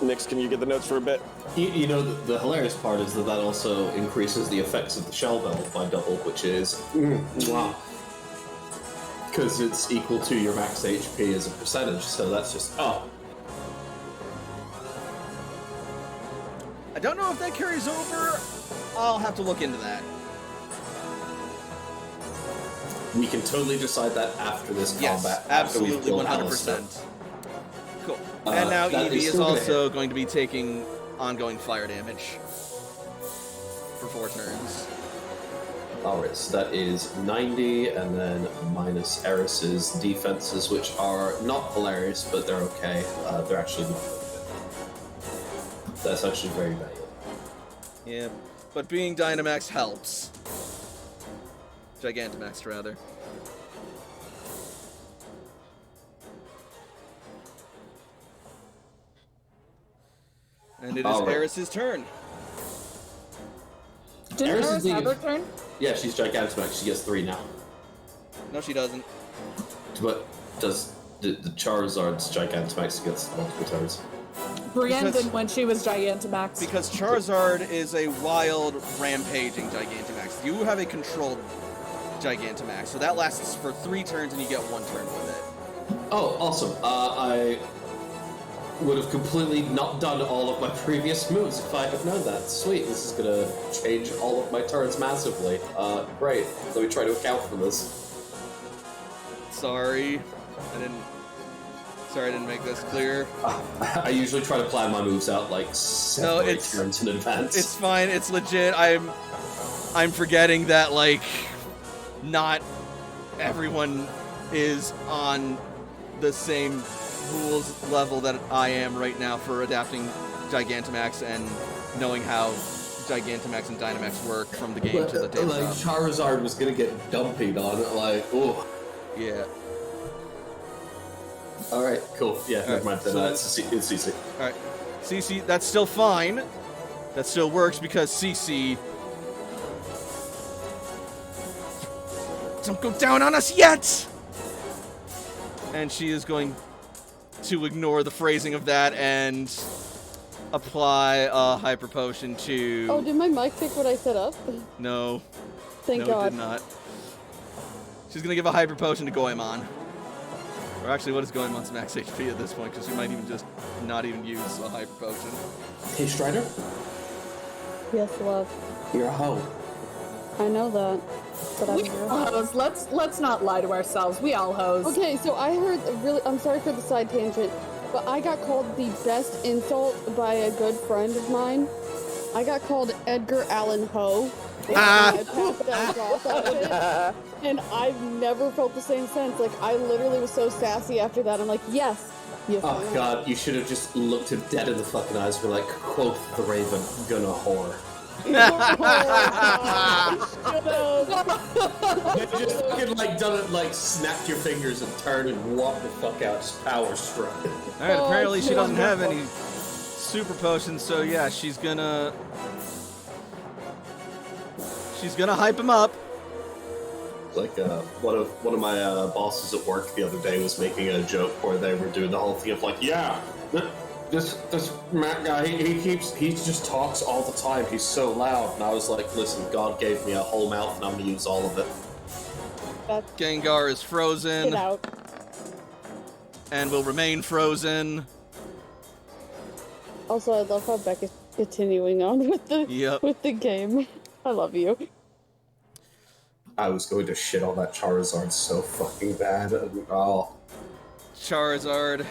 Nix, can you get the notes for a bit? You know, the hilarious part is that also increases the effects of the shell belt by double, which is because it's equal to your max HP as a percentage. So that's just I don't know if that carries over. I'll have to look into that. we can totally decide that after this Yes, combat. After we've absolutely, killed 100%. Allister. Cool. And now that Eevee is is still gonna also hit. going to be taking ongoing fire damage for 4 turns. Alright, so that is 90, and then minus Eris's defenses, which are not hilarious, but they're okay. They're actually not very good. That's actually very bad. Yeah, but being Dynamax helps. Gigantamax, rather. And it is All right. Eris's turn. Didn't Eris is Eris the- have her turn? Yeah, she's Gigantamax. She gets 3 now. No, she doesn't. But does the Charizard's Gigantamax gets multiple turns? Brienne Because- didn't when she was Gigantamax. Because Charizard is a wild, rampaging Gigantamax. You have a controlled Gigantamax, so that lasts for 3 turns and you get 1 turn with it. Oh, awesome. I would have completely not done all of my previous moves if I had known that. Sweet, this is gonna change all of my turns massively. Great. Let me try to account for this. Sorry, I didn't make this clear. I usually try to plan my moves out like 7 or 8 turns in advance. It's fine. It's legit. I'm forgetting that like not everyone is on the same rules level that I am right now for adapting Gigantamax and knowing how Gigantamax and Dynamax work from the game to the tabletop. Like Charizard was gonna get dumpied on it, like, oh. Yeah. Alright, cool. Yeah, never Alright, mind. Then so it's CC. Alright. CC, that's still fine. That still works because CC... Don't go down on us yet! And she is going to ignore the phrasing of that and apply a hyper potion to... Oh, did my mic pick what I set up? No. Thank No, God. it did not. She's gonna give a hyper potion to Goemon. Or actually, what is Goemon's max HP at this point? Because we might even just not even use a hyper potion. Hey, Strider? Yes, love. You're a hoe. I know that. But I'm We all hoes. Let's not lie to ourselves. We all hoes. Okay, so I heard I'm sorry for the side tangent, but I got called the best insult by a good friend of mine. I got called Edgar Allan Poe. Ah. I passed out off of it, and I've never felt the same since. Like, I literally was so sassy after that. I'm like, yes. Yes, I Oh am. god, you should have just looked him dead in the fucking eyes and been like, quote the Raven, gonna whore. They just fucking like done it, like snapped your fingers and turned and walked the fuck out, just power stroke. Alright, Oh, apparently she doesn't have wonderful. any super potions, so yeah, she's gonna hype him up. Like one of my bosses at work the other day was making a joke where they were doing the whole thing of like, yeah, this Matt guy, he just talks all the time. He's so loud, and I was like, listen, God gave me a whole mouth, and I'm gonna use all of it. Gengar is Get frozen out. and will remain frozen. Also, I love how Becca's continuing on with the Yep. with the game. I love you. I was going to shit on that Charizard so fucking bad. Oh. Charizard.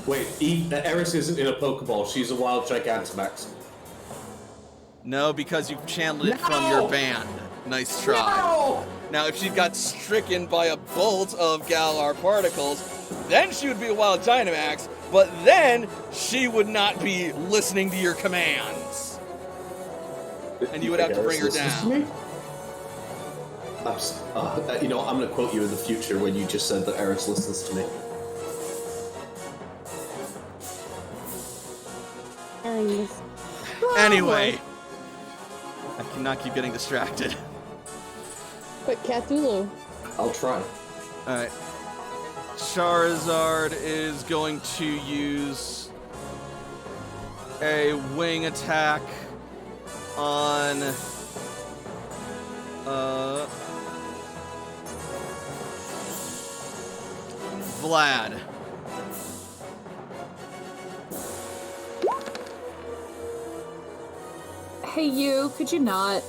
Wait, Eris isn't in a Pokeball. She's a wild Gigantamax. No, because you channeled it from your band. Nice try. No! Now, if she got stricken by a bolt of Galar particles, then she would be a wild Dynamax, but then she would not be listening to your commands. And you would have to bring her down. You know, I'm going to quote you in the future when you just said that Eris listens to me. Anyway, I cannot keep getting distracted. But Cthulhu. I'll try. Alright. Charizard is going to use a wing attack on Vlad. Hey, you, could you not?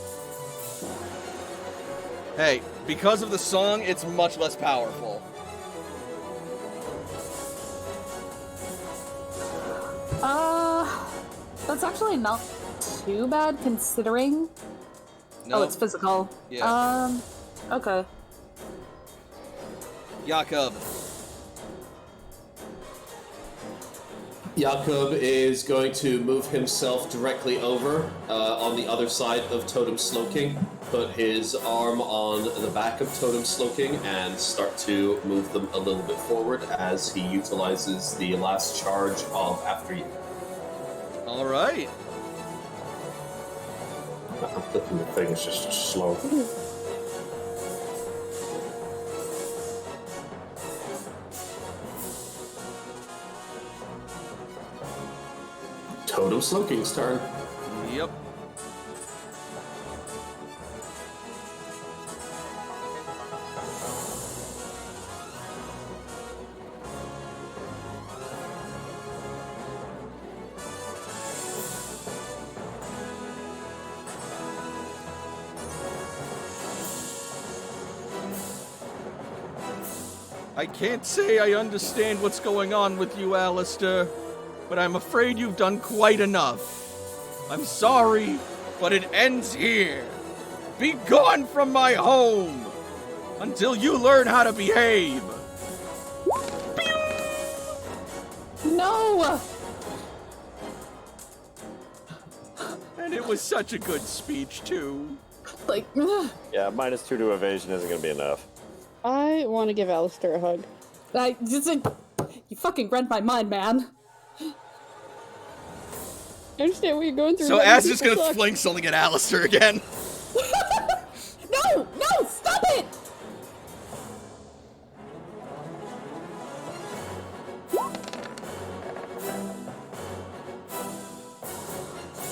Hey, because of the song, it's much less powerful. That's actually not too bad considering. No, Oh, it's physical. Yeah. Okay. Jakob. Jakob is going to move himself directly over on the other side of Totem Slowking, put his arm on the back of Totem Slowking, and start to move them a little bit forward as he utilizes the last charge of After You. Alright. I'm clicking the thing, it's just slow. Totem Sloking's turn. Yep. I can't say I understand what's going on with you, Allister, but I'm afraid you've done quite enough. I'm sorry, but it ends here. Be gone from my home until you learn how to behave. No! And it was such a good speech, too. Like, Yeah, -2 to evasion isn't gonna be enough. I want to give Allister a hug. you fucking read my mind, man. I understand what you're going through. So but Ash you is gonna people suck. fling something at Allister again. No! No! Stop it!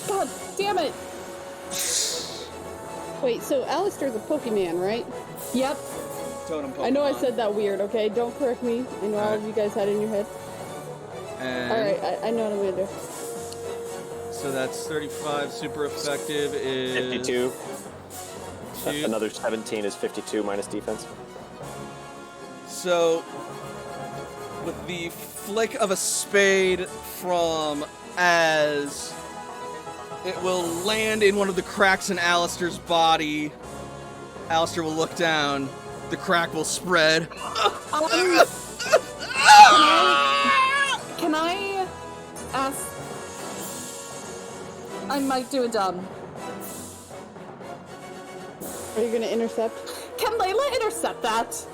God damn it! Wait, so Allister's a Pokemon, right? Yep. Totem Pokemon. I know I said that weird, okay? Don't correct me. I know all of you guys had it in your head. And Alright, I know what I'm gonna do. so that's 35. Super effective is 52. two. Another 17 is 52 minus defense. So, with the flick of a spade from Az, it will land in one of the cracks in Allister's body. Allister will look down. The crack will spread. Can I ask? I might do a dumb. Are you gonna intercept? Can Layla intercept that?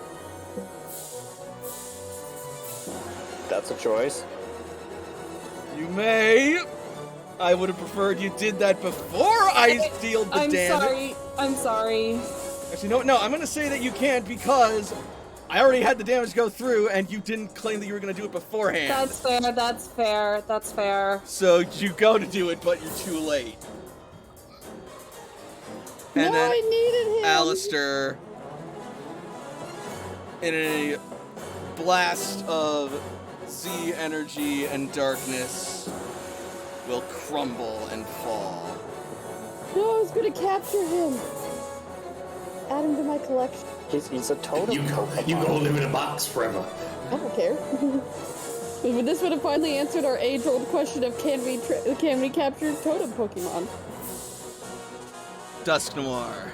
That's a choice. You may. I would have preferred you did that before I dealt the I'm damage. sorry. I'm sorry. Actually, no, I'm gonna say that you can't because I already had the damage go through and you didn't claim that you were gonna do it beforehand. That's fair. That's fair. That's fair. So you go to do it, but you're too late. And no, then I needed him! Allister, in a blast of Z energy and darkness, will crumble and fall. No, I was gonna capture him! Add him to my collection. He's a totem. You go live in a box forever. I don't care. This would have finally answered our age-old question of can we capture totem Pokemon? Dusk Noir.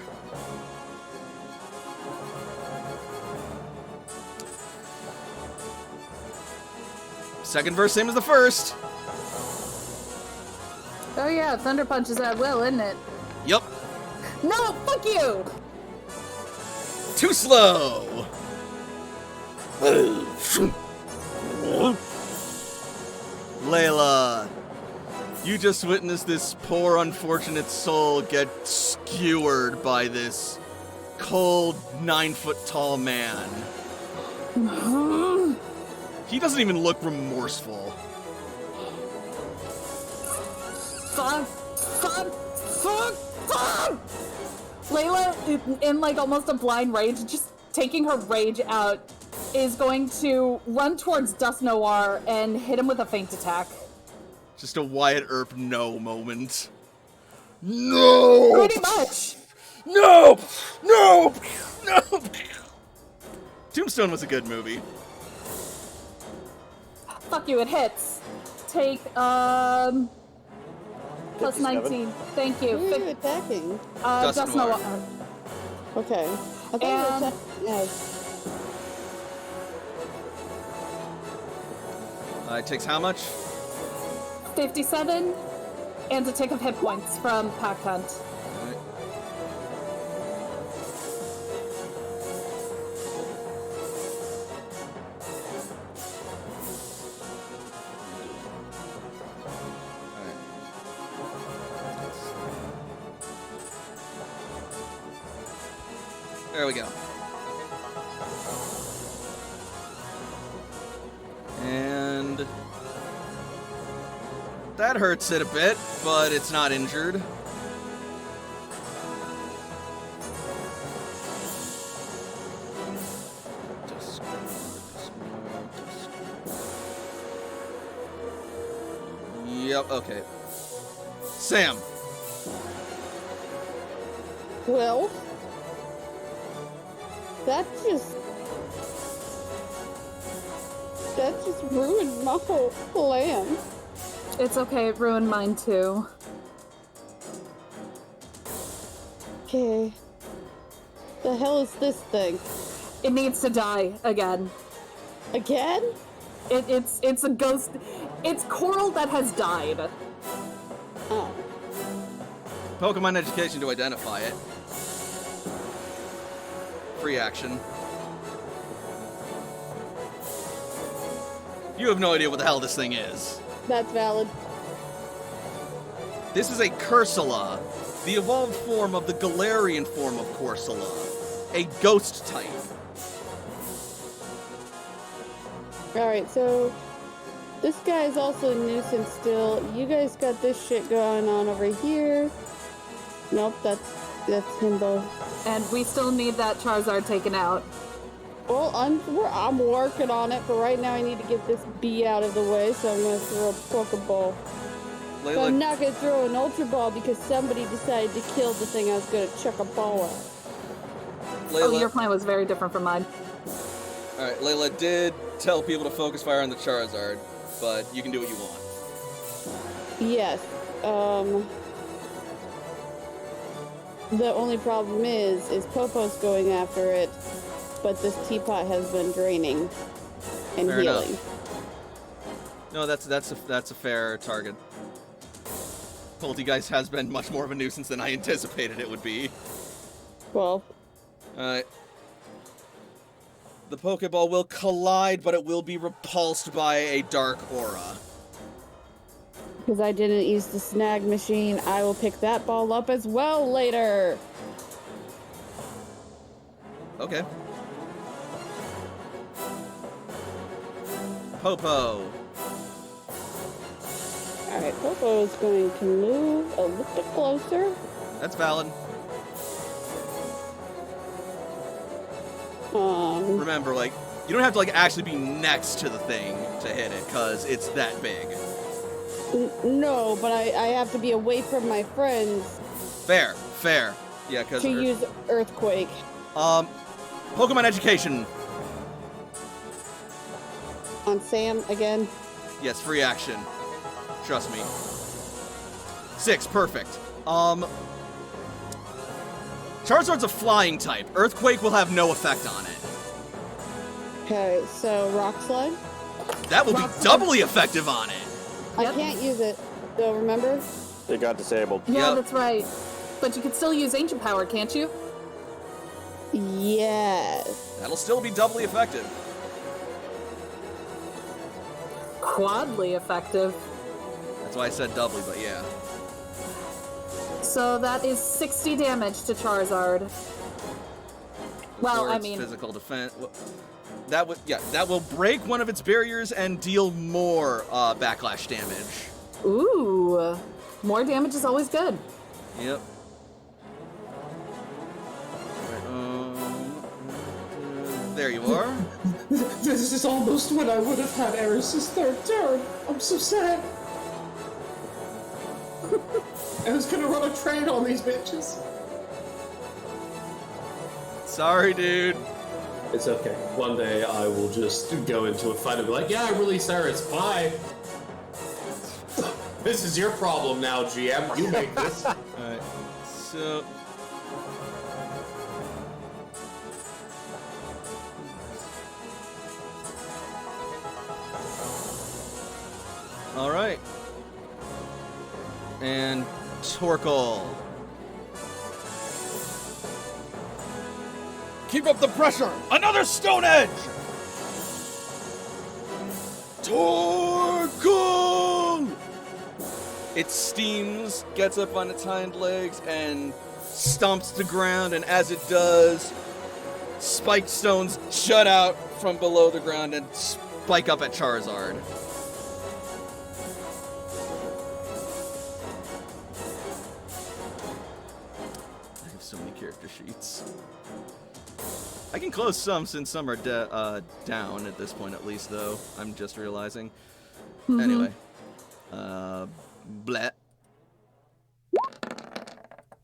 Second verse, same as the first. Oh yeah, Thunder Punch is at will, isn't it? Yup. No, fuck you! Too slow. Layla, you just witnessed this poor unfortunate soul get skewered by this cold 9-foot-tall man. He doesn't even look remorseful. Fuck! Fuck! Fuck! Fuck! Layla, in like almost a blind rage, just taking her rage out, is going to run towards Dusk Noir and hit him with a feint attack. Just a Wyatt Earp no moment. No! Pretty much! No! No! No! Tombstone was a good movie. Fuck you, it hits. Take, plus 57. 19. Thank you. Who are you attacking? Dusk Dusk Noir. Noir. Okay. I thought you were attacking Az. It takes how much? 57, and a tick of hit points from Pack Hunt. Alright. There we go. And that hurts it a bit, but it's not injured. Yep, okay. Sam. Well, that just ruined my whole plan. It's okay, it ruined mine too. Okay. The hell is this thing? It needs to die again. Again? It's a ghost. It's coral that has died. Oh. Pokemon education to identify it. Free action. You have no idea what the hell this thing is. That's valid. This is a Cursula, the evolved form of the Galarian form of Corsola, a ghost type. Alright, so this guy is also a nuisance still. You guys got this shit going on over here. Nope, that's Himbo. And we still need that Charizard taken out. Well, I'm working on it, but right now I need to get this bee out of the way, so I'm going to throw a Pokeball. But I'm not going to throw an Ultra Ball because somebody decided to kill the thing I was going to chuck a ball at. Oh, your plan was very different from mine. Alright, Layla did tell people to focus fire on the Charizard, but you can do what you want. Yes. The only problem is Popo's going after it, but this teapot has been draining and Fair healing. Enough. No, that's a fair target. Poltergeist has been much more of a nuisance than I anticipated it would be. Well, Alright. The Pokeball will collide, but it will be repulsed by a dark aura. because I didn't use the snag machine, I will pick that ball up as well later. Okay. Popo. Alright, Popo is going to move a little bit closer. That's valid. Remember, like, you don't have to, like, actually be next to the thing to hit it, because it's that big. No, but I have to be away from my friends Fair. Yeah, because... to use Earthquake. Pokemon education. On Sam again. Yes, free action. Trust me. 6, perfect. Charizard's a flying type. Earthquake will have no effect on it. Okay, so Rock Slide. That will be doubly effective on it. I can't use it, though, remember? It got disabled. Yeah, Yep. that's right. But you can still use Ancient Power, can't you? Yes. That'll still be doubly effective. Quadly effective. That's why I said doubly, but yeah. So that is 60 damage to Charizard. Well, Before I its mean... physical defense. That will break one of its barriers and deal more backlash damage. Ooh. More damage is always good. Yep. There you are. This is almost when I would have had Eris's third turn. I'm so sad. I was gonna run a train on these bitches. Sorry, dude. It's okay. One day I will just go into a fight and be like, yeah, I released Eris, bye. This is your problem now, GM. You make this. Alright. So. Alright. And Torkoal. Keep up the pressure! Another Stone Edge! Torkoal! It steams, gets up on its hind legs, and stomps the ground, and as it does, spiked stones jut out from below the ground and spike up at Charizard. I have so many character sheets. I can close some since some are down at this point at least, though. I'm just realizing. Anyway. Bleh.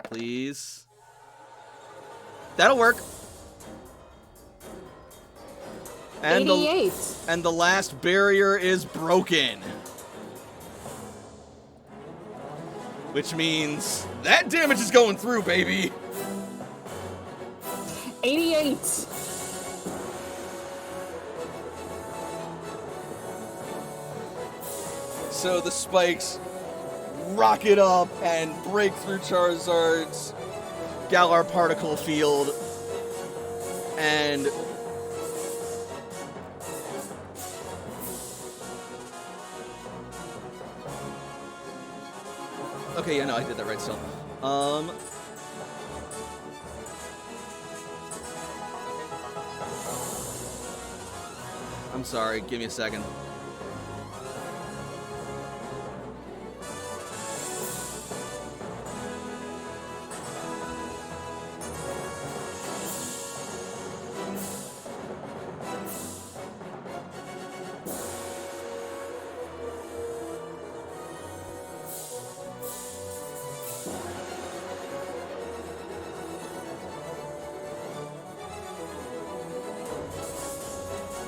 Please. That'll work. And 88. And the last barrier is broken. Which means that damage is going through, baby. 88. So the spikes rocket up and break through Charizard's Galar particle field, and okay, yeah, no, I did that right still. I'm sorry, give me a second.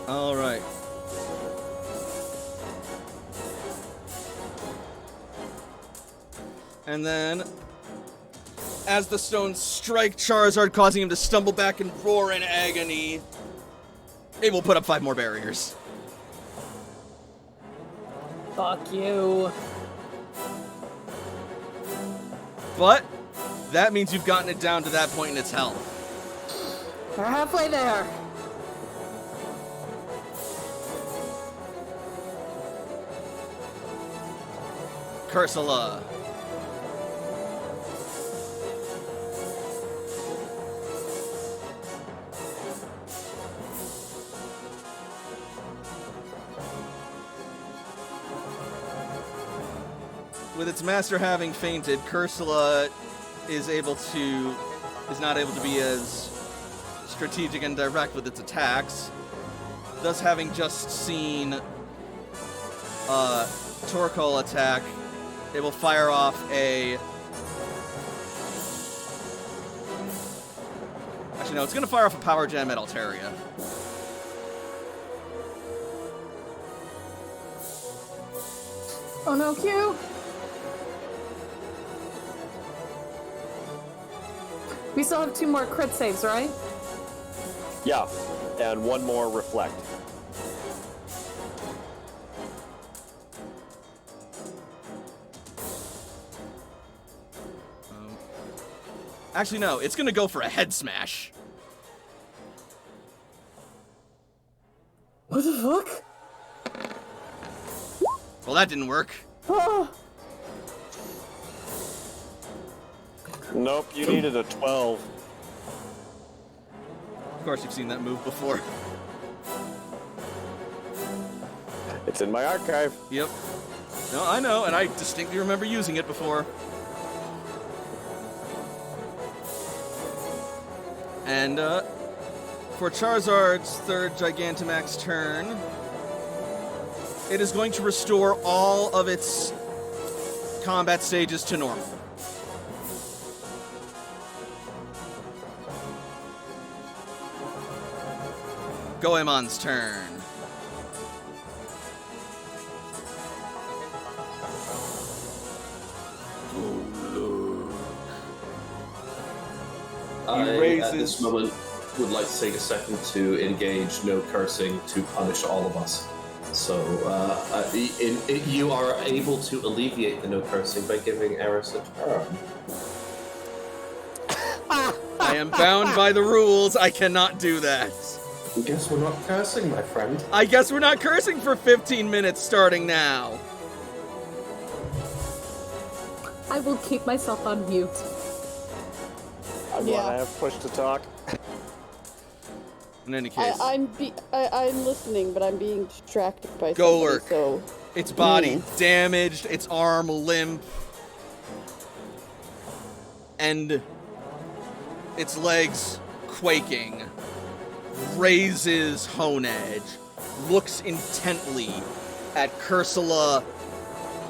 All right. And then, as the stones strike Charizard, causing him to stumble back and roar in agony, it will put up 5 more barriers. Fuck you. But that means you've gotten it down to that point in its health. We're halfway there. Cursula. With its master having fainted, Cursula is not able to be as strategic and direct with its attacks. Thus, having just seen Torkoal attack, it will fire off a... Actually, no, it's going to fire off a Power Gem at Altaria. Oh no, Q! We still have 2 more crit saves, right? Yeah, and 1 more reflect. Actually, no, it's going to go for a head smash. What the fuck? Well, that didn't work. Oh. Nope, you needed a 12. Of course, you've seen that move before. It's in my archive. Yep. No, I know, and I distinctly remember using it before. And, for Charizard's 3rd Gigantamax turn, it is going to restore all of its combat stages to normal. Goemon's turn. At this moment, would like to take a second to engage no cursing to punish all of us. So, you are able to alleviate the no cursing by giving Eris a turn. I am bound by the rules. I cannot do that. I guess we're not cursing, my friend. I guess we're not cursing for 15 minutes starting now. I will keep myself on mute. I'm glad I have push to talk. In any case. I'm listening, but I'm being distracted by Golurk. somebody, so... Its body damaged, its arm limp, and its legs quaking, raises Hone Edge, looks intently at Cursula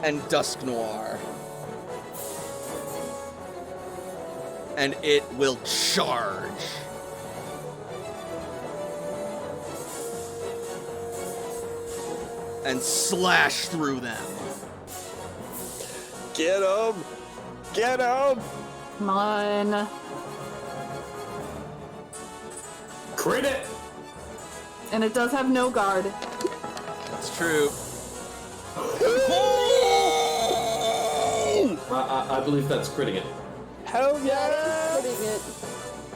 and Dusk Noir, and it will charge. And slash through them. Get him! Get him! Come on. Crit it! And it does have no guard. That's true. I believe that's critting it. Hell Yeah, it's putting it.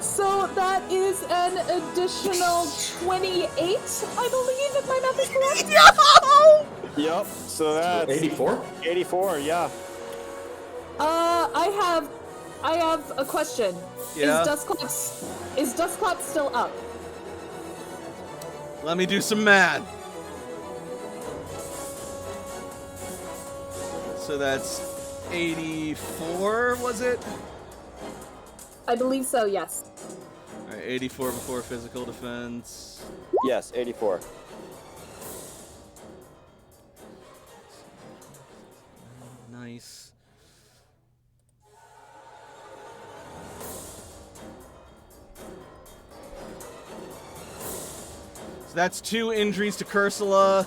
So that is an additional 28, I believe, if my math is correct. No! Yep, so that's 84? 84, yeah. I have a question. Yeah? Is Dustclap still up? Let me do some math. So that's 84, was it? I believe so, yes. Alright, 84 before physical defense. Yes, 84. Nice. So that's 2 injuries to Cursula.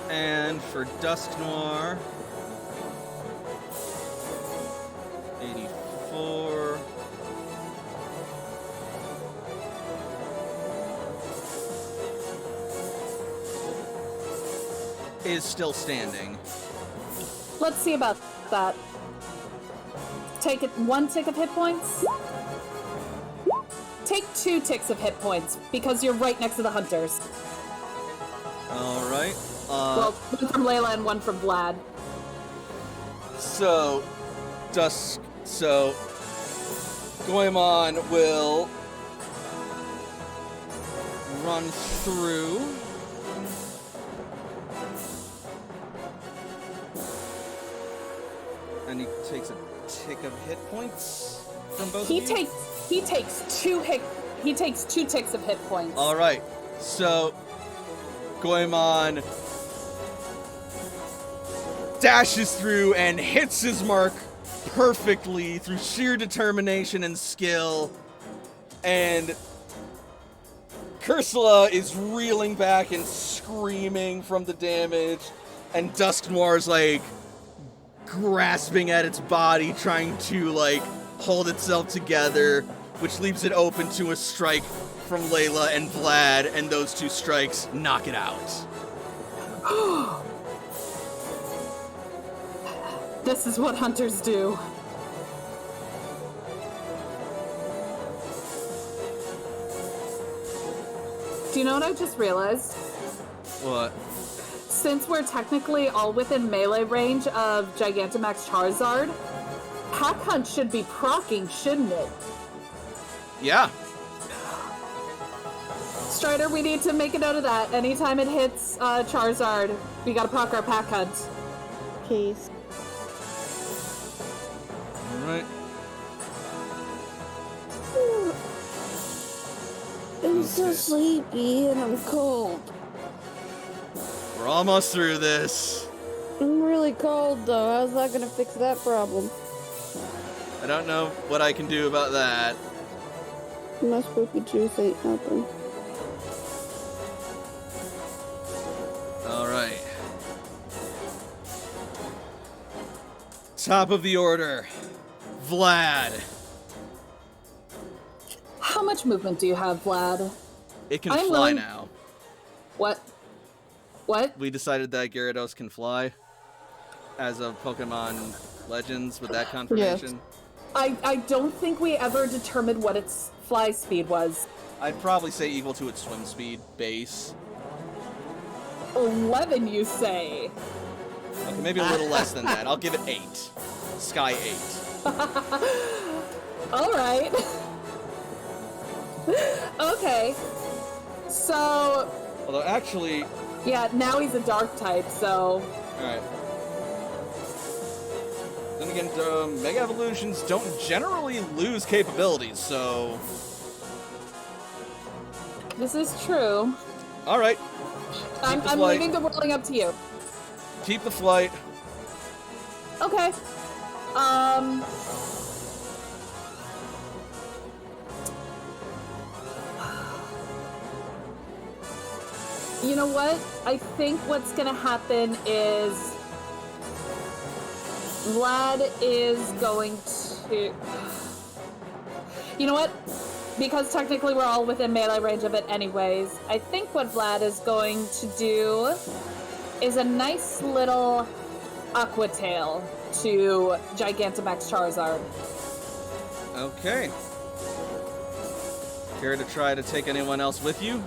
And for Dusk Noir, 84. Is still standing. Let's see about that. Take it 1 tick of hit points. Take 2 ticks of hit points, because you're right next to the hunters. Alright. Well, 1 from Layla and 1 from Vlad. So, Goemon will run through. And he takes a tick of hit points from both of you? He takes 2 ticks of hit points. Alright, so Goemon dashes through and hits his mark perfectly through sheer determination and skill. And Cursula is reeling back and screaming from the damage. And Dusk Noir's like grasping at its body, trying to like hold itself together, which leaves it open to a strike from Layla and Vlad, and those 2 strikes knock it out. This is what hunters do. Do you know what I just realized? What? Since we're technically all within melee range of Gigantamax Charizard, Pack Hunt should be proccing, shouldn't it? Yeah. Strider, we need to make a note of that. Anytime it hits Charizard, we gotta proc our Pack Hunt. Case. Alright. I'm so Okay. sleepy and I'm cold. We're almost through this. I'm really cold though. How's that gonna fix that problem? I don't know what I can do about that. My spooky juice ain't helping. Alright. Top of the order. Vlad. How much movement do you have, Vlad? It can I'm fly willing- now. What? What? We decided that Gyarados can fly as of Pokemon Legends with that confirmation. I don't think we ever determined what its fly speed was. I'd probably say equal to its swim speed base. 11, you say? Okay, maybe a little less than that. I'll give it 8. Sky 8. All right. Okay. So. Although actually. Yeah, now he's a dark type, so. Alright. Then again, Mega Evolutions don't generally lose capabilities, so. This is true. Alright. I'm leaving the rolling up to you. Keep the flight. Okay. You know what? I think what's gonna happen is Vlad is going to... You know what? Because technically we're all within melee range of it anyways, I think what Vlad is going to do is a nice little Aqua Tail to Gigantamax Charizard. Okay. Care to try to take anyone else with you?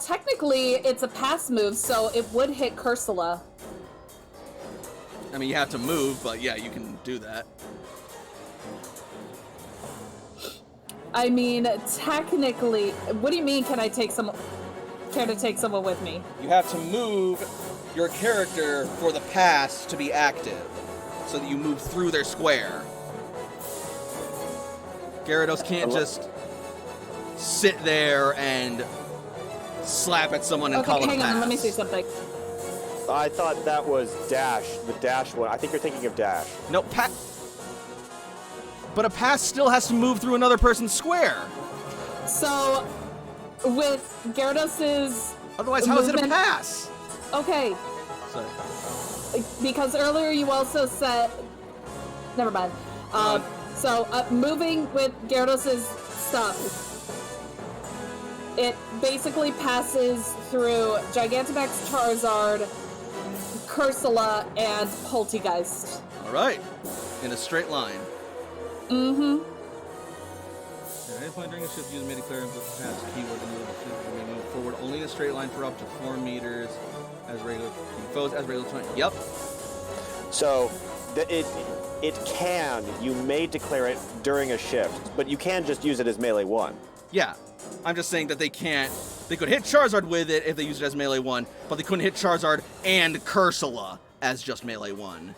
Technically, it's a pass move, so it would hit Cursula. I mean, you have to move, but yeah, you can do that. I mean, technically, what do you mean, care to take someone with me? You have to move your character for the pass to be active, so that you move through their square. Gyarados can't just sit there and slap at someone and call it a pass. Okay, hang on, let me see something. I thought that was Dash, the Dash one. I think you're thinking of Dash. No, but a pass still has to move through another person's square. So, with Gyarados' Otherwise, how is it a pass? Okay. Sorry. Because earlier you also said... Never mind. Moving with Gyarados' stuff, it basically passes through Gigantamax Charizard, Cursula, and Poltegeist. Alright. In a straight line. Mm-hmm. At any point during the shift, use made declare and pass keyword to move the shift may move forward only in a straight line for up to 4 meters as regular foes as regular time. Yep. So you may declare it during a shift, but you can just use it as melee 1. Yeah. I'm just saying that they could hit Charizard with it if they used it as melee 1, but they couldn't hit Charizard and Cursula as just melee 1.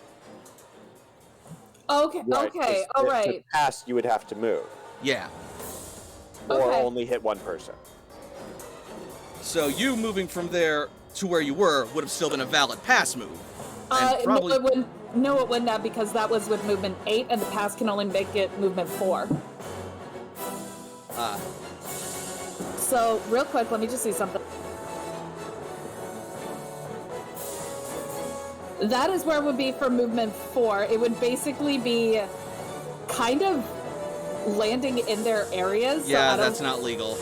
Okay, right. Okay, alright. To pass, you would have to move. Yeah. Or only hit one person. So you moving from there to where you were would have still been a valid pass move. No, it wouldn't have, because that was with movement 8, and the pass can only make it movement 4. So, real quick, let me just see something. That is where it would be for movement 4. It would basically be kind of landing in their areas. Yeah, so that's not legal.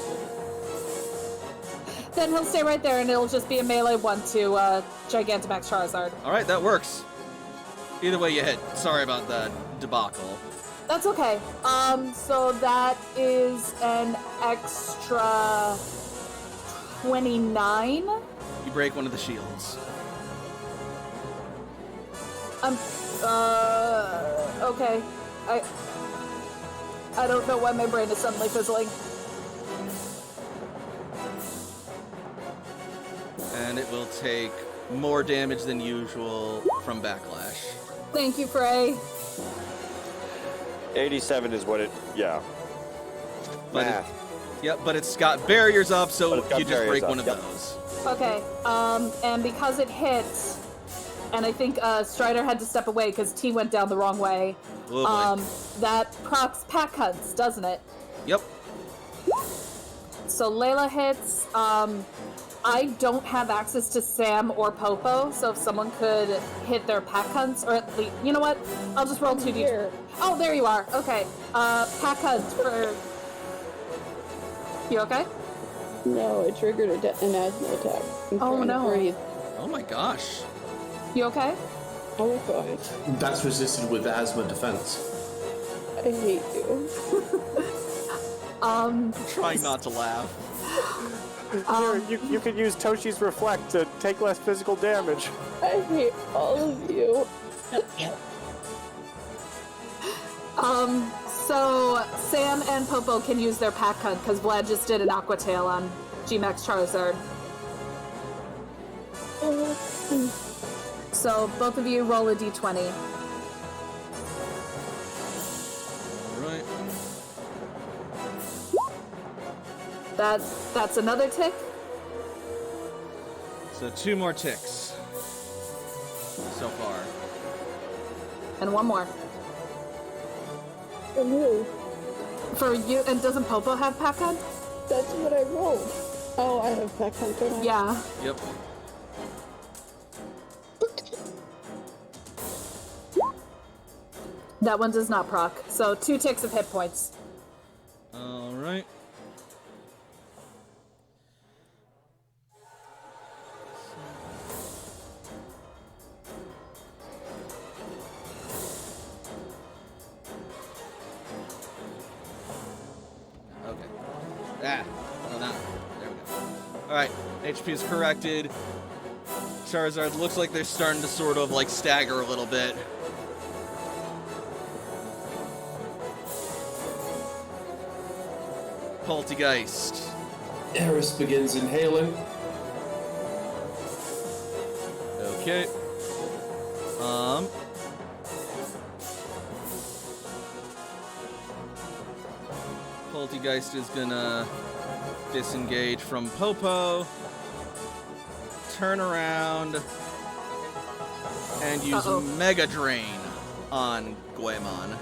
Then he'll stay right there, and it'll just be a melee 1 to Gigantamax Charizard. Alright, that works. Either way you hit. Sorry about the debacle. That's okay. So that is an extra 29. You break one of the shields. Okay. I don't know why my brain is suddenly fizzling. And it will take more damage than usual from backlash. Thank you, Frey. 87 is what it, yeah. But but it's got barriers up, so you just break one of those. Okay, and because it hit, and I think Strider had to step away because T went down the wrong way. Oh boy. That procs pack hunts, doesn't it? Yep. So Layla hits. I don't have access to Sam or Popo, so if someone could hit their pack hunts, or at least, you know what? I'll just roll 2d. Oh, there you are. Okay. Pack hunts for. You okay? No, it triggered an asthma attack. I'm trying to breathe. Oh my gosh. You okay? I'm fine. That's resisted with asthma defense. I hate you. I'm trying not to laugh. Here, you could use Toshi's Reflect to take less physical damage. I hate all of you. So Sam and Popo can use their pack hunt because Vlad just did an Aqua Tail on Gmax Charizard. So both of you roll a d20. Right. That's another tick. So 2 more ticks so far. And one more. From who? For you, and doesn't Popo have pack hunt? That's what I rolled. Oh, I have pack hunt, don't I? Yeah. Yep. That one does not proc. So 2 ticks of hit points. All right. Okay. No, not. There we go. All right. HP is corrected. Charizard looks like they're starting to sort of like stagger a little bit. Poltergeist. Eris begins inhaling. Okay. Poltergeist is gonna disengage from Popo, turn around, and use Mega Drain on Goemon.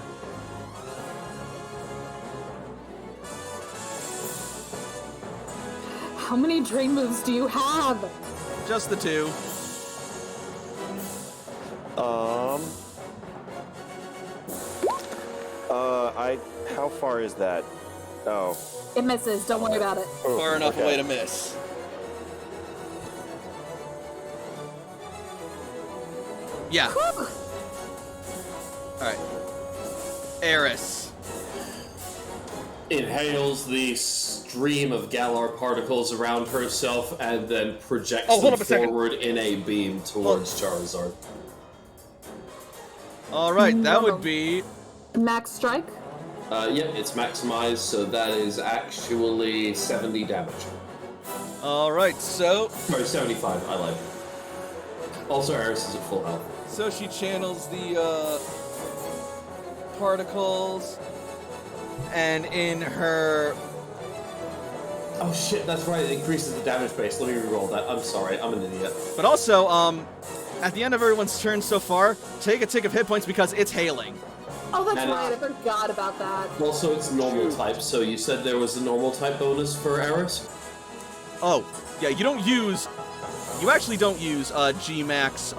How many drain moves do you have? Just the 2. How far is that? Oh. It misses. Don't worry about it. Far enough away to miss. Yeah. Alright. Eris. Inhales the stream of Galar particles around herself and then projects hold them up a second. forward in a beam towards Charizard. Alright, that would be... Max strike? Yep, it's maximized, so that is actually 70 damage. Alright, so... Sorry, 75, I lied. Also, Eris is at full health. So she channels the, particles, and in her... Oh shit, that's right, it increases the damage base. Let me reroll that. I'm sorry, I'm an idiot. But also, at the end of everyone's turn so far, take a tick of hit points because it's hailing. Oh, that's And right. I forgot about that. Also, it's normal type, so you said there was a normal type bonus for Eris? Oh, yeah, you don't use... You actually don't use, G-Max,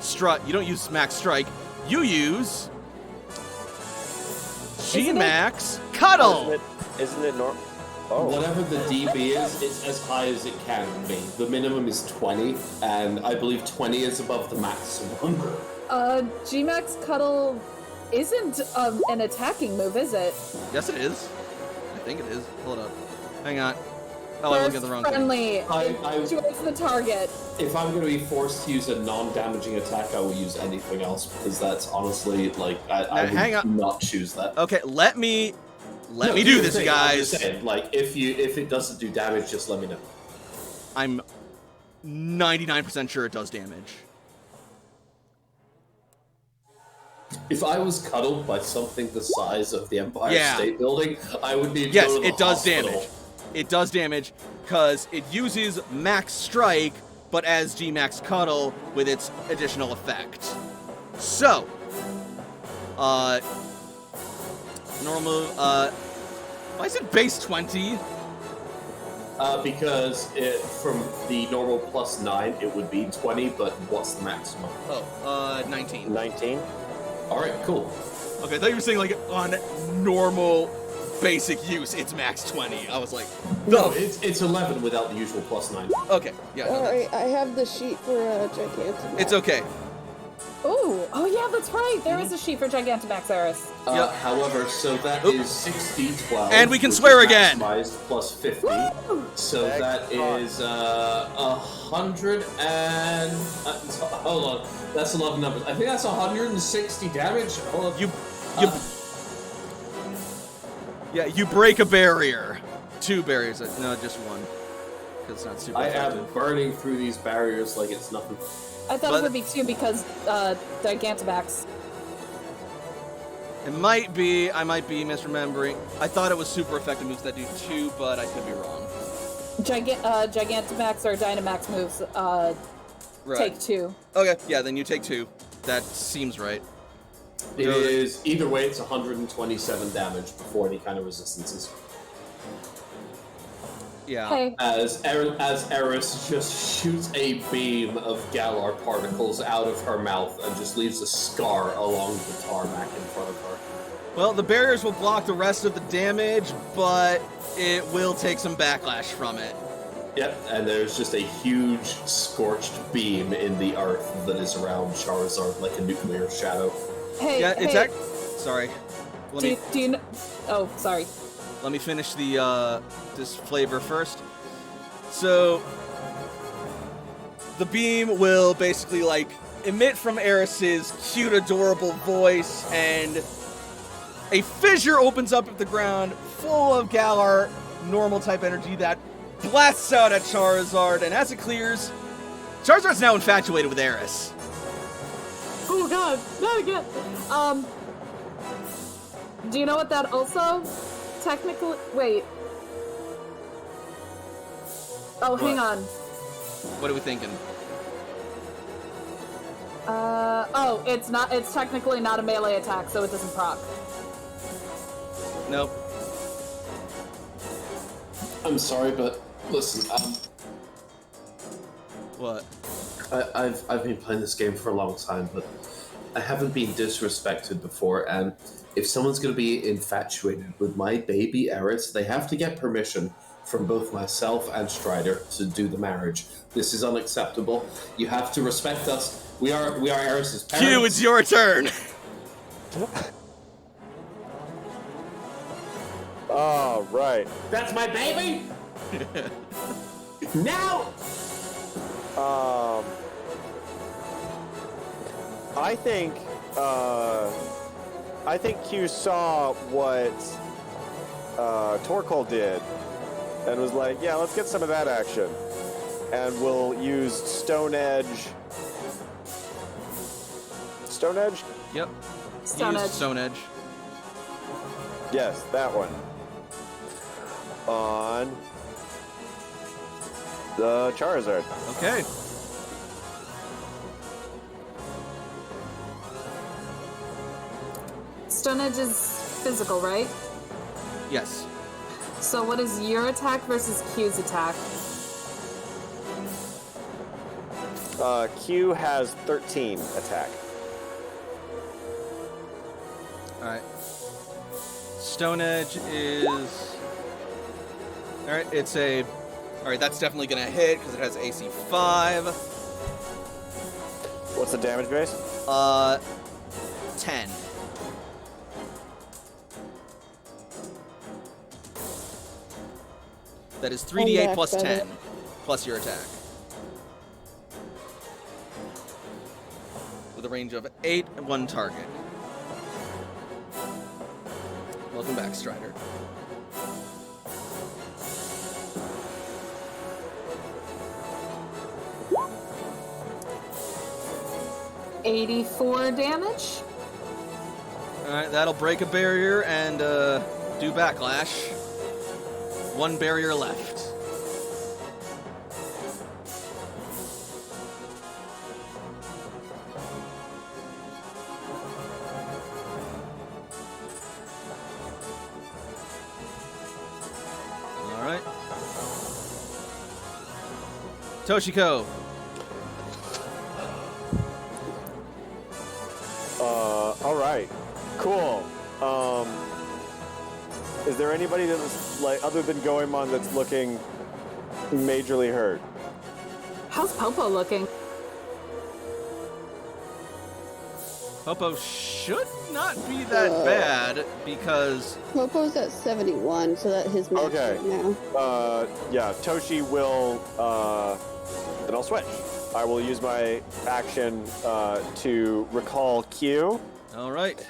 Strut. You don't use Max Strike. You use... G-Max Cuddle! Isn't it normal? Oh. Whatever the DB is, it's as high as it can be. The minimum is 20, and I believe 20 is above the maximum. G-Max Cuddle isn't an attacking move, is it? Yes, it is. I think it is. Hold up. Hang on. Oh, I looked at the wrong thing. Friendly. I- Towards the target. If I'm going to be forced to use a non-damaging attack, I will use anything else, because that's honestly, like, I would hang on. not choose that. Okay, let me No, do here's the this, thing, I'm guys. just saying, like, if it doesn't do damage, just let me know. I'm 99% sure it does damage. If I was cuddled by something the size of the Empire Yeah. State Building, I would need to Yes, go to the it does hospital. damage. It does damage because it uses Max Strike, but as G-Max Cuddle with its additional effect. So, normal, why is it base 20? Because from the normal +9, it would be 20, but what's the maximum? Oh, 19. 19? Alright, cool. Okay, I thought you were saying like on normal basic use, it's max 20. I was like, No, it's 11 without the usual +9. okay, yeah. No, Alright, I have the sheet for Gigantamax. it's okay. Ooh, oh yeah, that's right. There is a sheet for Gigantamax Eris. Yep. However, so that is 6d12. And we can which swear is again. maximized plus 50. Woo! So that is 100 and hold on, that's 11 numbers. I think that's 160 damage. Hold on. You break a barrier. 2 barriers. No, just one. Because it's not super I effective. am burning through these barriers like it's nothing. I thought it would be 2 because Gigantamax. It might be. I might be misremembering. I thought it was super effective moves that do 2, but I could be wrong. Gigantamax or Dynamax moves Right. take 2. Okay, yeah, then you take 2. That seems right. It is either way. It's 127 damage before any kind of resistances. Yeah. Hey, As Eris just shoots a beam of Galar particles out of her mouth and just leaves a scar along the tarmac in front of her. Well, the barriers will block the rest of the damage, but it will take some backlash from it. Yep, and there's just a huge scorched beam in the earth that is around Charizard like a nuclear shadow. hey, Yeah, it's hey. Sorry. Do you know? Oh, sorry. Let me finish the this flavor first. So the beam will basically like emit from Eris's cute, adorable voice, and a fissure opens up at the ground full of Galar normal type energy that blasts out at Charizard, and as it clears, Charizard's now infatuated with Eris. Oh god, not again. Do you know what that also technically? Wait. Oh, hang on. What are we thinking? Oh, it's not. It's technically not a melee attack, so it doesn't proc. Nope. I'm sorry, but listen, What? I've been playing this game for a long time, but I haven't been disrespected before, and if someone's going to be infatuated with my baby Eris, they have to get permission from both myself and Strider to do the marriage. This is unacceptable. You have to respect us. We are Eris's parents. Q, it's your turn. Oh, right. That's my baby. Now. I think Q saw what Torkoal did and was like, yeah, let's get some of that action. And we'll use Stone Edge. Stone Edge? Yep. Stone Use Edge. Stone Edge. Yes, that one. On the Charizard. Okay. Stone Edge is physical, right? Yes. So what is your attack versus Q's attack? Q has 13 attack. Alright. Stone Edge is... Alright, it's a... Alright, that's definitely gonna hit, because it has AC 5. What's the damage base? 10. That is 3d8 back, plus better. 10, plus your attack. With a range of 8 and 1 target. Welcome back, Strider. $84 damage. Alright, that'll break a barrier and do backlash. 1 barrier left. Alright. Toshiko. Alright. Cool. Is there anybody that's, like, other than Goemon that's looking majorly hurt? How's Popo looking? Popo should not be that bad because Popo's at 71, so that his match Okay. right now. Yeah, Toshi will, then I'll switch. I will use my action to recall Q. all right.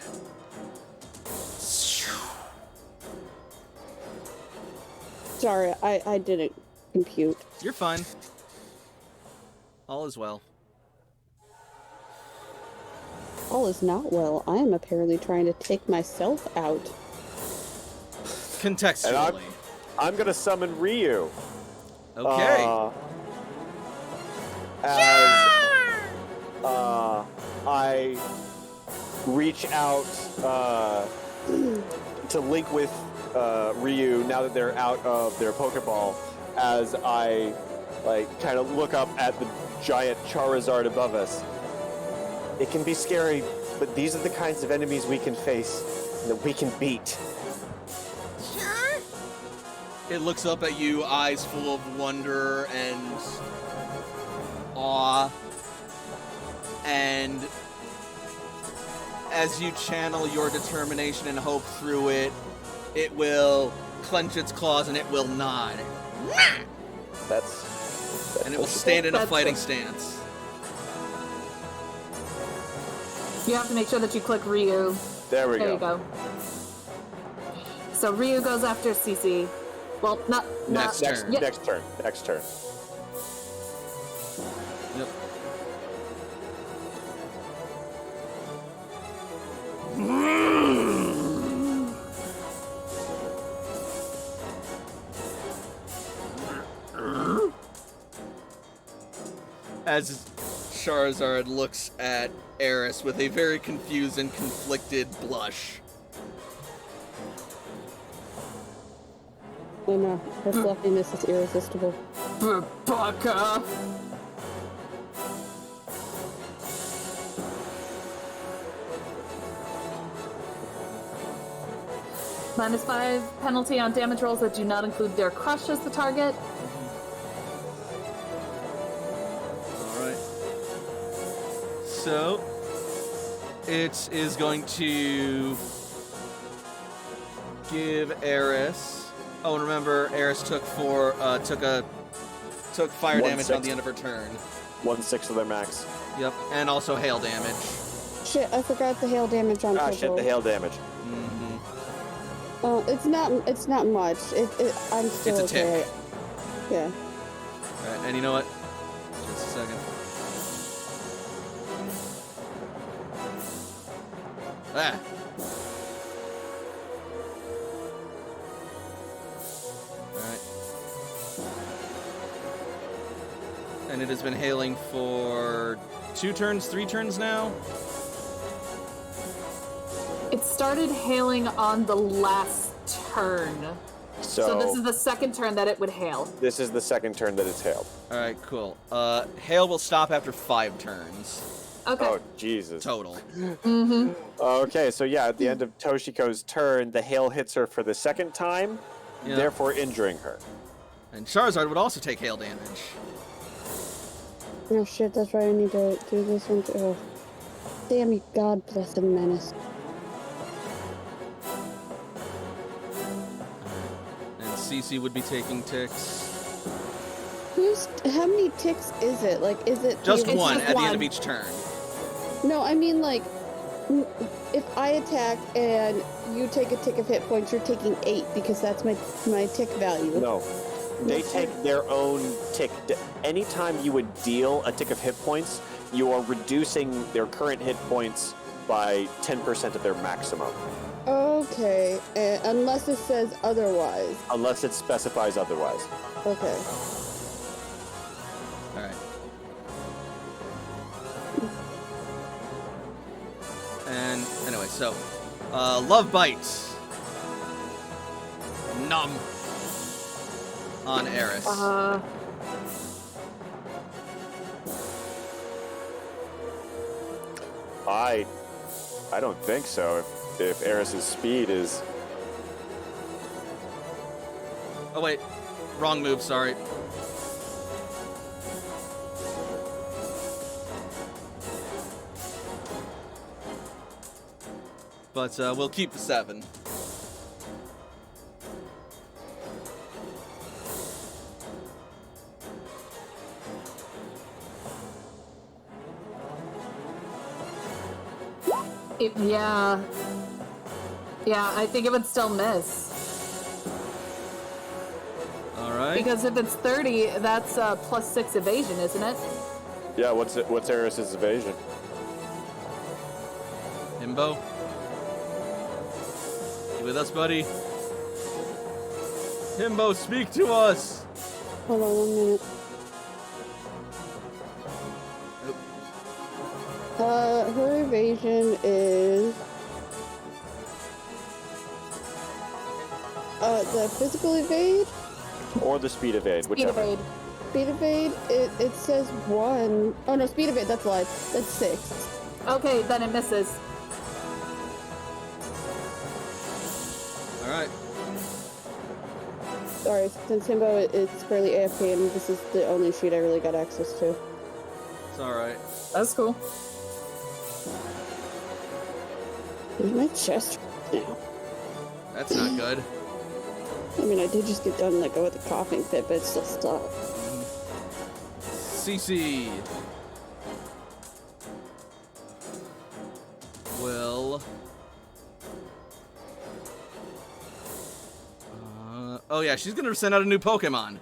Sorry, I didn't compute. You're fine. All is well. All is not well. I am apparently trying to take myself out. Contextually. I'm gonna summon Ryu. Okay. I reach out to link with Ryu now that they're out of their Pokeball, as I kind of look up at the giant Charizard above us. It can be scary, but these are the kinds of enemies we can face and that we can beat. It looks up at you, eyes full of wonder and awe. And as you channel your determination and hope through it, it will clench its claws and it will nod. And it will stand in a fighting stance. You have to make sure that you click Ryu. There you go. So Ryu goes after Cece. Well, Next turn. Next turn. Yep. As Charizard looks at Eris with a very confused and conflicted blush. Oh no, her fluffiness is irresistible. Baka. -5 penalty on damage rolls that do not include their crush as the target. Alright. So, it is going to give Eris. Oh, and remember, Eris took fire damage on the end of her turn. 1/6 of their max. Yep, and also hail damage. Shit, I forgot the hail damage on Popo. Shit, the hail damage. Mm-hmm. Oh, it's not much. I'm still It's a okay. tick. Yeah. Alright, and you know what? Just a second. Ah! Alright. And it has been hailing for 2 turns, 3 turns now? It started hailing on the last turn. So this is the second turn that it would hail. This is the second turn that it's hailed. Alright, cool. Hail will stop after 5 turns. Okay. Oh, Jesus. Total. Mm-hmm. Okay, so yeah, at the end of Toshiko's turn, the hail hits her for the second time, Yeah. therefore injuring her. And Charizard would also take hail damage. Oh shit, that's right, I need to do this one too. Oh. Damn you, God bless the menace. And Cece would be taking ticks. How many ticks is it? Like, is it... Just it's one just at the end of each turn. No, I mean, like, if I attack and you take a tick of hit points, you're taking 8 because that's my tick value. No. They take their own tick. Anytime you would deal a tick of hit points, you are reducing their current hit points by 10% of their maximum. Okay, unless it says otherwise. Unless it specifies otherwise. Okay. Alright. And anyway, so Love Bite. Numb. On Eris. I don't think so. If Eris's speed is... Oh wait, wrong move, sorry. But we'll keep the 7. Yeah. Yeah, I think it would still miss. Alright. Because if it's 30, that's plus 6 evasion, isn't it? Yeah, what's Eris's evasion? Himbo? You with us, buddy? Himbo, speak to us! Hold on 1 minute. Her evasion is the physical evade. Or the speed evade, Speed whichever. evade. Speed evade, it says 1. Oh no, speed evade, that's live. That's 6. Okay, then it misses. Alright. Sorry, since Himbo is fairly AFK and this is the only sheet I really got access to. It's alright. That's cool. There's my chest now. That's not good. I mean, I did just get done like with a coughing fit, but it's still stuck. CC will. Oh yeah, she's gonna send out a new Pokemon.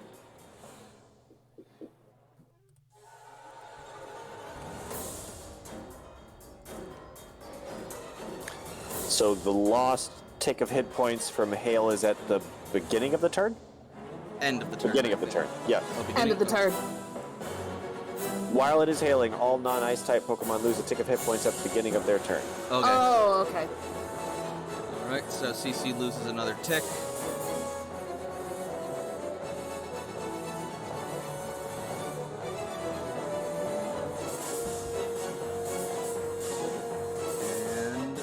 So the lost tick of hit points from Hail is at the beginning of the turn? End of the turn. Beginning of the turn, yeah. Oh, beginning End of the turn. While it is hailing, all non-ice type Pokemon lose a tick of hit points at the beginning of their turn. Okay. Oh, okay. Alright, so CC loses another tick. And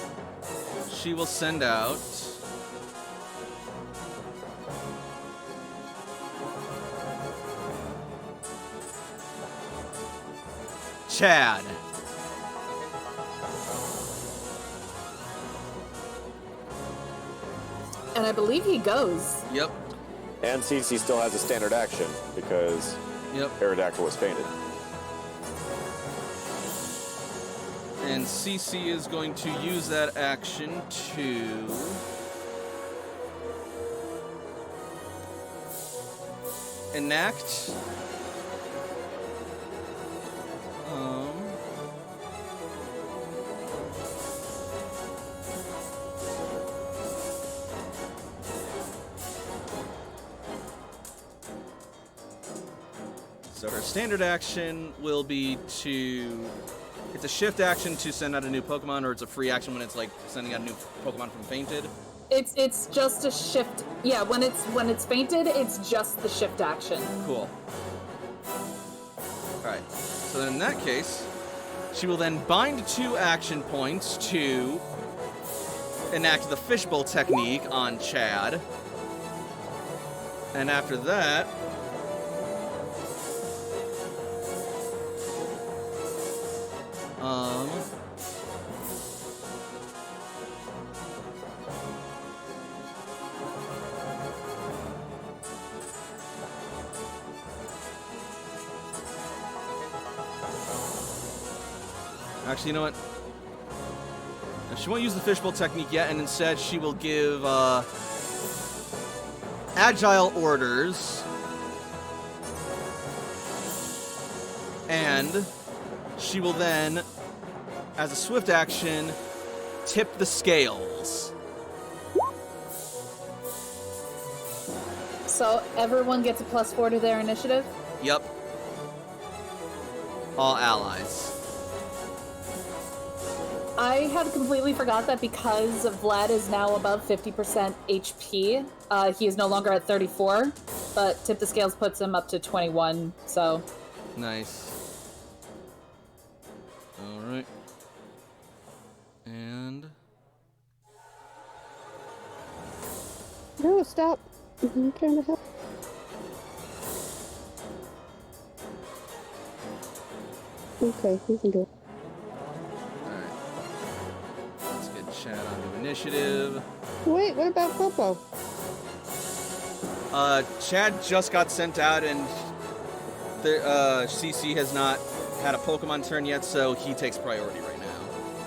she will send out Chad. And I believe he goes. Yep. And CC still has a standard action because Yep. Aerodactyl was fainted. And CC is going to use that action to enact so her standard action will be to it's a shift action to send out a new Pokemon, or it's a free action when it's like sending out a new Pokemon from fainted. It's just a shift. Yeah, when it's fainted, it's just the shift action. Cool. Alright, so then in that case, she will then bind 2 action points to enact the fishbowl technique on Chad. And after that, actually, you know what? She won't use the fishbowl technique yet, and instead she will give agile orders, and she will then, as a swift action, tip the scales. So everyone gets a +4 to their initiative? Yep. All allies. I had completely forgot that because Vlad is now above 50% HP, he is no longer at 34, but Tip the Scales puts him up to 21, so... Nice. Alright. And... No, stop. I'm trying to help. Okay, we can do it. Alright. Let's get Chad onto initiative. Wait, what about Popo? Chad just got sent out, and CC has not had a Pokemon turn yet, so he takes priority right now.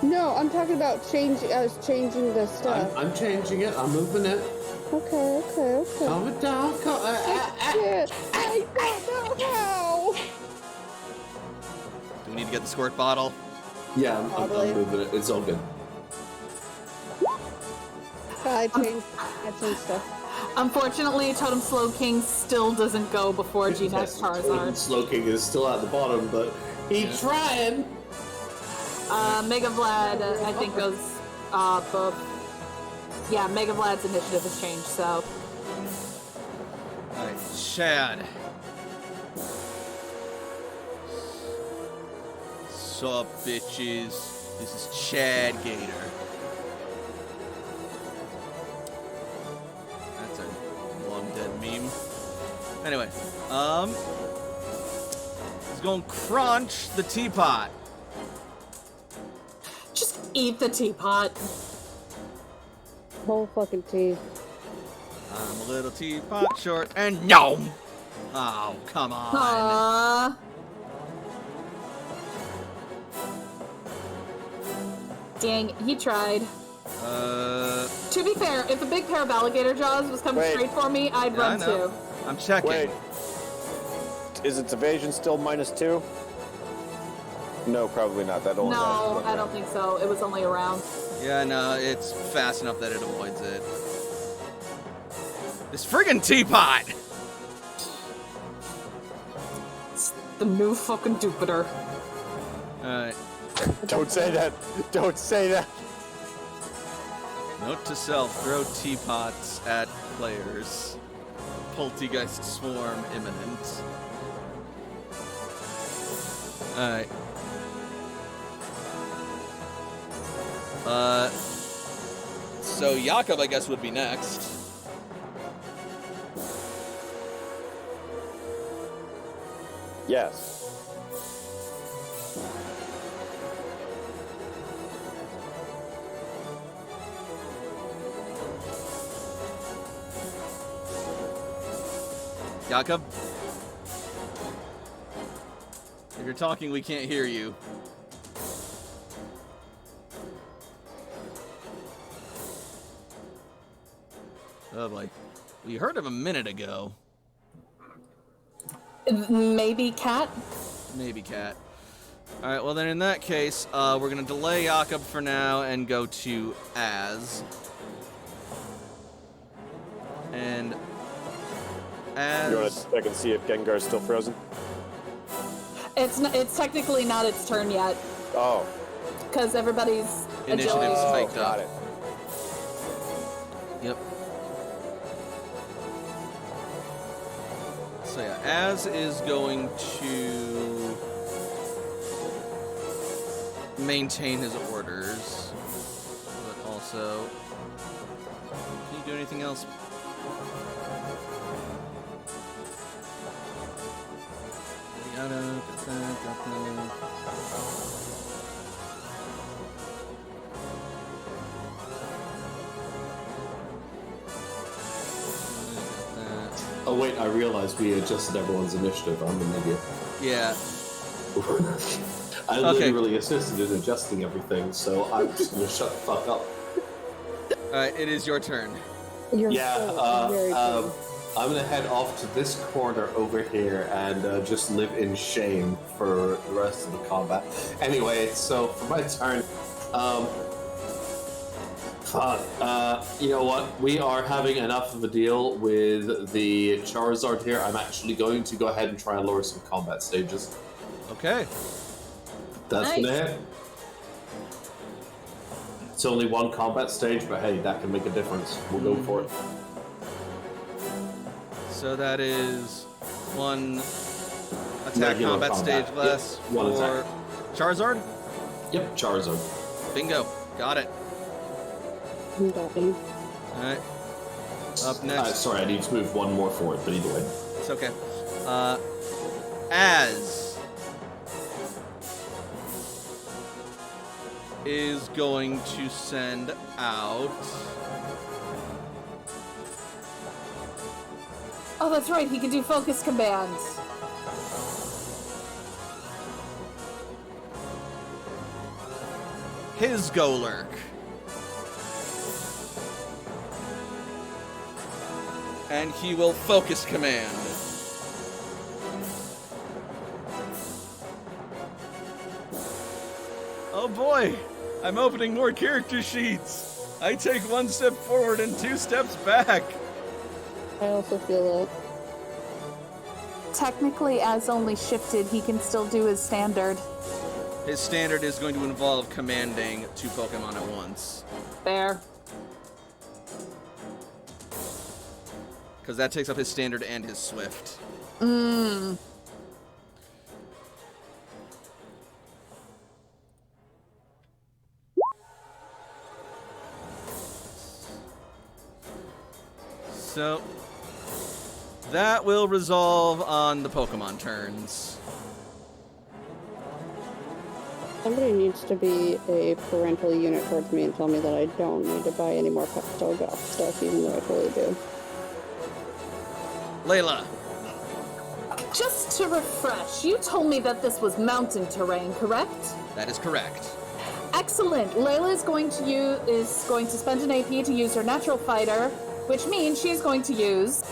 No, I'm talking about changing the stuff. I'm changing it. I'm moving it. Okay. Calm it down. Shit, I don't know how. Do we need to get the squirt bottle? Yeah, I'm moving it. It's all good. I changed stuff. Unfortunately, Totem Slowking still doesn't go before Gigantamax Charizard. Slowking is still at the bottom, but he's trying. Mega Vlad, I think, goes up. Yeah, Mega Vlad's initiative has changed, so. Alright, Chad. Sup, bitches? This is Chad Gator. That's a long dead meme. Anyway, he's going to crunch the teapot. Just eat the teapot. Whole fucking tea. I'm a little teapot short and no. Oh, come on. Aww. Dang, he tried. To be fair, if a big pair of alligator jaws was coming straight for me, I'd run too. I'm checking. Wait. Is its evasion still -2? No, probably not. That only. No, I don't think so. It was only a round. Yeah, no, it's fast enough that it avoids it. This friggin' teapot! It's the new fucking Jupiter. Alright. Don't say that. Don't say that. Note to self, throw teapots at players. Poltergeist swarm imminent. Alright. So Jakob, I guess, would be next. Yes. Jakob? If you're talking, we can't hear you. Oh boy. We heard him a minute ago. Maybe Cat? Maybe Cat. Alright, well then in that case, we're gonna delay Jakob for now and go to Az. And Az... You want to check and see if Gengar's still frozen? It's technically not its turn yet. Oh. Because everybody's Initiative's agility. hiked up. Got it. Yep. So yeah, Az is going to maintain his orders, but also, can you do anything else? Oh wait, I realized we adjusted everyone's initiative. I'm an idiot. Yeah. I literally assisted in adjusting everything, so I'm just gonna shut the fuck up. It is your turn. You're Yeah, very good. I'm gonna head off to this corner over here and just live in shame for the rest of the combat. Anyway, so for my turn, you know what? We are having enough of a deal with the Charizard here. I'm actually going to go ahead and try and lower some combat stages. Okay. That's Nice. gonna hit. It's only one combat stage, but hey, that can make a difference. We'll go for it. So that is one attack Regular combat stage Yep, less one for attack. Charizard? Yep, Charizard. Bingo. Got it. You got me. Alright. Up next. Sorry, I need to move one more forward, but either way. It's okay. Az is going to send out... Oh, that's right. He can do focus commands. his Golurk. And he will focus command. Oh boy, I'm opening more character sheets. I take 1 step forward and 2 steps back. I also feel that. Technically, as only shifted, he can still do his standard. His standard is going to involve commanding 2 Pokemon at once. Fair. Because that takes up his standard and his Swift. So, that will resolve on the Pokemon turns. Somebody needs to be a parental unit towards me and tell me that I don't need to buy any more Pepto stuff, even though I totally do. Layla. Just to refresh, you told me that this was mountain terrain, correct? That is correct. Excellent. Layla is going to spend an AP to use her natural fighter, which means she's going to use...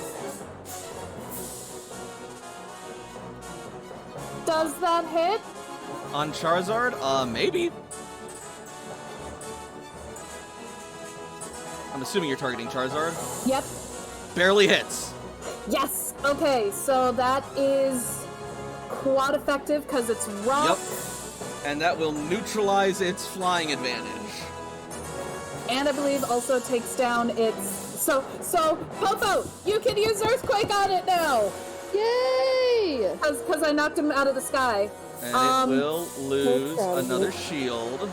Does that hit? On Charizard? Maybe. I'm assuming you're targeting Charizard. Yep. Barely hits. Yes. Okay, so that is quad effective because it's rock. Yep. And that will neutralize its flying advantage. And I believe also takes down its... So, Popo, you can use Earthquake on it now! Yay! Because I knocked him out of the sky. And it will lose another shield.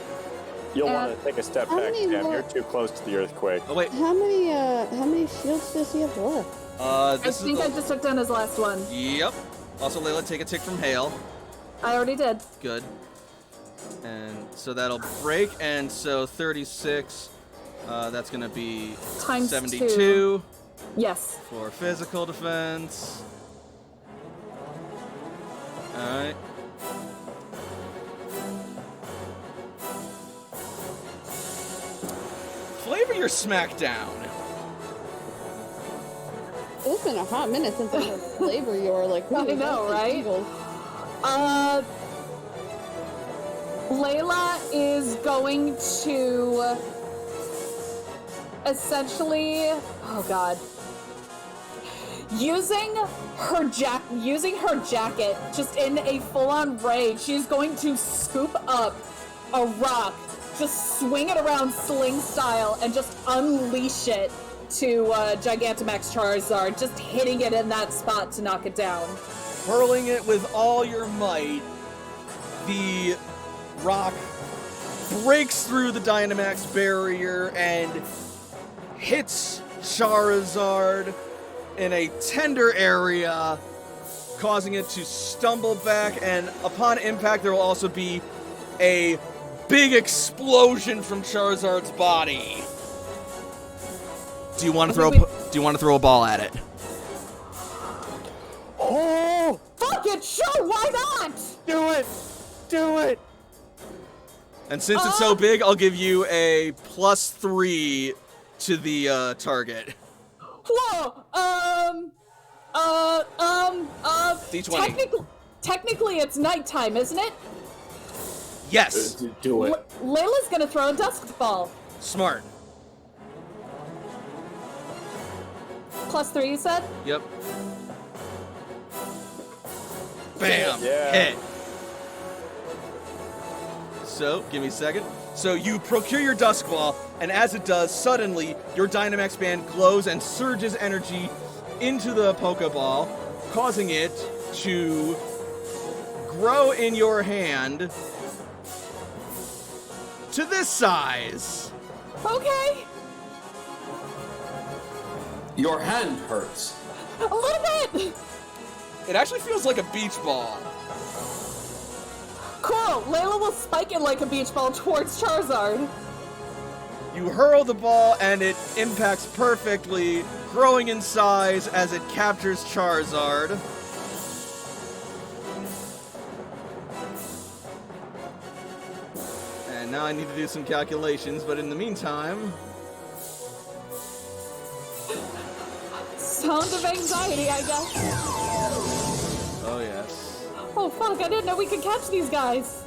You'll want to take a step how back, many Cam. more- You're too close to the earthquake. Oh, wait. How many shields does he have left? I This think I just took down his last one. Yep. Also, Layla, take a tick from Hail. I already did. Good. And so that'll break, and so 36, that's going to be Times 72 2. Yes. for physical defense. Alright. Flavor your smackdown. It's been a hot minute since I heard flavor your, like, I know, right? Eagles. Layla is going to essentially, oh god, using her jacket, just in a full-on rage, she's going to scoop up a rock, just swing it around sling style, and just unleash it to Gigantamax Charizard, just hitting it in that spot to knock it down. Hurling it with all your might, the rock breaks through the Dynamax barrier and hits Charizard in a tender area, causing it to stumble back, and upon impact there will also be a big explosion from Charizard's body. Do you want to throw a ball at it? Oh! Fuck it, sure, why not? Do it! Do it! And since it's so big, I'll give you a +3 to the target. Whoa, D20. Technically it's nighttime, isn't it? Yes. Do it. Layla's gonna throw a dusk ball. Smart. +3, you said? Yep. Bam! Yeah. Hit. So, give me a second. So you procure your Dusk Ball, and as it does, suddenly your Dynamax Band glows and surges energy into the Pokeball, causing it to grow in your hand to this size. Okay, Your hand hurts. a little bit. It actually feels like a beach ball. Cool! Layla will spike it like a beach ball towards Charizard. You hurl the ball, and it impacts perfectly, growing in size as it captures Charizard. And now I need to do some calculations, but in the meantime... Sound of anxiety, I guess. Oh, yes. Oh, fuck, I didn't know we could catch these guys.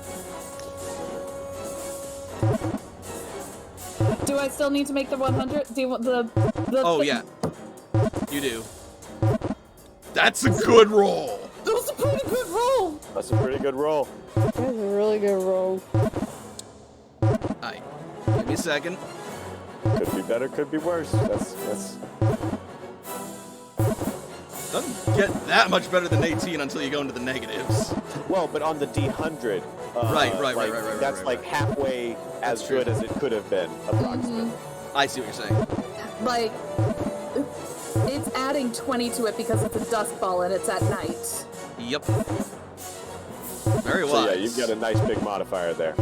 Do I still need to make the 100? Do you want the Oh, yeah. You do. That's a good roll! That was a pretty good roll! That's a pretty good roll. That's a really good roll. Alright. Give me a second. Could be better, could be worse. That's... Doesn't get that much better than 18 until you go into the negatives. Well, but on the D100, Right. That's like halfway as That's true. good as it could have been, approximately. I see what you're saying. Like, it's adding 20 to it because it's a dusk ball and it's at night. Yep. Very wise. So yeah, you've got a nice big modifier there.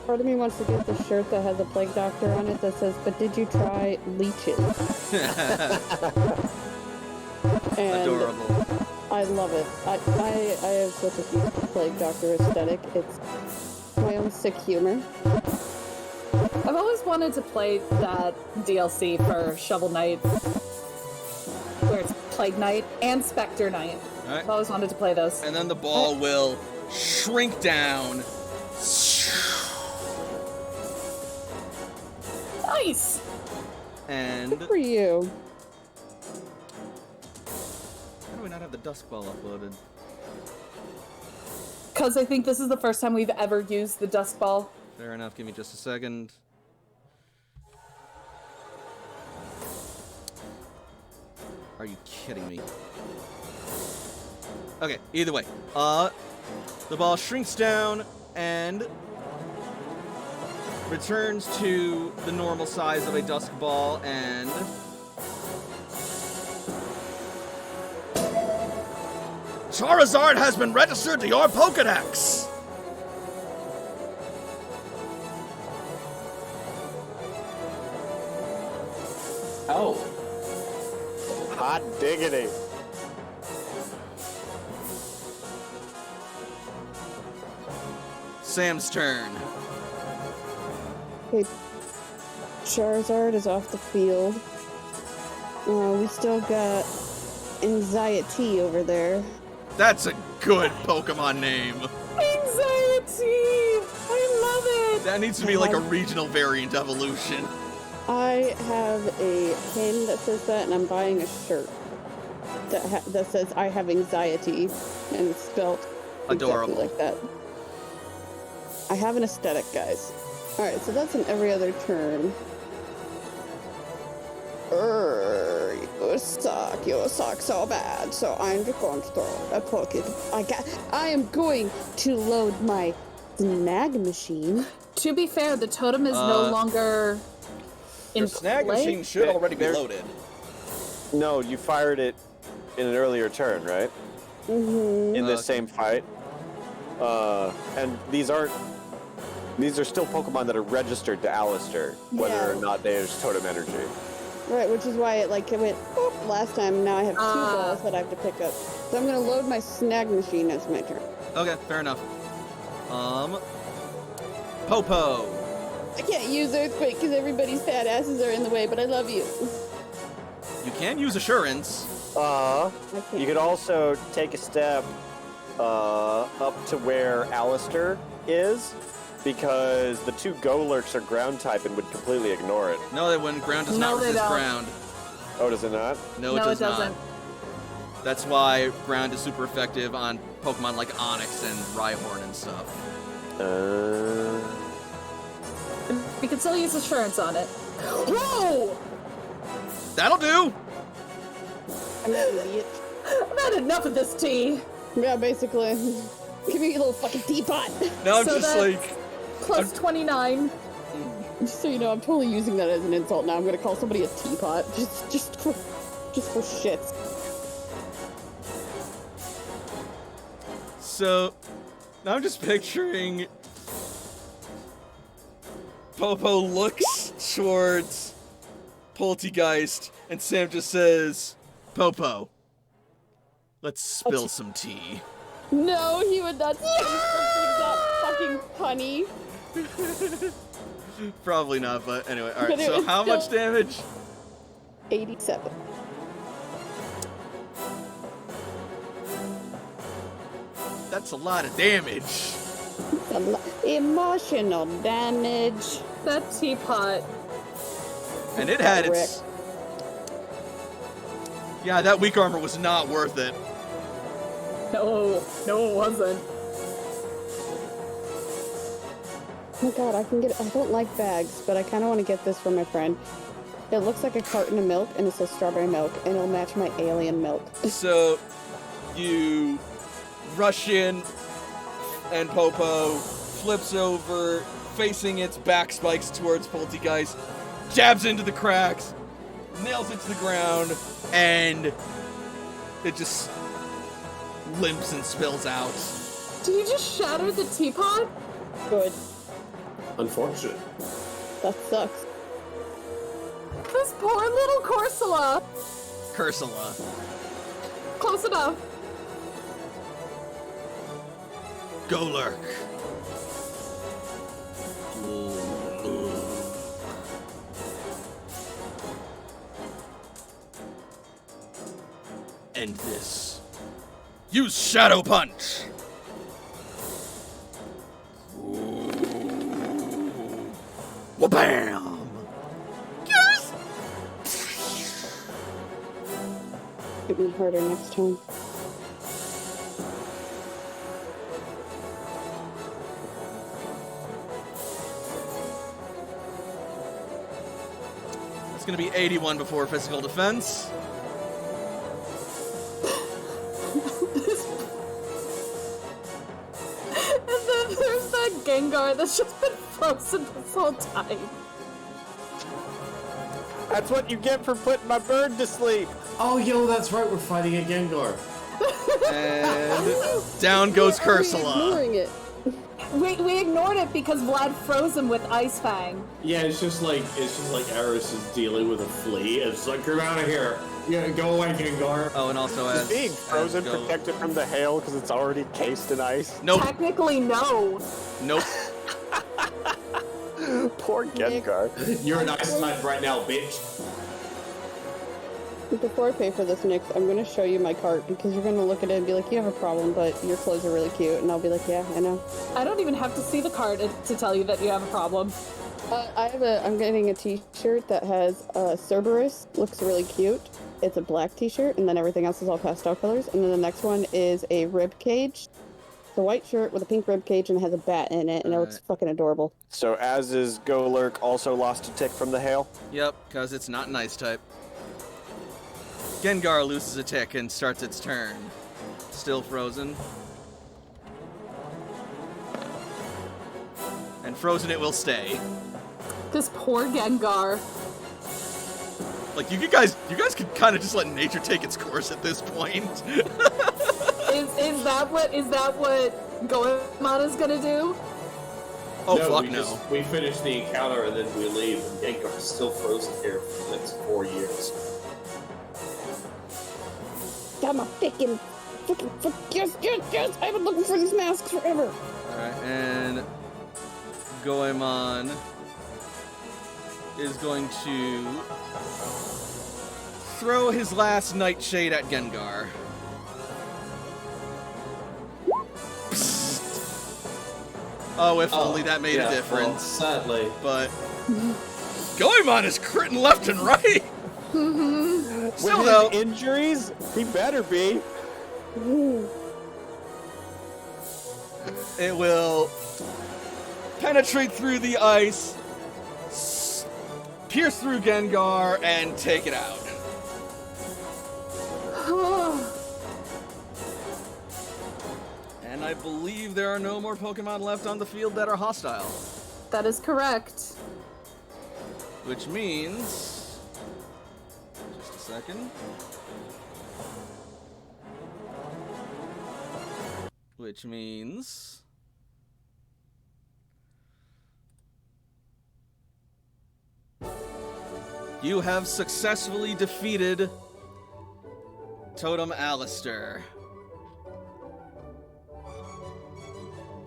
Part of me wants to get the shirt that has a plague doctor on it that says, "But did you try leeches?" And Adorable. I love it. I have such a huge plague doctor aesthetic. It's my own sick humor. I've always wanted to play that DLC for Shovel Knight, where it's Plague Knight and Spectre Knight. Alright. I've always wanted to play those. And then the ball will shrink down. Nice! And... Good for you. How do we not have the Dusk Ball uploaded? Because I think this is the first time we've ever used the Dusk Ball. Fair enough, give me just a second. Are you kidding me? Okay, either way. The ball shrinks down and returns to the normal size of a Dusk Ball, and Charizard has been registered to your Pokedex! Oh. Hot diggity. Sam's turn. Okay, Charizard is off the field. We still got Anxiety over there. That's a good Pokemon name. Anxiety! I love it! That needs to be like a regional variant evolution. I have a pin that says that, and I'm buying a shirt that says I have anxiety, and it's spelled Adorable. exactly like that. I have an aesthetic, guys. Alright, so that's in every other turn. You suck so bad, so I'm just going to throw a pocket. I am going to load my snag machine. To be fair, the totem is no longer in Your snag play. machine should already be loaded. No, you fired it in an earlier turn, right? Mm-hmm. In this same fight. And these are still Pokemon that are registered to Allister, whether or not there's Totem Energy. Right, which is why it went boop last time. Now I have 2 balls that I have to pick up. So I'm gonna load my snag machine as my turn. Okay, fair enough. Popo. I can't use Earthquake because everybody's fat asses are in the way, but I love you. You can use Assurance. You could also take a step up to where Allister is, because the 2 Golurks are ground type and would completely ignore it. No, they wouldn't. Ground does not they resist don't. ground. Oh, does it not? No, it No, does it doesn't. not. That's why ground is super effective on Pokemon like Onix and Rhyhorn and stuff. We can still use Assurance on it. Whoa! That'll do! I'm an idiot. I've had enough of this tea. Yeah, basically. Give me a little fucking teapot. Now I'm So just that's like... Plus 29. Just so you know, I'm totally using that as an insult now. I'm gonna call somebody a teapot. Just for shits. So, now I'm just picturing Popo looks towards Poltergeist, and Sam just says, Popo, let's spill some tea. No, he would not say something that fucking punny. Probably not, but anyway. Alright, But it so was how much still- damage? 87. That's a lot of damage. Emotional damage. That teapot. And it had Rick. its... Yeah, that weak armor was not worth it. No, it wasn't. Oh my god, I don't like bags, but I kind of want to get this for my friend. It looks like a carton of milk, and it says strawberry milk, and it'll match my alien milk. So, you rush in, and Popo flips over, facing its back spikes towards Poltergeist, jabs into the cracks, nails it to the ground, and it just limps and spills out. Did you just shatter the teapot? Good. Unfortunate. That sucks. This poor little Corsola. Cursula. Close enough. Go lurk. End this. Use Shadow Punch. Wha-bam! Yes! Hit me harder next time. It's gonna be 81 before physical defense. And then there's that Gengar that's just been frozen this whole time. That's what you get for putting my bird to sleep. Oh, yo, that's right. We're fighting a Gengar. And down goes Why are we Cursula. ignoring it? We ignored it because Vlad froze him with Ice Fang. Yeah, it's just like Eris is dealing with a flea. It's like, get out of here. Yeah, go away, Gengar. Oh, and also Being frozen go- protected from the hail because it's already cased in ice. Nope. Technically, no. Nope. Poor Gengar. You're an ice type right now, bitch. Before I pay for this, Nick, I'm going to show you my cart because you're going to look at it and be like, you have a problem, but your clothes are really cute. And I'll be like, yeah, I know. I don't even have to see the card to tell you that you have a problem. I'm getting a t-shirt that has Cerberus. Looks really cute. It's a black t-shirt, and then everything else is all pastel colors. And then the next one is a rib cage. It's a white shirt with a pink rib cage, and it has a bat in it, and it looks fucking adorable. So as is Golurk also lost a tick from the hail? Yep, because it's not an ice type. Gengar loses a tick and starts its turn. Still frozen. And frozen it will stay. This poor Gengar. Like, you guys could kind of just let nature take its course at this point. Is that what Goemon is gonna do? Oh, no, fuck no. We finish the encounter and then we leave, and Gengar's still frozen here for the next 4 years. Got my fucking, yes, I've been looking for these masks forever. Alright, and Goemon is going to throw his last Nightshade at Gengar. Oh, if only that made a difference. Well, sadly. But Goemon is critting left and right. Still With though, his injuries, he better be. it will penetrate through the ice, pierce through Gengar, and take it out. And I believe there are no more Pokemon left on the field that are hostile. That is correct. Which means... Just a second. Which means... You have successfully defeated Totem Allister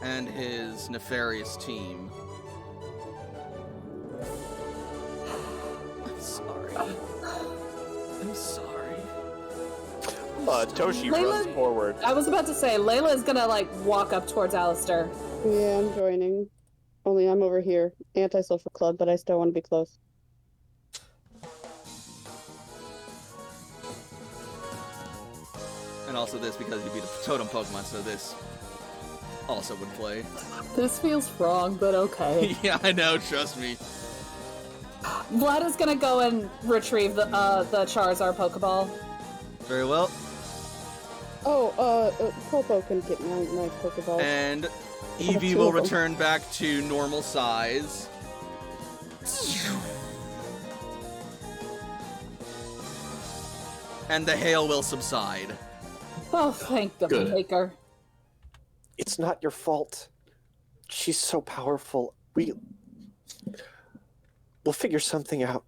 and his nefarious team. I'm sorry. I'm sorry. Toshi runs forward. I was about to say, Layla is gonna, like, walk up towards Allister. Yeah, I'm joining. Only I'm over here. Antisocial club, but I still want to be close. And also this because you beat a Totem Pokemon, so this also would play. This feels wrong, but okay. Yeah, I know, trust me. Vlad is gonna go and retrieve the Charizard Pokeball. Very well. Oh, Popo can get my Pokeball. And Eevee will return back to normal size. And the hail will subside. Oh, thank the maker. It's not your fault. She's so powerful. We'll figure something out.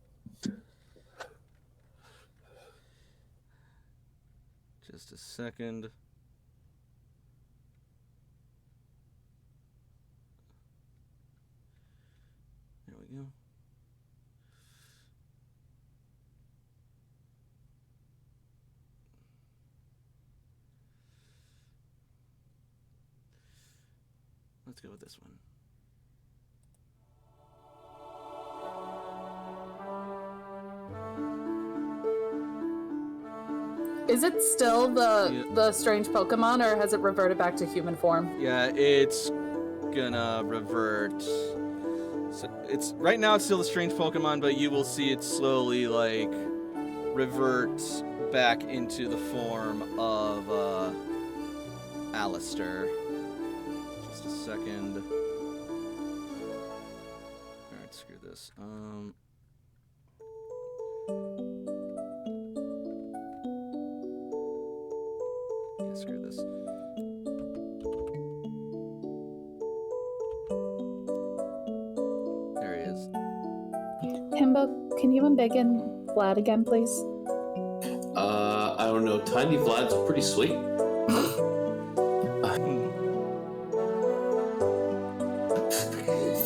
Just a second. There we go. Let's go with this one. Is it still the strange Pokemon, or has it reverted back to human form? Yeah, it's gonna revert. So it's right now it's still the strange Pokemon, but you will see it slowly like revert back into the form of Allister. Just a second. Alright, screw this. Yeah, screw this. There he is. Himbo, can you embiggen Vlad again, please? I don't know. Tiny Vlad's pretty sweet.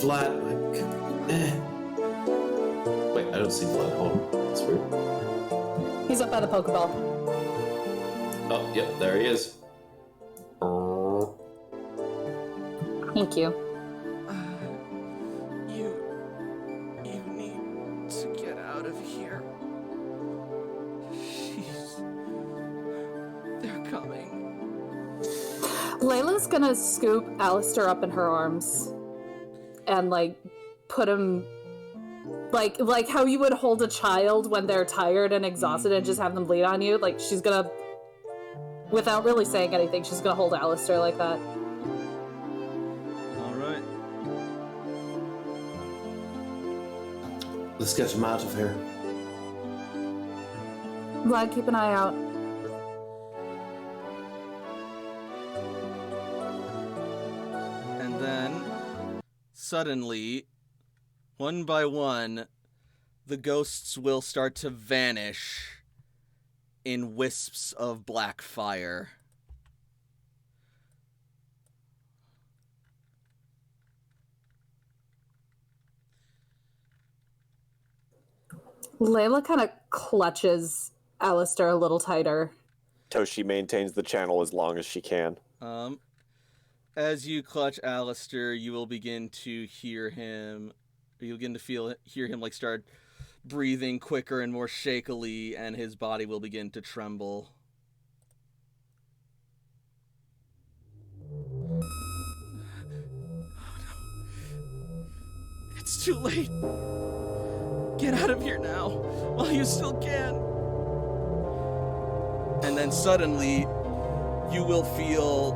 Vlad. Wait, I don't see Vlad. Hold on. That's weird. He's up by the Pokeball. Oh, yep, there he is. Thank you. You need to get out of here. They're coming. Layla's gonna scoop Allister up in her arms and, like, put him like how you would hold a child when they're tired and exhausted and just have them bleed on you. Like, she's gonna, without really saying anything, she's gonna hold Allister like that. Alright. Let's get him out of here. Vlad, keep an eye out. And then, suddenly, one by one, the ghosts will start to vanish in wisps of black fire. Layla kind of clutches Allister a little tighter. Toshi maintains the channel as long as she can. As you clutch Allister, you will begin to hear him, or you'll begin to hear him like start breathing quicker and more shakily, and his body will begin to tremble. Oh no. It's too late. Get out of here now, while you still can. And then suddenly, you will feel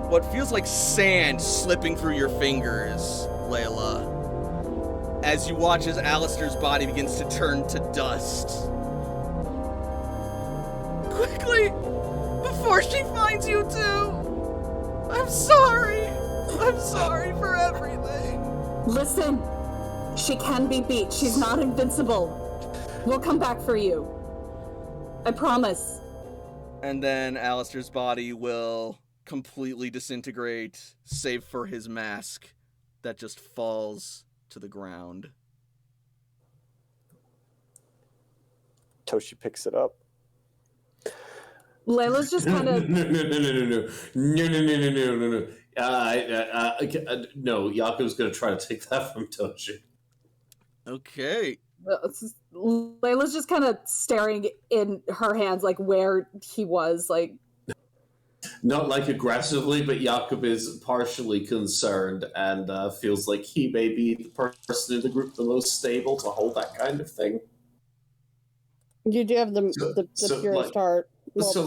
what feels like sand slipping through your fingers Layla, as you watch as Allister's body begins to turn to dust. Quickly! Before she finds you too! I'm sorry! I'm sorry for everything! Listen, she can be beat. She's not invincible. We'll come back for you. I promise. And then Allister's body will completely disintegrate, save for his mask that just falls to the ground. Toshi picks it up. Layla's just kind of... No. No, Yaku's gonna try to take that from Toshi. Okay. Layla's just kind of staring in her hands, like where he was, like... Not like aggressively, but Jakub is partially concerned and feels like he may be the person in the group the most stable to hold that kind of thing. You do have the purest heart. Well, So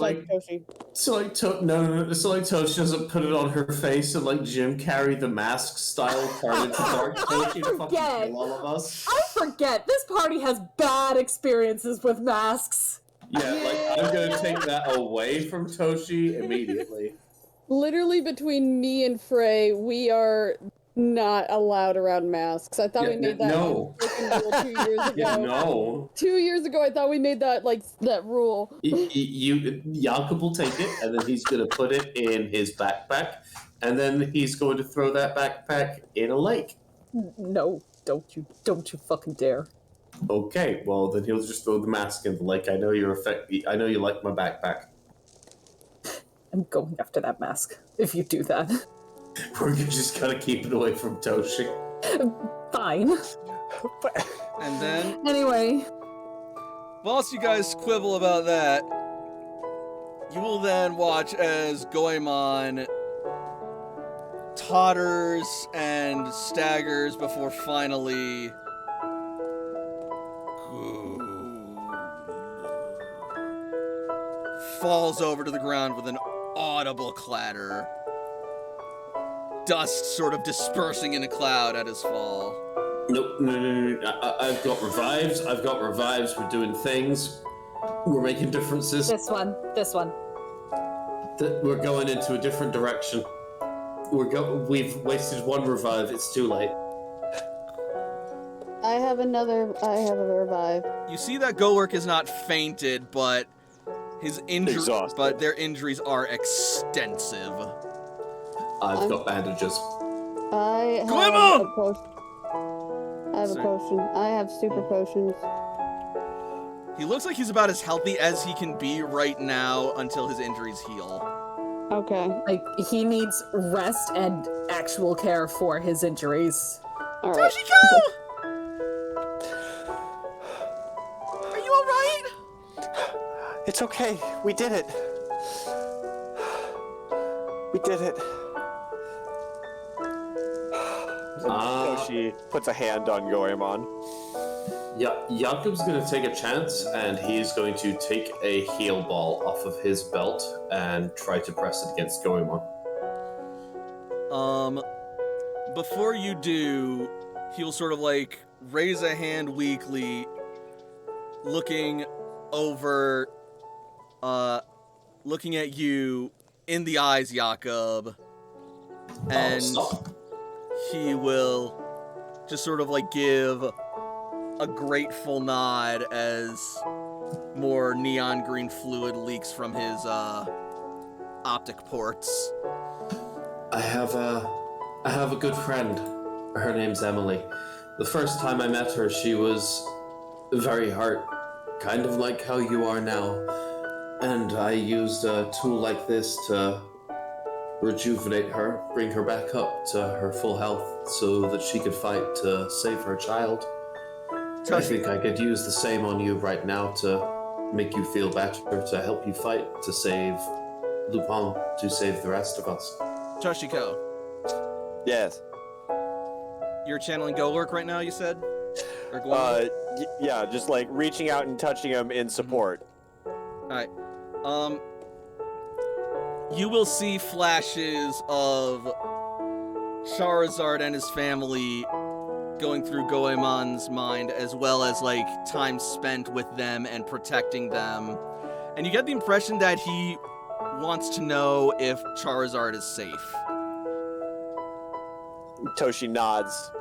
Toshi doesn't put it on her face and like Jim Carrey the mask style turn into Dark Toshi to fucking kill all of us. I forget. This party has bad experiences with masks. Yeah, like I'm gonna take that away from Toshi immediately. Literally between me and Frey, we are not allowed around masks. I thought we made that rule 2 years ago. Yeah, no. 2 years ago, I thought we made that that rule. Jakob will take it, and then he's gonna put it in his backpack, and then he's going to throw that backpack in a lake. No, don't you fucking dare. Okay, well then he'll just throw the mask in the lake. I know you like my backpack. I'm going after that mask if you do that. We're just gonna keep it away from Toshi. Fine. And then... Anyway. Whilst you guys quibble about that, you will then watch as Goemon totters and staggers before finally... falls over to the ground with an audible clatter. Dust sort of dispersing in a cloud at his fall. Nope, no. I've got revives. We're doing things. We're making differences. This one. We're going into a different direction. We've wasted one revive. It's too late. I have a revive. You see that Golurk is not fainted, but their injuries are extensive. I've got bandages. I have a potion. I have super potions. He looks like he's about as healthy as he can be right now until his injuries heal. Okay. Like, he needs rest and actual care for his injuries. All right. Toshiko! Are you alright? It's okay. We did it. Toshi puts a hand on Goemon. Jakub's going to take a chance, and he's going to take a heal ball off of his belt and try to press it against Goemon. Before you do, he'll sort of like raise a hand weakly, looking over, looking at you in the eyes, Jakob, and he will just sort of like give a grateful nod as more neon green fluid leaks from his optic ports. I have a good friend. Her name's Emily. The first time I met her, she was very hurt, kind of like how you are now. And I used a tool like this to rejuvenate her, bring her back up to her full health so that she could fight to save her child. I think I could use the same on you right now to make you feel better, to help you fight, to save Lupin, to save the rest of us. Toshiko. Yes. You're channeling Golurk right now, you said? Or yeah, just like reaching out and touching him in support. Alright. You will see flashes of Charizard and his family going through Goemon's mind, as well as, like, time spent with them and protecting them. And you get the impression that he wants to know if Charizard is safe. Toshi nods.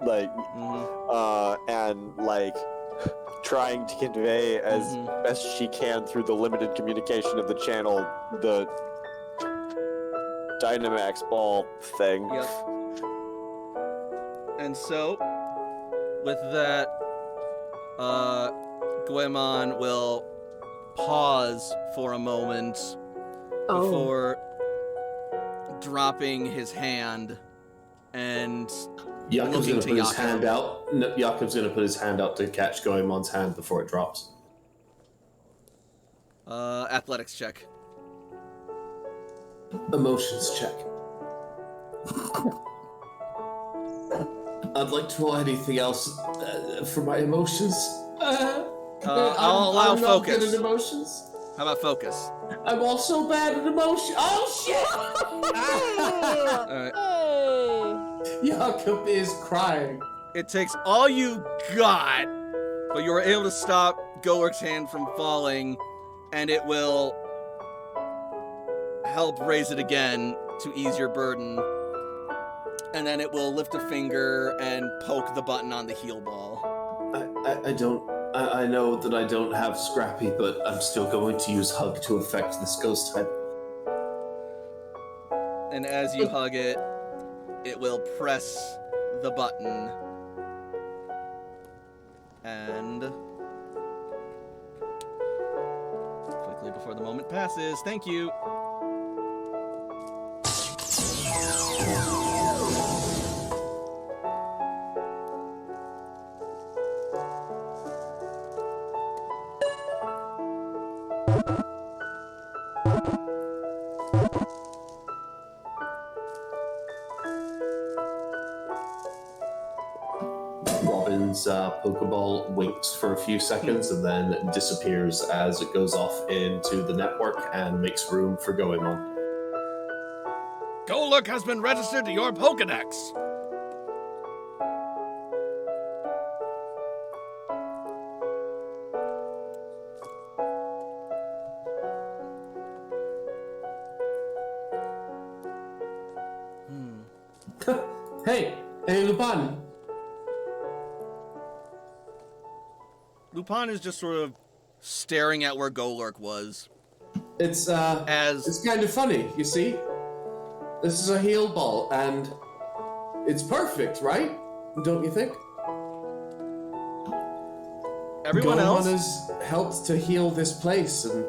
Like, and, like, trying to convey as best she can through the limited communication of the channel the Dynamax ball thing. Yep. And so, with that, Goemon will pause for a moment before dropping his hand and Jakob's looking going to to put his Jakob. hand out. No, Jakob's going to put his hand out to catch Goemon's hand before it drops. Athletics check. Emotions check. I'd like to roll anything else for my emotions. I'll allow I'm not focus. good at emotions. How about focus? I'm also bad at emotion. Oh shit! Alright. Hey! Jakob is crying. It takes all you got, but you were able to stop Goerk's hand from falling, and it will help raise it again to ease your burden. And then it will lift a finger and poke the button on the heal ball. I know that I don't have Scrappy, but I'm still going to use Hug to affect this ghost type. And as you hug it, it will press the button. And quickly before the moment passes, thank you. Robin's Pokeball winks for a few seconds and then disappears as it goes off into the network and makes room for Goemon. Golurk has been registered to your Pokedex. Hey, Lupin. Lupin is just sort of staring at where Golurk was. It's As kind of funny, you see? This is a heal ball, and it's perfect, right? Don't you think? everyone Goemon else, has helped to heal this place, and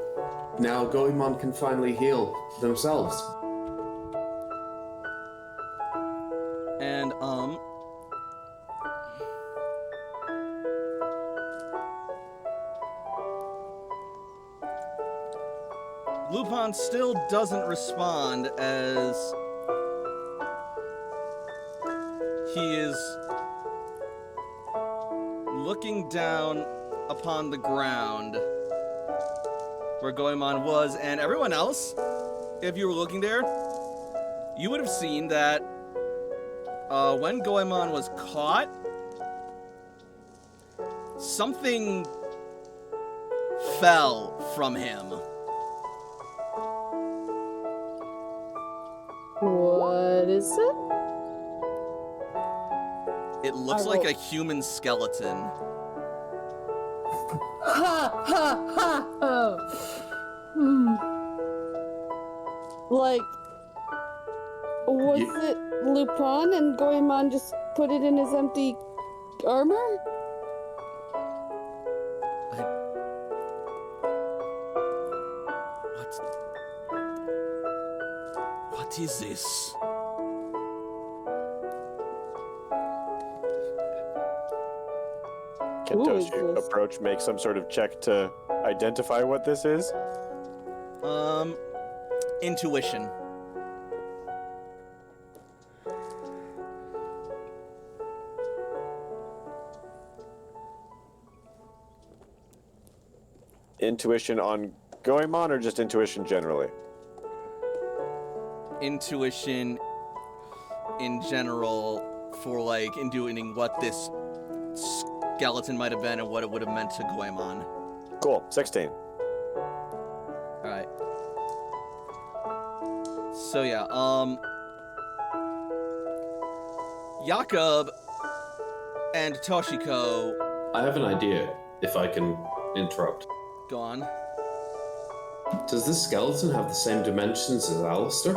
now Goemon can finally heal themselves. and Lupin still doesn't respond as he is looking down upon the ground where Goemon was, and everyone else, if you were looking there, you would have seen that when Goemon was caught, something fell from him. What is it? It looks like a human skeleton. Ha ha ha ha! Like, was it Lupin and Goemon just put it in his empty armor? What is this? Can Who is Toshi this? approach, make some sort of check to identify what this is? Intuition. Intuition on Goemon or just intuition generally? intuition in general for, like, intuiting what this skeleton might have been and what it would have meant to Goemon. Cool. 16. Alright. So, yeah, Jakob and Toshiko... I have an idea, if I can interrupt. Go on. Does this skeleton have the same dimensions as Allister?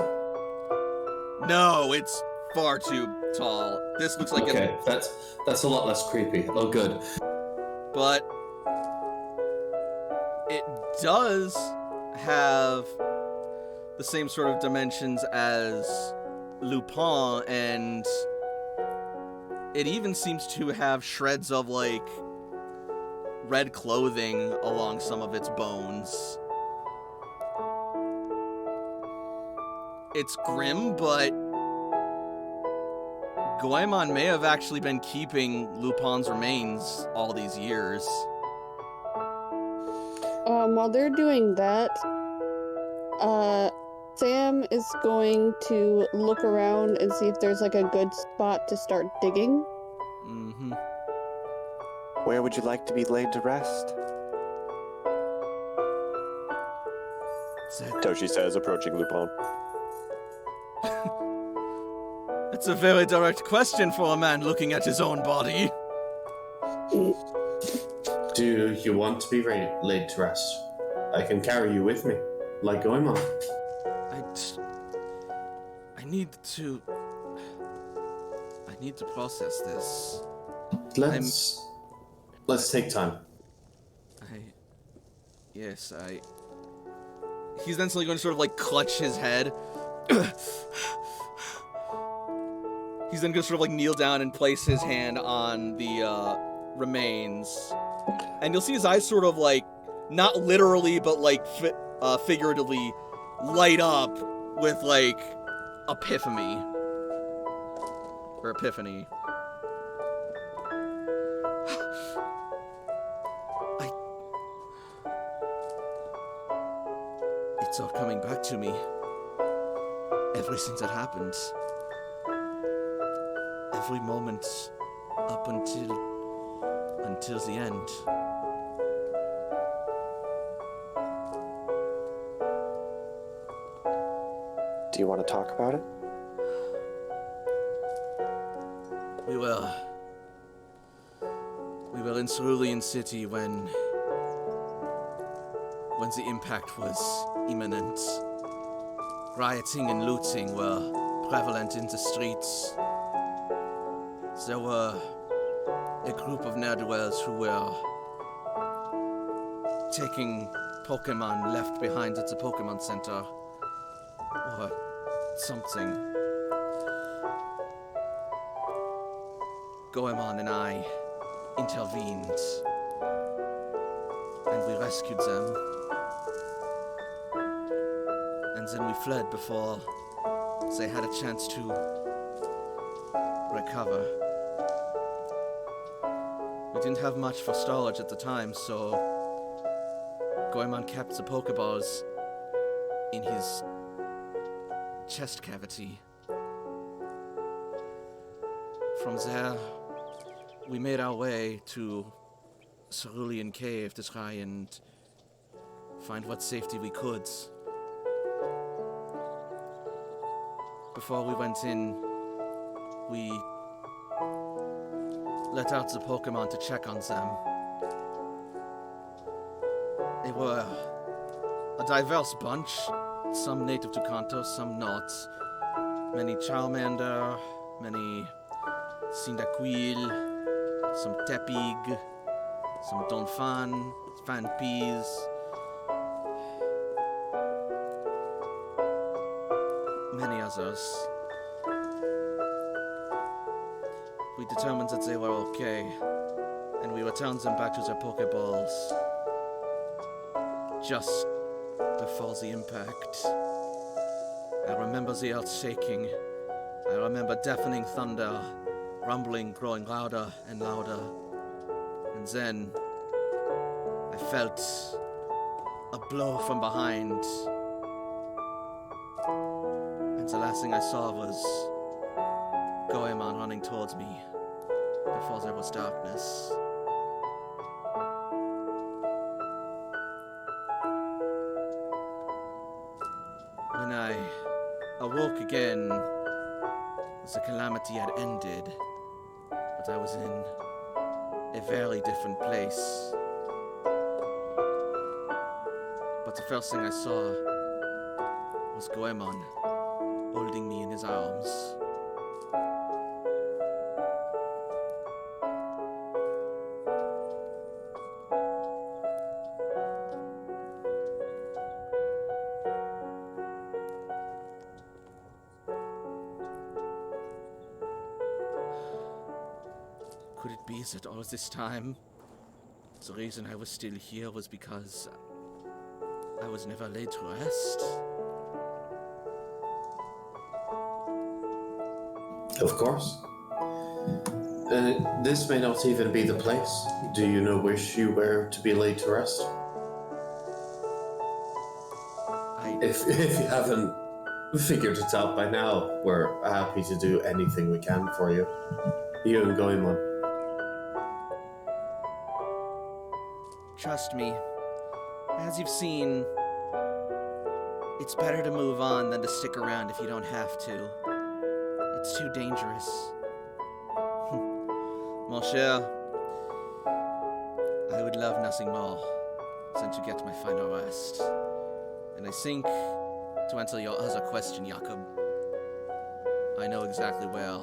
No, it's far too tall. This looks like Okay, that's a lot less creepy. Oh, good. But it does have the same sort of dimensions as Lupin, and it even seems to have shreds of, like, red clothing along some of its bones. It's grim, but Goemon may have actually been keeping Lupin's remains all these years. While they're doing that, Sam is going to look around and see if there's, like, a good spot to start digging. Mm-hmm. Where would you like to be laid to rest? Toshi says, approaching Lupin. That's a very direct question for a man looking at his own body. Do you want to be laid to rest? I can carry you with me, like Goemon. I need to process this. Let's take time. He's then suddenly going to sort of, like, clutch his head. He's then going to sort of, like, kneel down and place his hand on the remains. And you'll see his eyes sort of, like, not literally, but, like, figuratively light up with, like, epiphany. It's all coming back to me. Everything that happened. Every moment up until the end. Do you want to talk about it? We were in Cerulean City when the impact was imminent. Rioting and looting were prevalent in the streets. There were a group of ne'er-do-wells who were taking Pokemon left behind at the Pokemon Center. Or something. Goemon and I intervened. And we rescued them. And then we fled before they had a chance to recover. We didn't have much for storage at the time, so Goemon kept the Pokeballs in his chest cavity. From there, we made our way to Cerulean Cave to try and find what safety we could. Before we went in, we let out the Pokemon to check on them. They were a diverse bunch, some native to Kanto, some not. Many Charmander, many Cyndaquil, some Tepig, some Donphan, Fanpeas. Many others. We determined that they were okay, and we returned them back to their Pokeballs just before the impact. I remember the earth shaking. I remember deafening thunder, rumbling growing louder and louder. And then I felt a blow from behind. And the last thing I saw was Goemon running towards me before there was darkness. When I awoke again, the calamity had ended, but I was in a very different place. But the first thing I saw was Goemon holding me in his arms. Could it be that all this time, the reason I was still here was because I was never laid to rest? Of course. This may not even be the place. Do you wish you were to be laid to rest? If you haven't figured it out by now, we're happy to do anything we can for you. You and Goemon. Trust me, as you've seen, it's better to move on than to stick around if you don't have to. It's too dangerous. Mon cher, I would love nothing more than to get my final rest. And I think, to answer your other question, Jakob, I know exactly where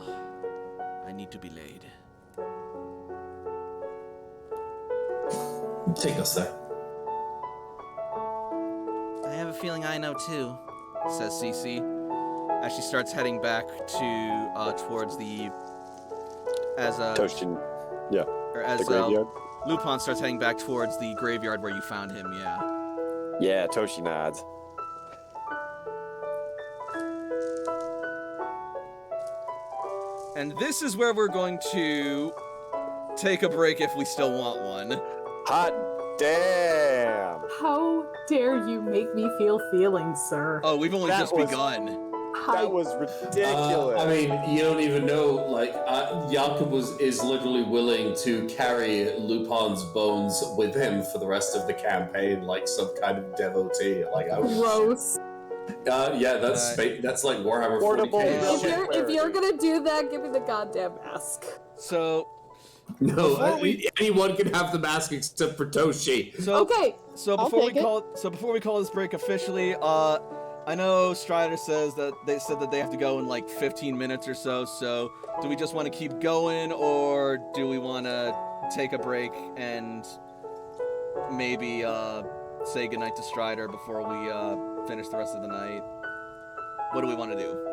I need to be laid. Take us there. I have a feeling I know too, says Cece, as she starts heading back to towards the Toshin, yeah. Or as the graveyard. Lupin starts heading back towards the graveyard where you found him. Yeah. Yeah, Toshi nods. And this is where we're going to take a break if we still want one. Hot damn! How dare you make me feel feelings, sir? Oh, we've only just begun. That was ridiculous. I mean, you don't even know. Like, Jakob is literally willing to carry Lupin's bones with him for the rest of the campaign, like some kind of devotee. Like, Gross. Yeah, that's like Warhammer Portable 40K. If you're gonna do that, give me the goddamn mask. So. No, anyone can have the mask except for Toshi. So, okay. So before we call this break officially, I know Strider says that they have to go in like 15 minutes or so. So do we just want to keep going, or do we want to take a break and maybe say goodnight to Strider before we finish the rest of the night? What do we want to do?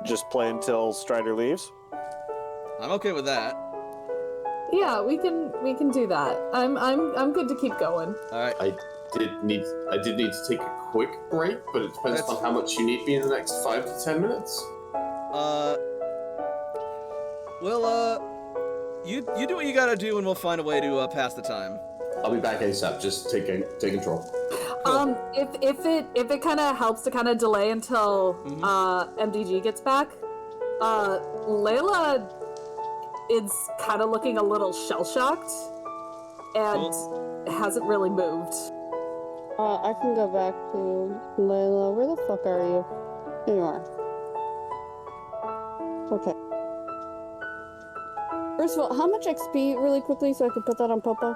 Just play until Strider leaves. I'm okay with that. Yeah, we can do that. I'm good to keep going. All right. I did need to take a quick break, but it depends on how much you need me in the next 5 to 10 minutes. You do what you gotta do, and we'll find a way to pass the time. I'll be back ASAP. Just take control. Cool. If it kind of helps to kind of delay until MDG gets back, Layla is kind of looking a little shell-shocked and hasn't really moved. I can go back to Layla. Where the fuck are you? Here you are. Okay. First of all, how much XP really quickly so I can put that on Popo?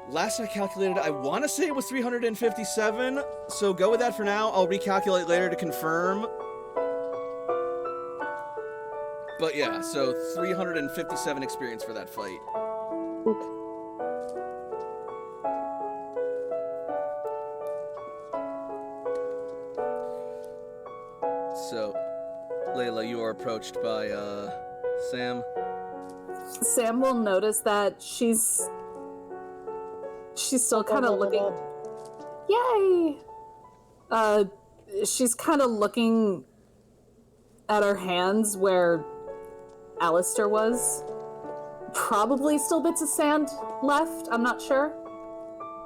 Last I calculated, I want to say it was 357, so go with that for now. I'll recalculate later to confirm. But yeah, so 357 experience for that fight. Okay. So, Layla, you are approached by, Sam. Sam will notice that she's still kind of looking. Yay! She's kind of looking at her hands where Allister was, probably still bits of sand left. I'm not sure.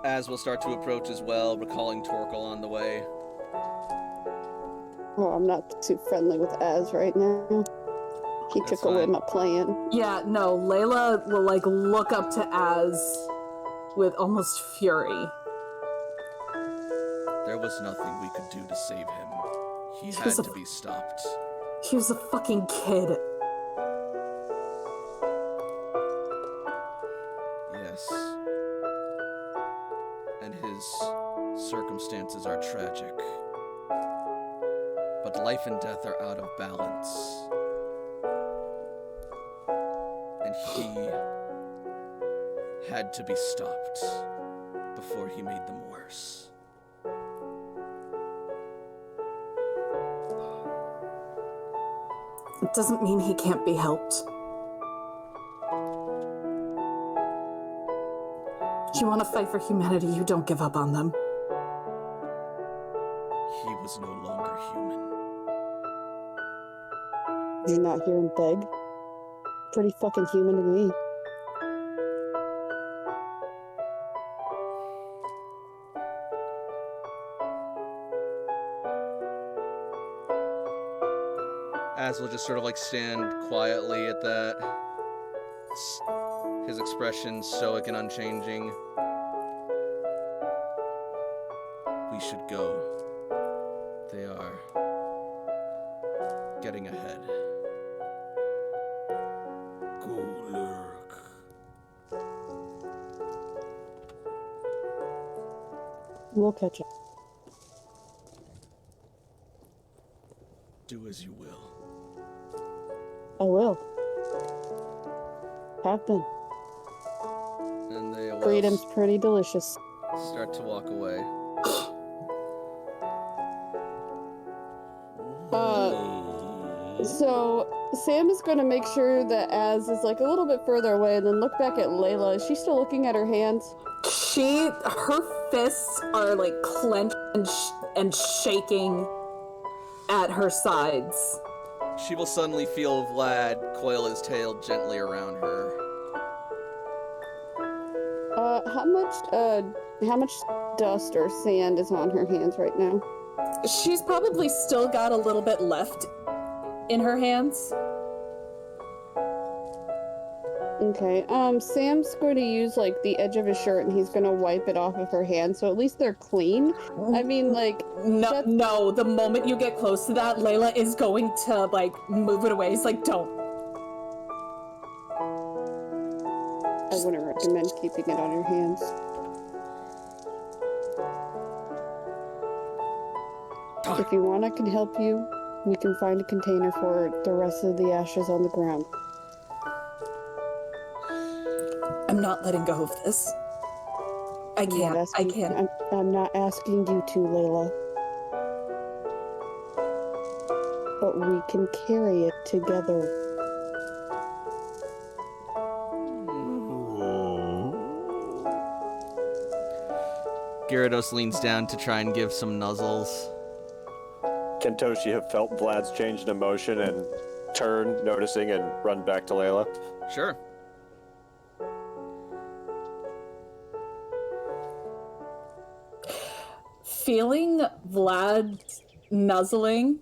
Az will start to approach as well, recalling Torkoal on the way. Oh, I'm not too friendly with Az right now. He That's took away fine. my plan. Yeah, no, Layla will like look up to Az with almost fury. There was nothing we could do to save him. He He had was a- to be stopped. He was a fucking kid. Yes. And his circumstances are tragic. But life and death are out of balance. And he had to be stopped before he made them worse. It doesn't mean he can't be helped. You want to fight for humanity, you don't give up on them. He was no longer human. You're not here and beg. Pretty fucking human to me. Az will just sort of like stand quietly at that. His expression stoic and unchanging. We should go. They are getting ahead. Go lurk. We'll catch up. Do as you will. I will. Have been. And they will Freedom's pretty delicious. start to walk away. So Sam is going to make sure that Az is like a little bit further away and then look back at Layla. Is she still looking at her hands? Her fists are like clenched and shaking at her sides. She will suddenly feel Vlad coil his tail gently around her. How much dust or sand is on her hands right now? She's probably still got a little bit left in her hands. Okay, Sam's going to use, like, the edge of his shirt and he's going to wipe it off of her hands, so at least they're clean. I mean, like... No, the moment you get close to that, Layla is going to, like, move it away. It's like, don't. I wouldn't recommend keeping it on your hands. If you want, I can help you. We can find a container for the rest of the ashes on the ground. I'm not letting go of this. I can't. I'm not asking you to, Layla. But we can carry it together. Gyarados leans down to try and give some nuzzles. Can Toshi have felt Vlad's change in emotion and turn, noticing, and run back to Layla? Sure. Feeling Vlad nuzzling,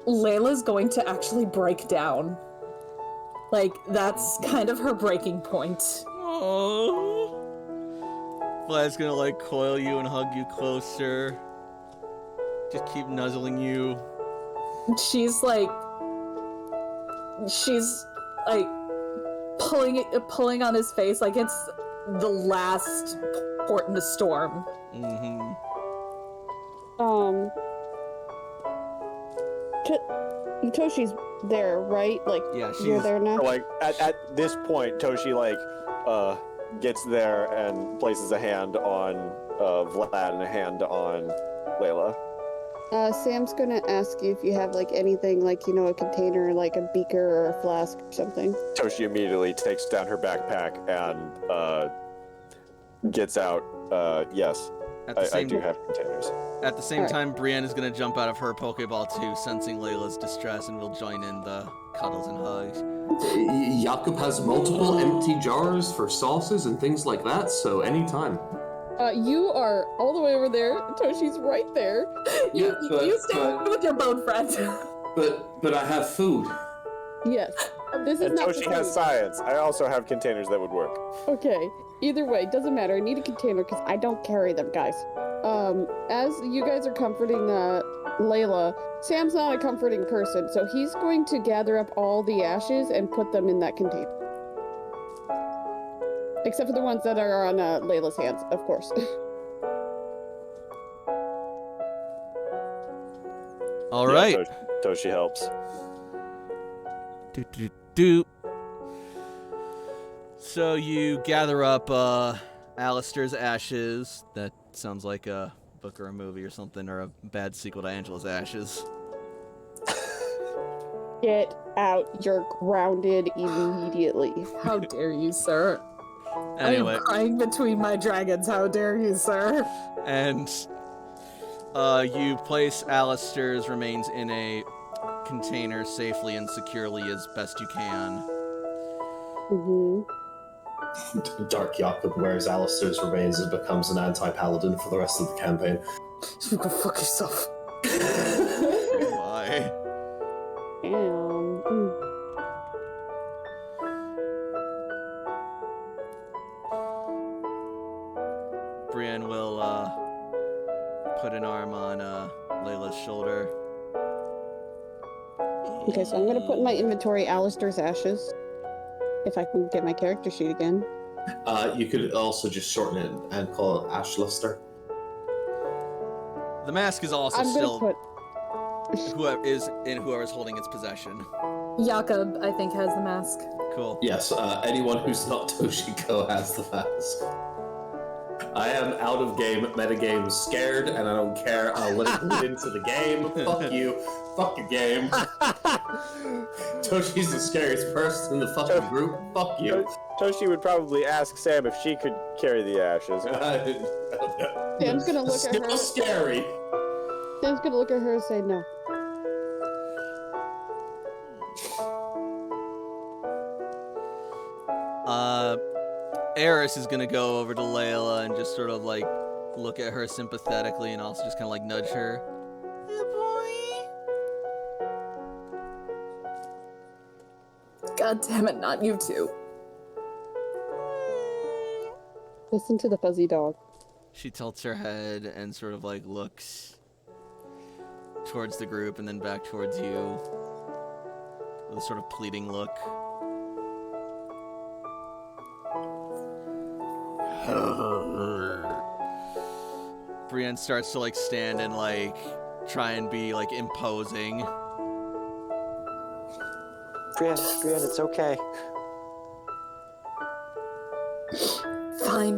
Layla's going to actually break down. Like, that's kind of her breaking point. Aww. Vlad's gonna like coil you and hug you closer. Just keep nuzzling you. She's like pulling on his face like it's the last port in the storm. Mm-hmm. Toshi's there, right? Like, Yeah, you're she's- there now? Like, at this point, Toshi, gets there and places a hand on Vlad and a hand on Layla. Sam's gonna ask you if you have, like, anything, like, you know, a container, like a beaker or a flask or something. Toshi immediately takes down her backpack and gets out, yes, I do have containers. At the same Alright. time, Brienne is gonna jump out of her Pokeball too, sensing Layla's distress, and will join in the cuddles and hugs. Jakub has multiple empty jars for sauces and things like that, so anytime. You are all the way over there. Toshi's right there. Yeah, You stay with your bone friend. But I have food. Yes. This is And not Toshi the has food. science. I also have containers that would work. Okay. Either way, doesn't matter. I need a container because I don't carry them, guys. As you guys are comforting Layla, Sam's not a comforting person, so he's going to gather up all the ashes and put them in that container. Except for the ones that are on Layla's hands, of course. All right. Toshi helps. Do. So you gather up Allister's ashes. That sounds like a book or a movie or something, or a bad sequel to Angela's Ashes. Get out. You're grounded immediately. How dare you, sir? Anyway, I am crying between my dragons. How dare you, sir? and you place Allister's remains in a container safely and securely as best you can. Mm-hmm. Dark Jakub wears Allister's remains and becomes an anti-paladin for the rest of the campaign. You can fuck yourself. Why? Brienne will put an arm on Layla's shoulder. Okay, so I'm gonna put in my inventory Allister's ashes. If I can get my character sheet again. You could also just shorten it and call it Ashlister. The mask is also I'm still gonna whoever's holding its possession. Jakub, I think, has the mask. Cool. Yes, anyone who's not Toshiko has the mask. I am out of game, metagame, scared, and I don't care. I'll let it bleed into the game. Fuck you. Fuck your game. Toshi's the scariest person in the fucking group. Fuck you. Toshi would probably ask Sam if she could carry the ashes. Sam's gonna look at Still her. scary. Sam's gonna look at her and say no. Eris is gonna go over to Layla and just sort of like look at her sympathetically and also just kind of like nudge her. God damn it, not you two. Listen to the fuzzy dog. She tilts her head and sort of like looks towards the group and then back towards you with a sort of pleading look. Brienne starts to like stand and like try and be like imposing. Brienne, it's okay. Fine.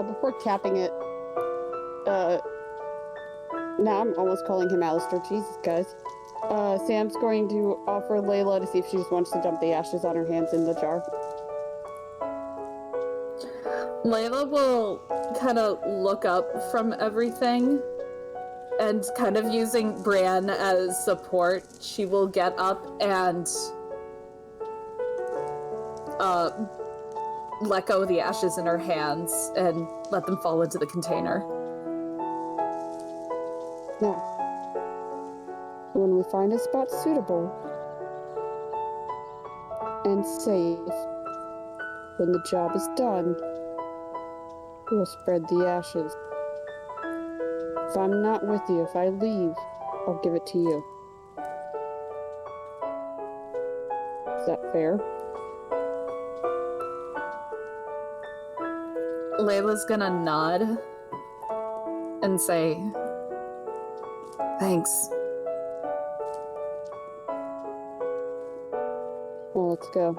Before tapping it, now I'm almost calling him Allister. Jesus, guys. Sam's going to offer Layla to see if she just wants to dump the ashes on her hands in the jar. Layla will kind of look up from everything and kind of using Brienne as support, she will get up and let go of the ashes in her hands and let them fall into the container. Now, when we find a spot suitable and safe, when the job is done, we'll spread the ashes. If I'm not with you, if I leave, I'll give it to you. Is that fair? Layla's gonna nod and say, thanks. Well, let's go.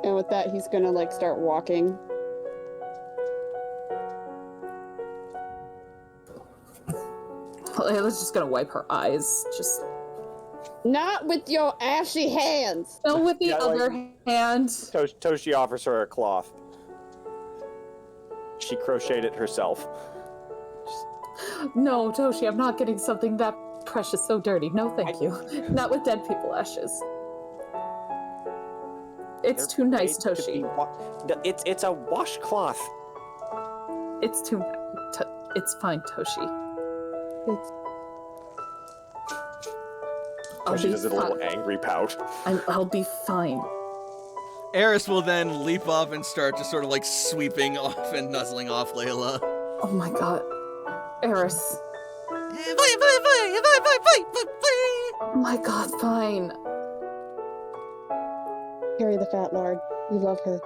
And with that, he's gonna like start walking. Layla's just gonna wipe her eyes, just... Not with your ashy hands! No, with the other hand. Toshi offers her a cloth. She crocheted it herself. No, Toshi, I'm not getting something that precious so dirty. No, thank you. Not with dead people ashes. It's too nice, Toshi. It's a washcloth. It's too... it's fine, Toshi. Toshi does a little angry pout. I'll be fine. Eris will then leap up and start just sort of like sweeping off and nuzzling off Layla. Oh my god. Eris. Oh my god, fine. Carry the fat lard. You love her.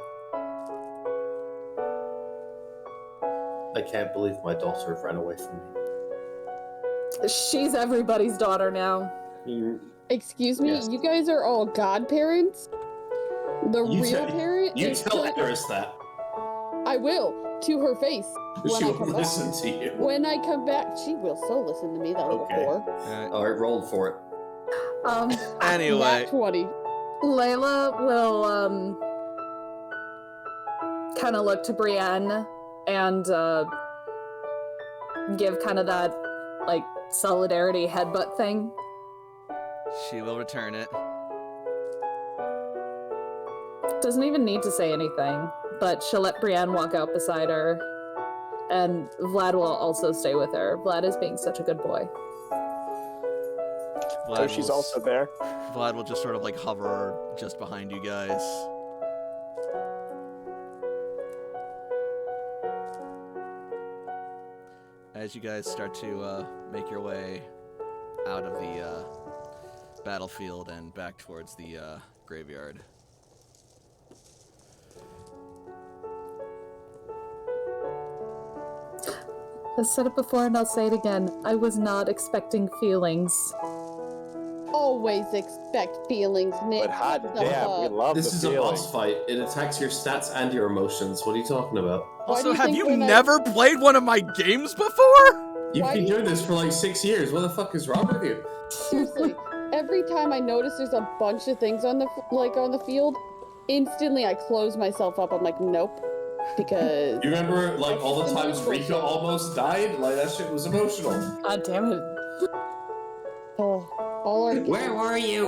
I can't believe my daughter ran away from me. She's everybody's daughter now. Excuse me, Yes. you guys are all godparents? The real parent You is tell to- Eris that. I will, to her face. She I will come listen back. to you. When I come back, she will so listen to me, that little Okay. whore. Alright, roll for it. Anyway, Nat 20. Layla will, kind of look to Brienne and, give kind of that, like, solidarity headbutt thing. she will return it. Doesn't even need to say anything, but she'll let Brienne walk out beside her, and Vlad will also stay with her. Vlad is being such a good boy. Toshi's also there. Vlad will just sort of like hover just behind you guys. As you guys start to make your way out of the battlefield and back towards the graveyard. I've said it before and I'll say it again. I was not expecting feelings. Always expect feelings, Nick. But hot What the damn, we fuck? love This the is a feeling. boss fight. It attacks your stats and your emotions. What are you talking about? Why do Also, you have think you when I- never played one of my games before? You've Why been do you- doing this for like 6 years. What the fuck is wrong with you? Seriously, every time I notice there's a bunch of things on the on the field, instantly I close myself up. I'm like, nope, because You remember, like, all the times Rika almost died? Like, that shit was emotional. God damn it. all our Where were you?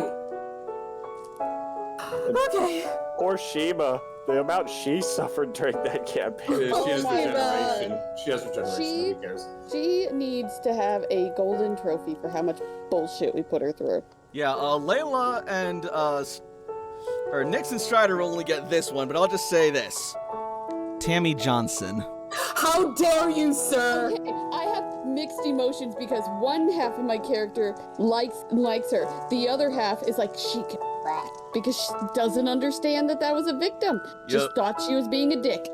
Okay. Poor Shima. The amount she suffered during that campaign. Yeah, she has my regeneration. She has regeneration. She- Who cares? She needs to have a golden trophy for how much bullshit we put her through. Yeah, Layla and or Nix and Strider will only get this one, but I'll just say this: Tammy Johnson. How dare you, sir? Okay, I have mixed emotions because one half of my character likes her. The other half is like, she can rat because she doesn't understand that was a victim. Just Yep. thought she was being a dick.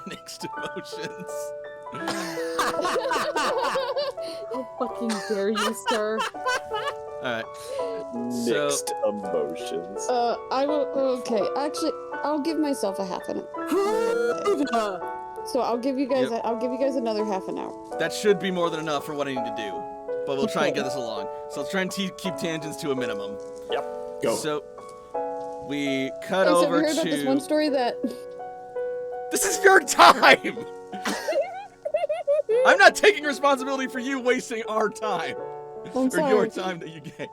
Mixed emotions. How fucking dare you, sir? Alright. Mixed emotions. I will. Okay, actually, I'll give myself a half an hour. So I'll give you guys. Yep. I'll give you guys another half an hour. That should be more than enough for what I need to do. But we'll try and get this along. So let's try and keep tangents to a minimum. Yep. Go. So we cut Hey, so have over you heard about to. this one story that? This is your time! I'm not taking responsibility for you wasting our time. I'm Or sorry. your time that you gave.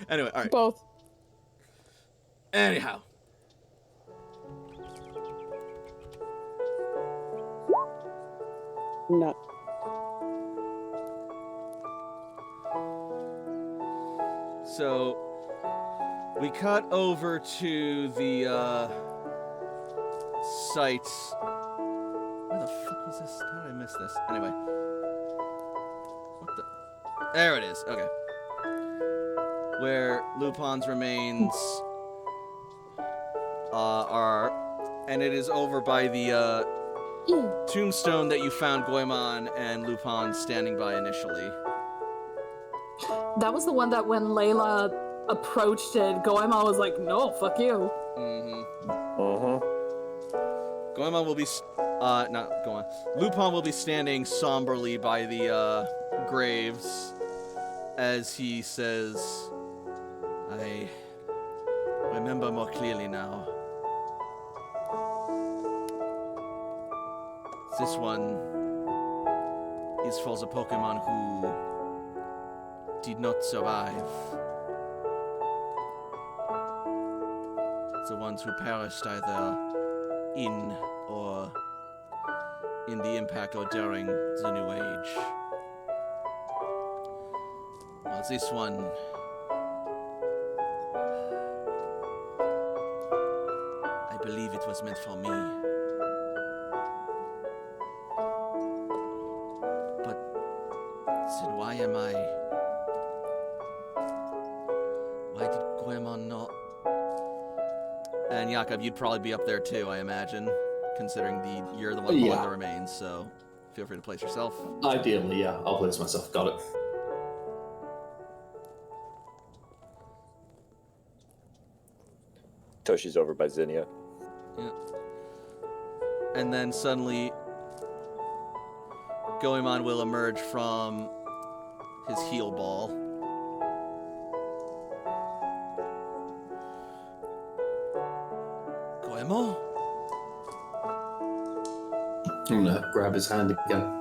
Anyway, alright. Both. Anyhow. No. So we cut over to the site. Where the fuck was this? How did I miss this? Anyway. What the? There it is. Okay. Where Lupin's remains are, and it is over by the tombstone that you found Goemon and Lupin standing by initially. That was the one that when Layla approached it, Goemon was like, no, fuck you. Mm-hmm. Uh-huh. Goemon will be, not Goemon. Lupin will be standing somberly by the, graves as he says, I remember more clearly now. This one is for the Pokemon who did not survive. The ones who perished either in or in the impact or during the New Age. Well, this one... I believe it was meant for me. But then why am I... Why did Goemon not... And Jakob, you'd probably be up there too, I imagine, considering you're the one holding the remains, so feel free to place yourself. Ideally, yeah. I'll place myself. Got it. Toshi's over by Zinnia. Yeah. And then suddenly, Goemon will emerge from his heal ball. Goemon? I'm gonna grab his hand again.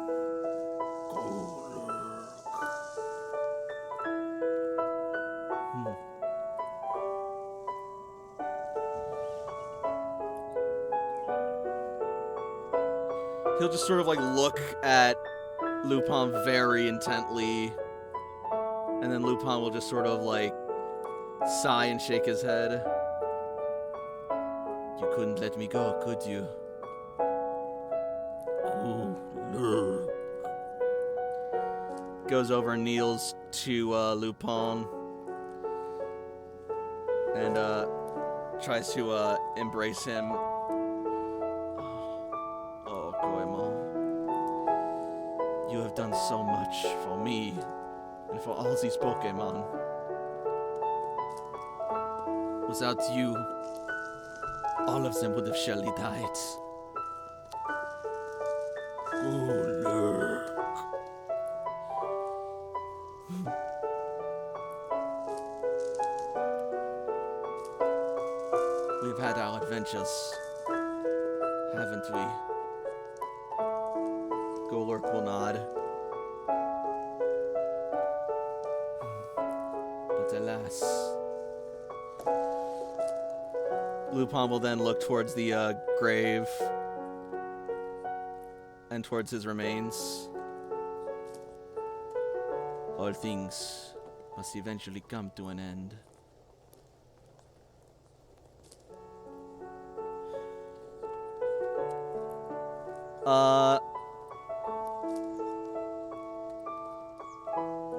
He'll just sort of like look at Lupin very intently, and then Lupin will just sort of like sigh and shake his head. You couldn't let me go, could you? Goes over and kneels to Lupin and tries to embrace him. Oh, Goemon. You have done so much for me and for all these Pokemon. Without you, all of them would have surely died. Look. We've had our adventures, haven't we? Golurk will nod. But alas. Lupin will then look towards the grave and towards his remains. All things must eventually come to an end.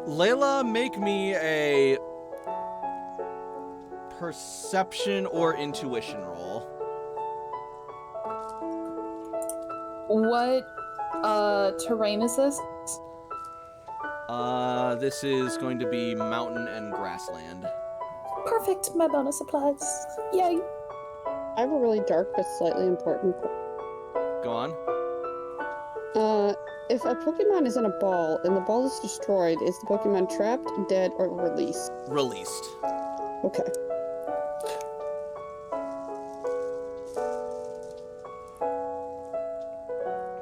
Layla, make me a perception or intuition roll. What terrain is this? This is going to be mountain and grassland. Perfect, my bonus applies. Yay. I have a really dark but slightly important. Go on. If a Pokemon is in a ball and the ball is destroyed, is the Pokemon trapped, dead, or released? Released. Okay.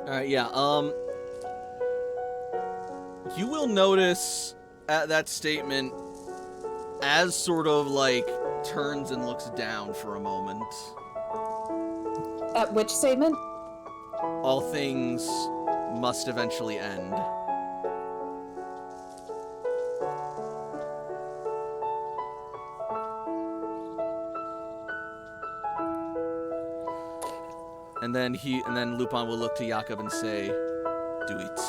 Alright, yeah, you will notice at that statement as sort of like turns and looks down for a moment. At which statement? All things must eventually end. And then Lupin will look to Jakob and say, "Do it."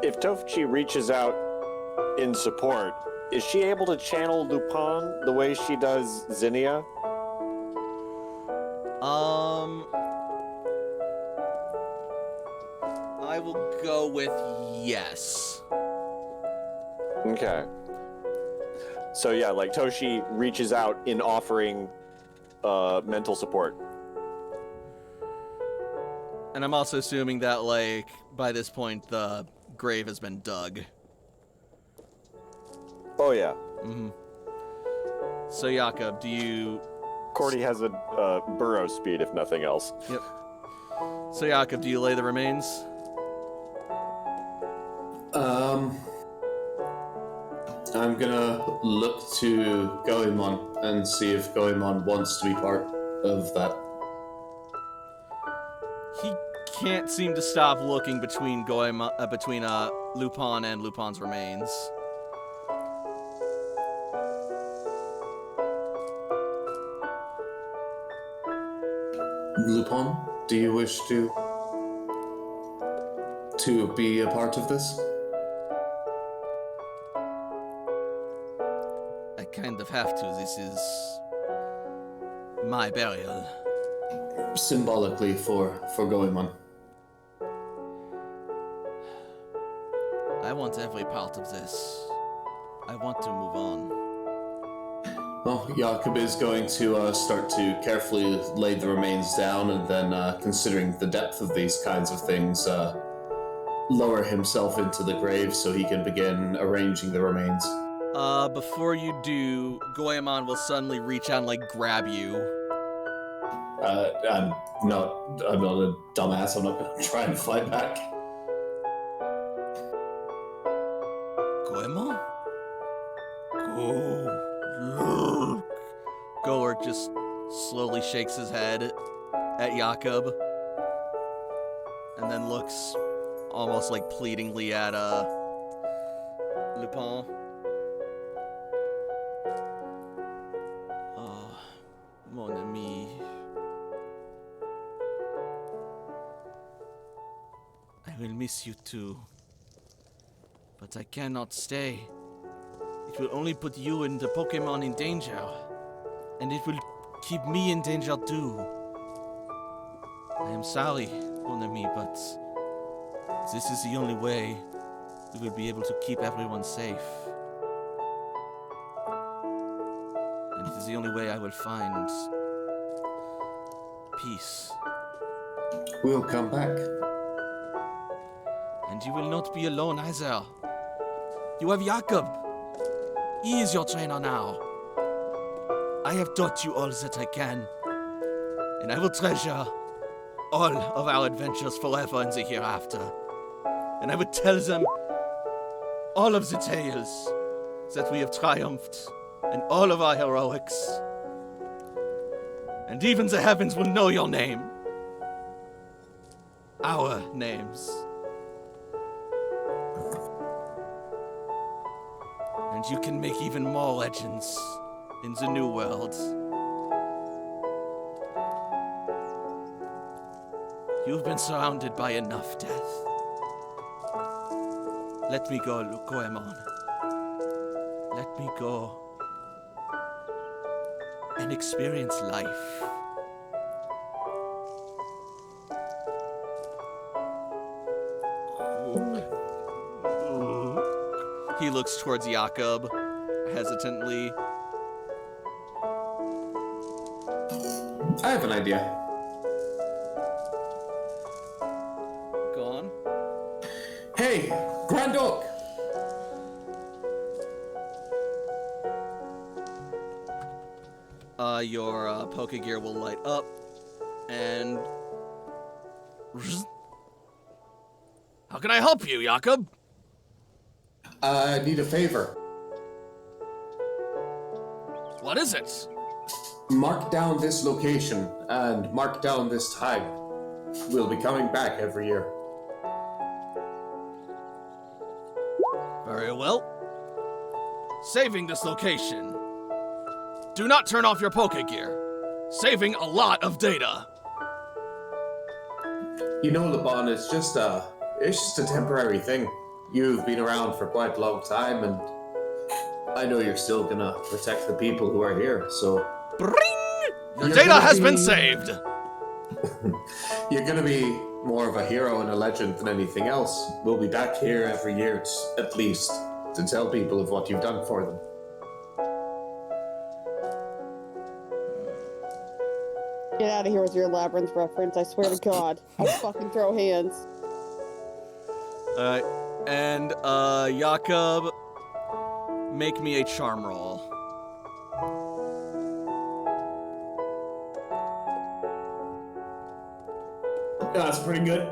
If Tofuchi reaches out in support, is she able to channel Lupin the way she does Zinnia? I will go with yes. Okay. So yeah, like Toshi reaches out in offering mental support. And I'm also assuming that, like, by this point, the grave has been dug. Oh yeah. Mm-hmm. So, Jakob, do you Cordy has a burrow speed, if nothing else. Yep. So, Jakob, do you lay the remains? I'm gonna look to Goemon and see if Goemon wants to be part of that. He can't seem to stop looking between Lupin and Lupin's remains. Lupin, do you wish to be a part of this? I kind of have to. This is my burial. Symbolically for Goemon. I want every part of this. I want to move on. Well, Jakob is going to start to carefully lay the remains down, and then, considering the depth of these kinds of things, lower himself into the grave so he can begin arranging the remains. Before you do, Goemon will suddenly reach out and, like, grab you. I'm not a dumbass. I'm not going to try and fight back. Goemon? Golurk just slowly shakes his head at Jakob and then looks almost like pleadingly at Lupin. Oh, mon ami. I will miss you too. But I cannot stay. It will only put you and the Pokemon in danger. And it will keep me in danger too. I am sorry, mon ami, but this is the only way we will be able to keep everyone safe. And it is the only way I will find peace. We'll come back. And you will not be alone either. You have Jakob. He is your trainer now. I have taught you all that I can. And I will treasure all of our adventures forever in the hereafter. And I will tell them all of the tales that we have triumphed and all of our heroics. And even the heavens will know your name. Our names. And you can make even more legends in the new world. You've been surrounded by enough death. Let me go, Goemon. Let me go and experience life. He looks towards Jakob hesitantly. I have an idea. Go on. Hey, Grand Oak! Your Pokegear will light up, and... How can I help you, Jakob? I need a favor. What is it? Mark down this location, and mark down this time. We'll be coming back every year. Very well. Saving this location. Do not turn off your Pokegear. Saving a lot of data. You know, Laban, it's just a temporary thing. You've been around for quite a long time, and I know you're still gonna protect the people who are here, so... Bring! Your data has been saved! You're gonna be more of a hero and a legend than anything else. We'll be back here every year, at least, to tell people of what you've done for them. Get out of here with your Labyrinth reference, I swear to God. I'll fucking throw hands. Alright, and, Jakob, make me a charm roll. That's pretty good.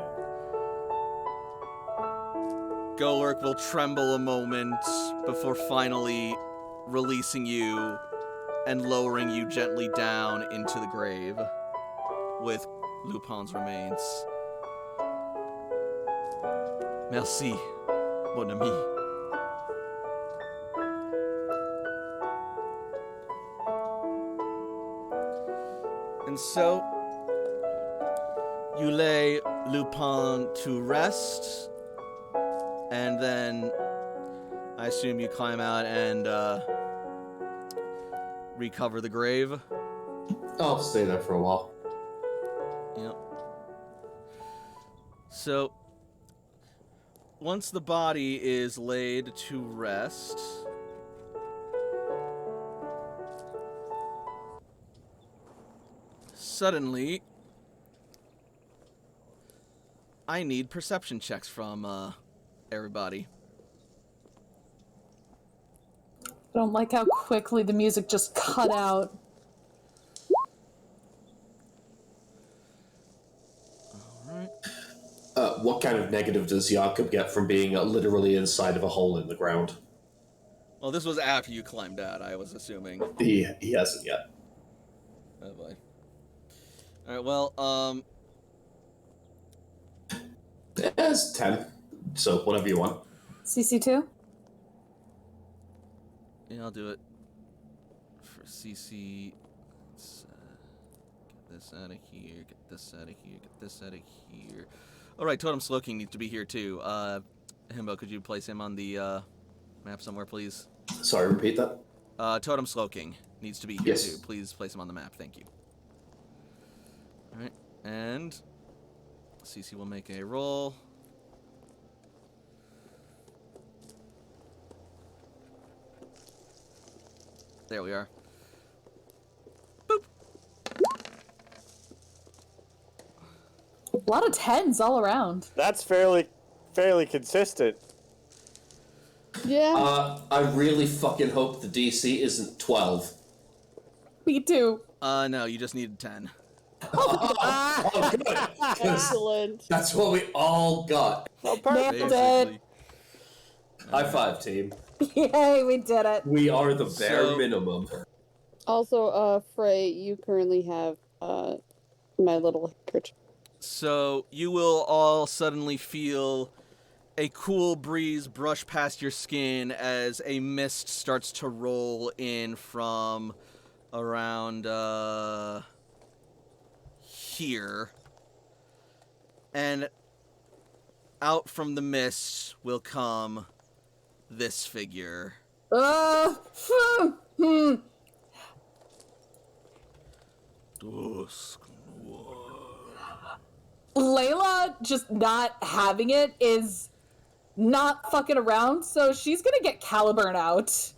Golurk will tremble a moment before finally releasing you and lowering you gently down into the grave with Lupin's remains. Merci, mon ami. And so, you lay Lupin to rest, and then I assume you climb out and recover the grave. I'll stay there for a while. Yep. So, once the body is laid to rest, suddenly, I need perception checks from everybody. I don't like how quickly the music just cut out. Alright. What kind of negative does Jakob get from being literally inside of a hole in the ground? Well, this was after you climbed out, I was assuming. He hasn't yet. Oh boy. Alright, well, It's 10, so whatever you want. CC2? yeah, I'll do it. For CC, let's get this out of here, get this out of here, get this out of here. Alright, Totem Slowking needs to be here too. Himbo, could you place him on the map somewhere, please? Sorry, repeat that? Totem Slowking needs to be here Yes. too. Please place him on the map, thank you. Alright, and CC will make a roll. There we are. Boop. A lot of 10s all around. That's fairly consistent. Yeah. I really fucking hope the DC isn't 12. Me too. No, you just needed 10. Oh, good. 'Cause Excellent. that's what we all got. Nailed it. Basically. High five, team. Yay, we did it. We are the bare So- minimum. Also, Frey, you currently have my little handkerchief. So you will all suddenly feel a cool breeze brush past your skin as a mist starts to roll in from around here. And out from the mist will come this figure. Dusk Noir. Layla just not having it is not fucking around, so she's gonna get Caliburn out.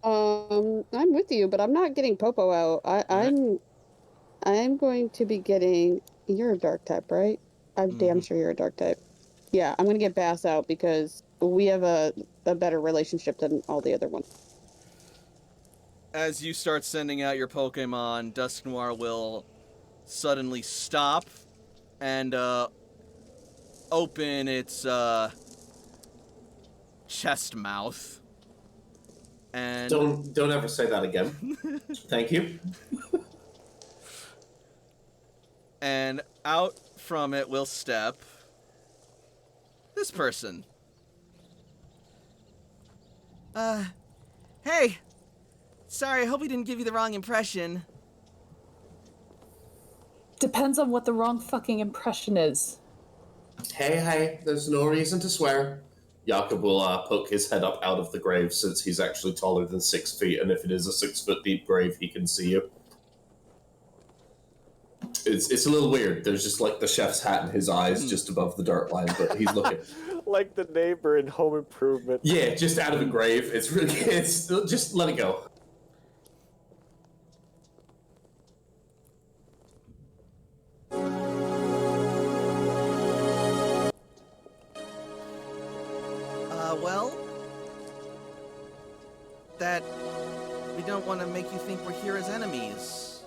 I'm with you, but I'm not getting Popo out. I'm going to be getting. You're a dark type, right? I'm damn sure you're a dark type. Yeah, I'm gonna get Bass out because we have a better relationship than all the other ones. As you start sending out your Pokemon, Dusk Noir will suddenly stop and open its chest mouth. And Don't ever say that again. Thank you. and out from it will step this person. Hey! Sorry, I hope we didn't give you the wrong impression. Depends on what the wrong fucking impression is. Hey, there's no reason to swear. Jakob will poke his head up out of the grave since he's actually taller than 6 feet, and if it is a 6 foot deep grave, he can see you. It's a little weird. There's just like the chef's hat in his eyes just above the dirt line, but he's looking. Like the neighbor in Home Improvement. Yeah, just out of a grave. It's really, it's just let it go. Well, that we don't want to make you think we're here as enemies.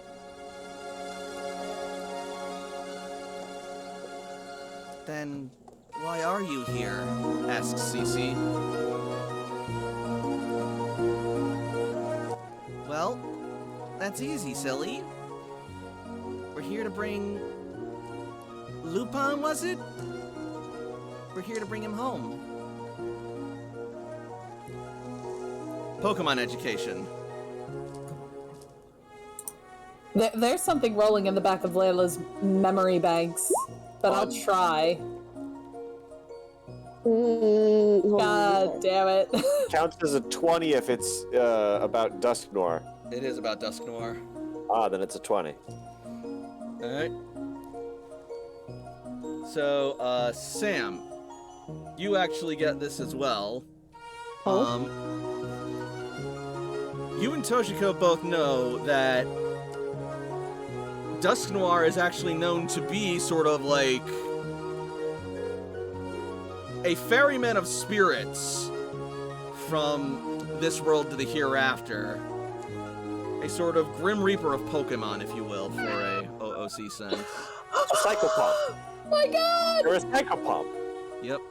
Then why are you here? Asks Cece. Well, that's easy, silly. We're here to bring... Lupin, was it? We're here to bring him home. Pokemon education. There's something rolling in the back of Layla's memory banks, but I'll try. God damn it. Counts as a 20 if it's about Dusk Noir. It is about Dusk Noir. Ah, then it's a 20. Alright. So, Sam, you actually get this as well. Oh? You and Toshiko both know that Dusk Noir is actually known to be sort of like a ferryman of spirits from this world to the hereafter. A sort of Grim Reaper of Pokemon, if you will, for a OOC sense. A Psychopomp. My god! You're a Psychopomp. Yep.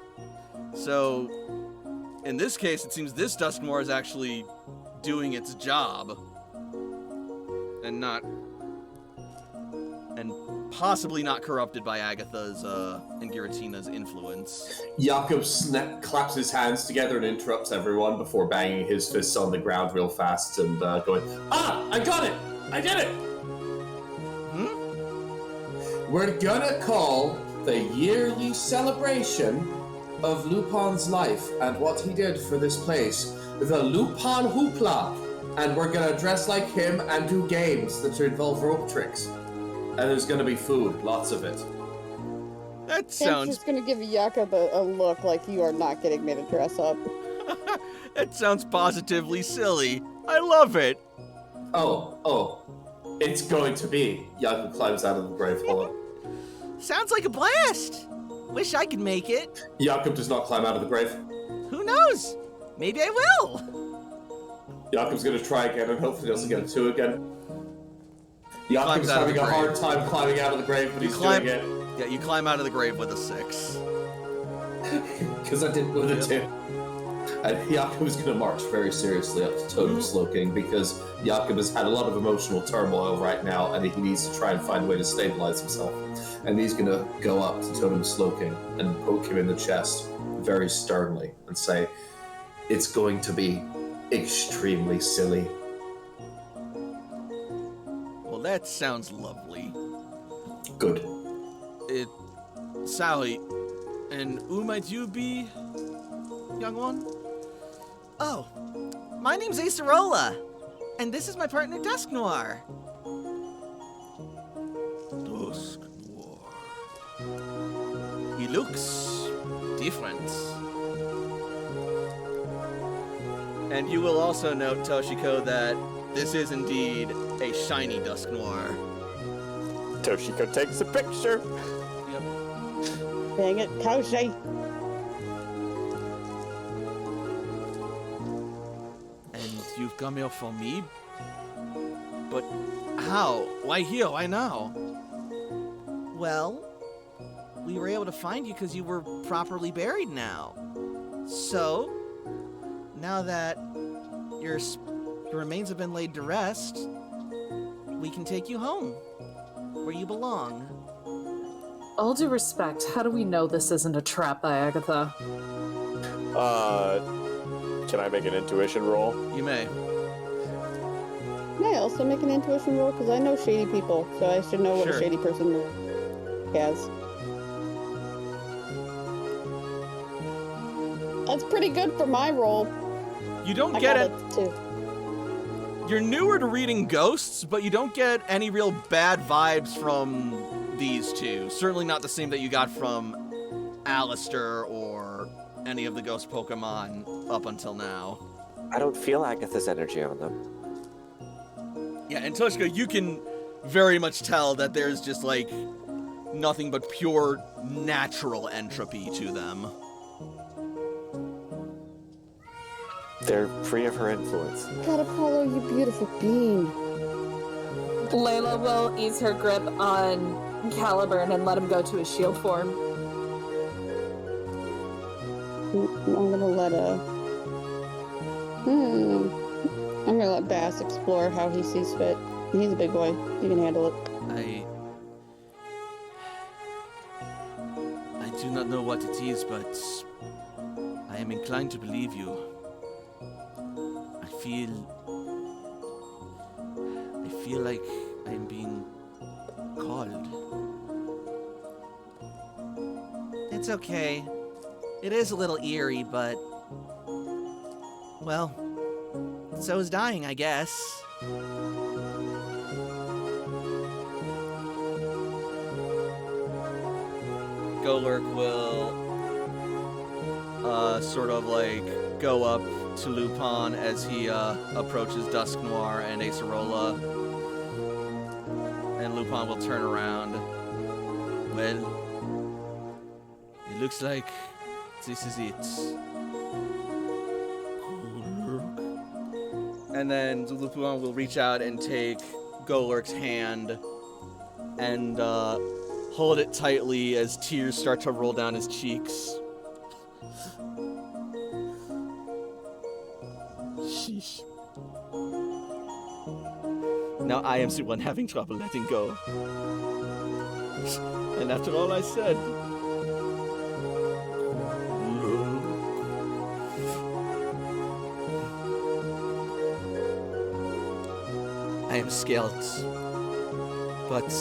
So, in this case, it seems this Dusk Noir is actually doing its job. And possibly not corrupted by Agatha's and Giratina's influence. Jakob claps his hands together and interrupts everyone before banging his fists on the ground real fast and going, "Ah! I got it! I did it! We're gonna call the yearly celebration of Lupin's life and what he did for this place the Lupin Hoopla. And we're gonna dress like him and do games that involve rope tricks. And there's gonna be food, lots of it." That Sam's sounds... just gonna give Jakob a look like you are not getting me to dress up. That sounds positively silly. I love it. Oh, it's going to be. Jakob climbs out of the grave. Hold on. Sounds like a blast. Wish I could make it. Jakob does not climb out of the grave. Who knows? Maybe I will. Jakob's gonna try again and hopefully doesn't get a 2 again. Jakob's Climbs out of having the a hard grave. time climbing out of the grave, but he's climb- doing it. Yeah, you climb out of the grave with a 6. Because I didn't with a 2. And Jakob is gonna march very seriously up to Totem Slowking because Jakob has had a lot of emotional turmoil right now and he needs to try and find a way to stabilize himself. And he's gonna go up to Totem Slowking and poke him in the chest very sternly and say, "It's going to be extremely silly." Well, that sounds lovely. Good. Sally, and who might you be, young one? Oh, my name's Acerola, and this is my partner Dusk Noir. Dusk Noir. He looks different. And you will also note, Toshiko, that this is indeed a shiny Dusk Noir. Toshiko takes a picture. Yep. Dang it, Toshi. And you've come here for me? But how? Why here? Why now? Well, we were able to find you because you were properly buried now. So, now that your remains have been laid to rest, we can take you home, where you belong. All due respect, how do we know this isn't a trap by Agatha? Can I make an intuition roll? You may. Can I also make an intuition roll? Because I know shady people, so I should know what Sure. a shady person has. That's pretty good for my roll. You don't I get got it. it too. You're newer to reading ghosts, but you don't get any real bad vibes from these two. Certainly not the same that you got from Allister or any of the ghost Pokemon up until now. I don't feel Agatha's energy on them. Yeah, and Toshiko, you can very much tell that there's just like nothing but pure natural entropy to them. They're free of her influence. Gotta follow you, beautiful being. Layla will ease her grip on Caliburn and let him go to his shield form. I'm gonna let I'm gonna let Bass explore how he sees fit. He's a big boy. He can handle it. I do not know what it is, but I am inclined to believe you. I feel like I am being called. It's okay. It is a little eerie, but well, so is dying, I guess. Golurk will sort of like go up to Lupin as he approaches Dusk Noir and Acerola, and Lupin will turn around. Well, it looks like this is it. And then Lupin will reach out and take Golurk's hand and hold it tightly as tears start to roll down his cheeks. Sheesh. Now I am the one having trouble letting go. And after all I said... I am scared, but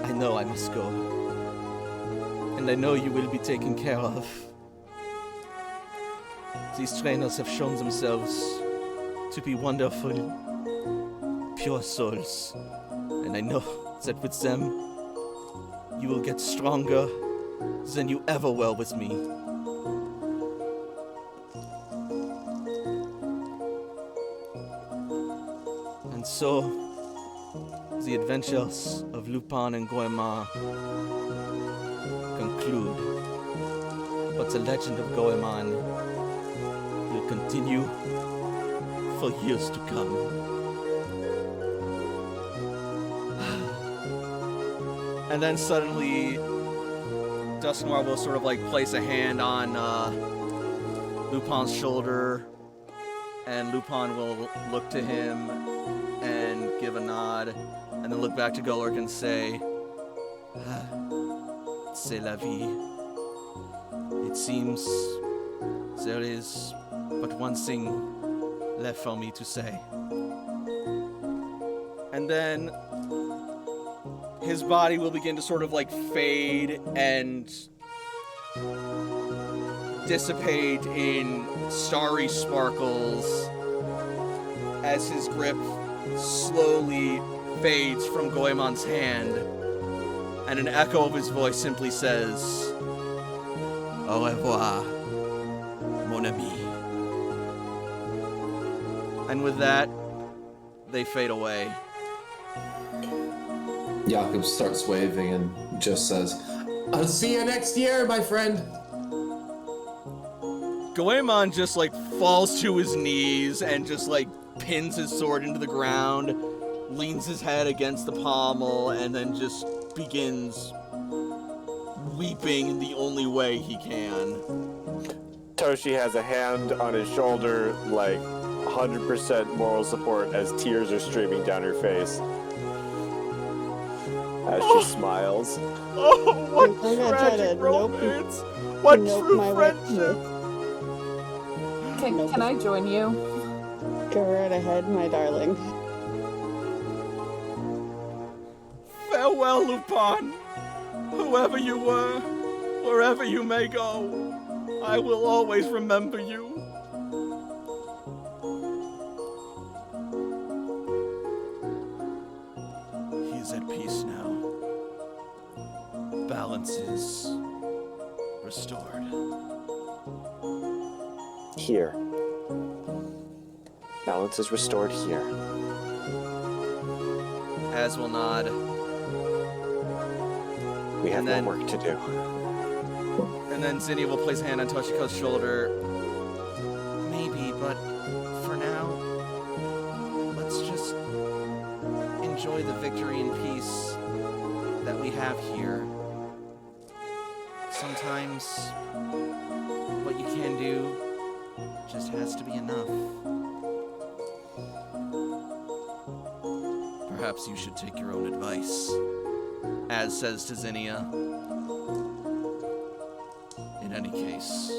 I know I must go, and I know you will be taken care of. These trainers have shown themselves to be wonderful, pure souls, and I know that with them, you will get stronger than you ever were with me. And so, the adventures of Lupin and Goemon conclude, but the legend of Goemon will continue for years to come. And then suddenly, Dusk Noir will sort of like place a hand on Lupin's shoulder, and Lupin will look to him and give a nod, and then look back to Golurk and say, C'est la vie. It seems there is but one thing left for me to say. And then his body will begin to sort of like fade and dissipate in starry sparkles as his grip slowly fades from Goemon's hand, and an echo of his voice simply says, Au revoir, mon ami. And with that, they fade away. Jakob starts waving and just says, I'll see you next year, my friend. Goemon just like falls to his knees and just like pins his sword into the ground, leans his head against the pommel, and then just begins weeping in the only way he can. Toshi has a hand on his shoulder, like 100% moral support as tears are streaming down her face. As she smiles. Oh, what I'm gonna try to tragic romance! What true friendship! Can I join you? Go right ahead, my darling. Farewell, Lupin! Whoever you were, wherever you may go, I will always remember you. He is at peace now. Balance is restored. Here. Balance is restored here. Az will nod. We have And then- more work to do. And then Zinnia will place a hand on Toshiko's shoulder. Maybe, but for now, let's just enjoy the victory and peace that we have here. sometimes what you can do just has to be enough. Perhaps you should take your own advice, Az says to Zinnia. In any case,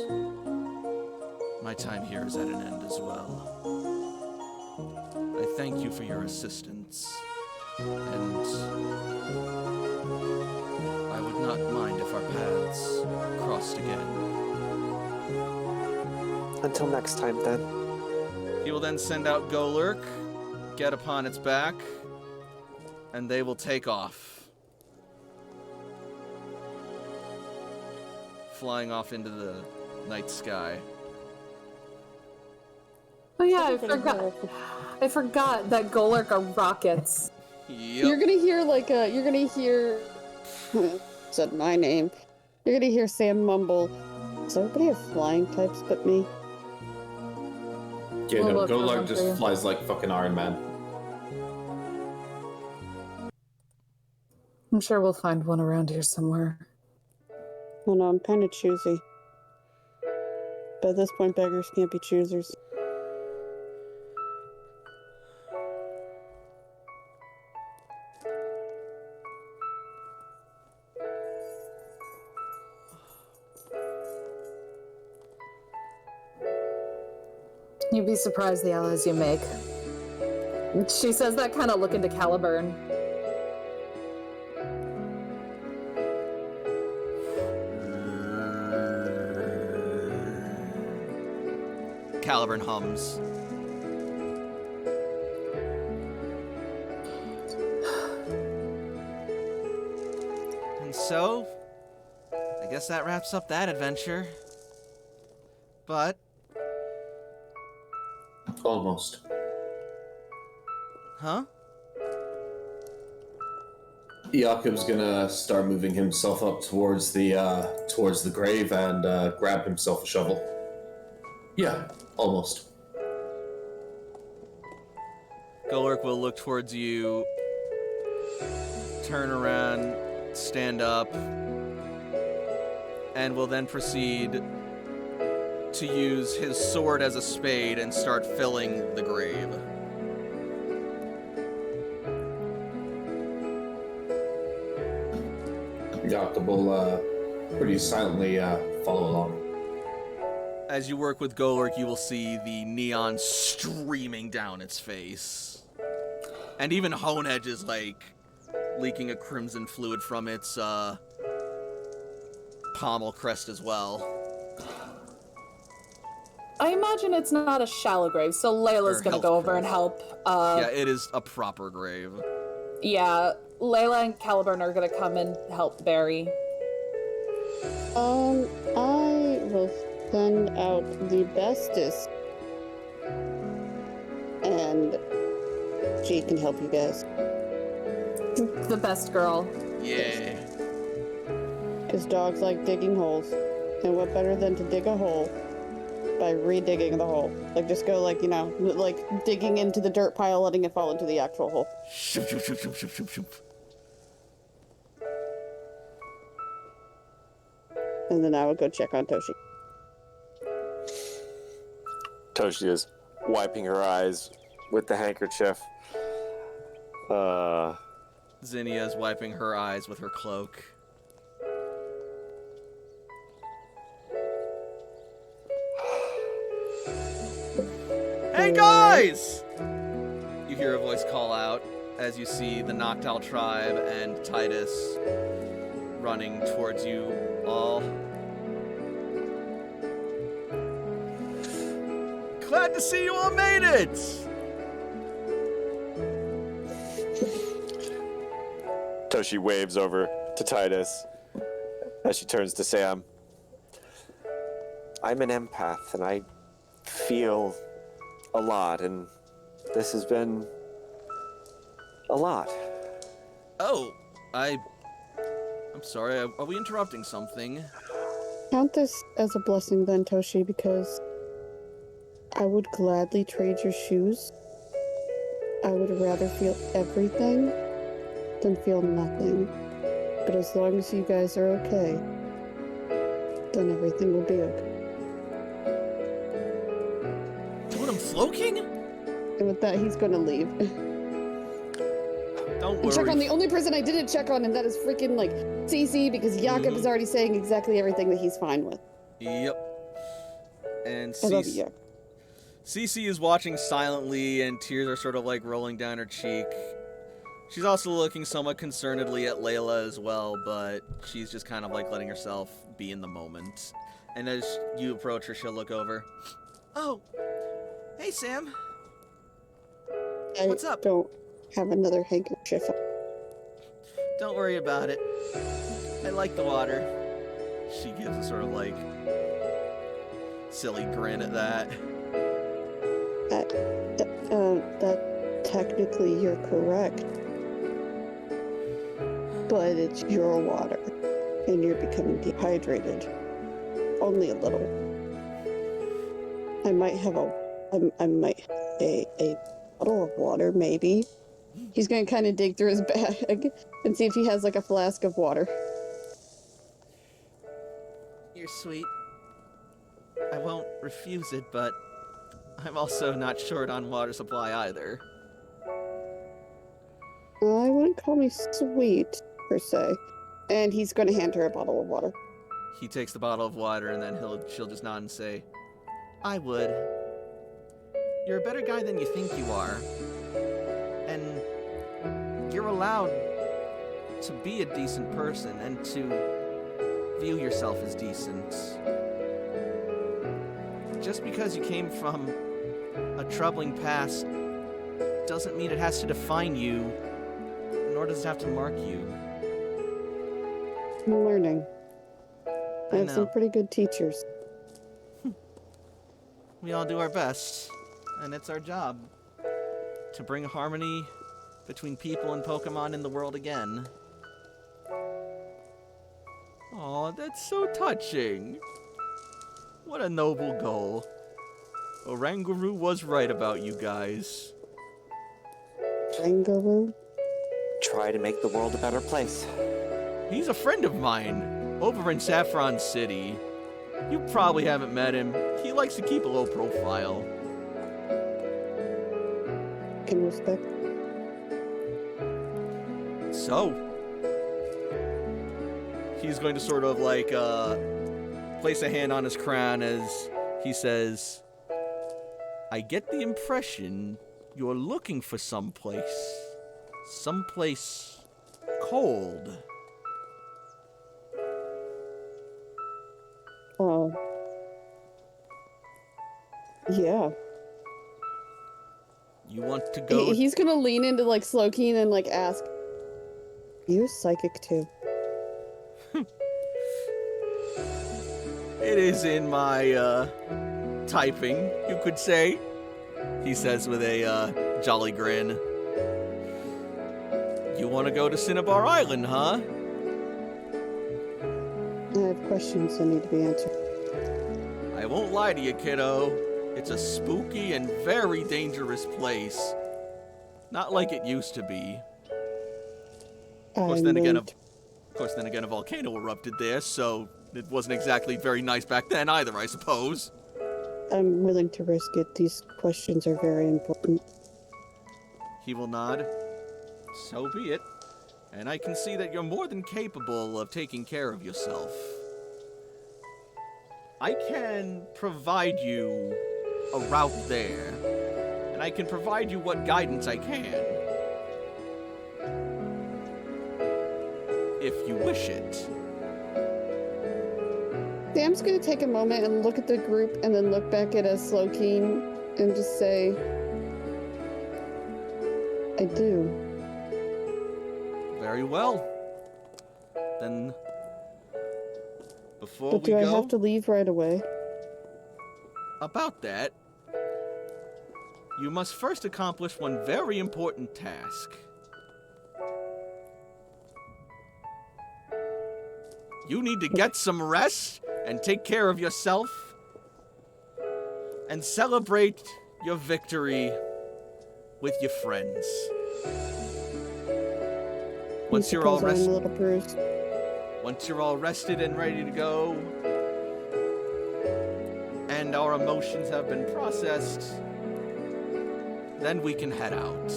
my time here is at an end as well. I thank you for your assistance, and I would not mind if our paths crossed again. Until next time, then. He will then send out Golurk, get upon its back, and they will take off. Flying off into the night sky. Oh yeah, I forgot that Golurk are rockets. Yep. You're gonna hear said my name. You're gonna hear Sam mumble, does everybody have flying types but me? Yeah, We'll no, look for Golurk them for just you. flies like fucking Iron Man. I'm sure we'll find one around here somewhere. Oh no, I'm kind of choosy. But at this point, beggars can't be choosers. You'd be surprised the allies you make. She says that kind of looking to Caliburn. Caliburn hums. And so, I guess that wraps up that adventure. But, Almost. huh? Jakob's gonna start moving himself up towards the grave and grab himself a shovel. Yeah, almost. Golurk will look towards you, turn around, stand up, and will then proceed to use his sword as a spade and start filling the grave. Jakob will pretty silently follow along. As you work with Golurk, you will see the neon streaming down its face. And even Honedge is, like, leaking a crimson fluid from its pommel crest as well. I imagine it's not a shallow grave, so Layla's Or gonna health go over grave. and help. Yeah, it is a proper grave. Yeah, Layla and Caliburn are gonna come and help Barry. I will send out the bestest, and she can help you guys. The best girl. Yeah. Because dogs like digging holes, and what better than to dig a hole by redigging the hole? Like, just go, like, you know, like digging into the dirt pile, letting it fall into the actual hole. Shoop, shoop, shoop, shoop, shoop, shoop, shoop. And then I would go check on Toshi. Toshi is wiping her eyes with the handkerchief. Zinnia is wiping her eyes with her cloak. Hey guys! You hear a voice call out as you see the Noctowl tribe and Titus running towards you all. Glad to see you all made it! Toshi waves over to Titus as she turns to Sam. I'm an empath, and I feel a lot, and this has been a lot. Oh, I'm sorry. Are we interrupting something? Count this as a blessing then, Toshi, because I would gladly trade your shoes. I would rather feel everything than feel nothing. But as long as you guys are okay, then everything will be okay. Totem Slowking? And with that, he's going to leave. Don't And check worry. on the only person I didn't check on, and that is freaking, like, Cece, because Jakob is already saying exactly everything that he's fine with. Yep. And I love you, Jakob. Cece is watching silently, and tears are sort of like rolling down her cheek. She's also looking somewhat concernedly at Layla as well, but she's just kind of like letting herself be in the moment. And as you approach her, she'll look over. Oh, hey Sam. What's up? I don't have another handkerchief. Don't worry about it. I like the water. She gives a sort of like silly grin at that. That technically you're correct. But it's your water, and you're becoming dehydrated. Only a little. I might have a bottle of water, maybe. He's gonna kind of dig through his bag and see if he has like a flask of water. You're sweet. I won't refuse it, but I'm also not short on water supply either. I wouldn't call me sweet, per se. And he's gonna hand her a bottle of water. He takes the bottle of water and then she'll just nod and say, I would. You're a better guy than you think you are. And you're allowed to be a decent person and to view yourself as decent. Just because you came from a troubling past doesn't mean it has to define you, nor does it have to mark you. I'm learning. I have know. some pretty good teachers. We all do our best, and it's our job to bring harmony between people and Pokemon in the world again. Aw, that's so touching. What a noble goal. Oranguru was right about you guys. Kangaroo? Try to make the world a better place. He's a friend of mine, over in Saffron City. You probably haven't met him. He likes to keep a low profile. Can respect. So, he's going to sort of like place a hand on his crown as he says, I get the impression you're looking for someplace cold. Yeah. You want to go? He's gonna lean into like Slowking and like ask, you're psychic too. It is in my typing, you could say, he says with a jolly grin. You want to go to Cinnabar Island, huh? I have questions that need to be answered. I won't lie to you, kiddo. It's a spooky and very dangerous place. Not like it used to be. Of course, then again, a volcano erupted there, so it wasn't exactly very nice back then either, I suppose. I'm willing to risk it. These questions are very important. He will nod. So be it. And I can see that you're more than capable of taking care of yourself. I can provide you a route there, and I can provide you what guidance I can. If you wish it. Sam's gonna take a moment and look at the group and then look back at us, Slowking, and just say, I do. Very well. Then, before But we do go... I have to leave right away? About that, you must first accomplish one very important task. You need to get some rest and take care of yourself and celebrate your victory with your friends. Once you're all rested and ready to go, and our emotions have been processed, then we can head out.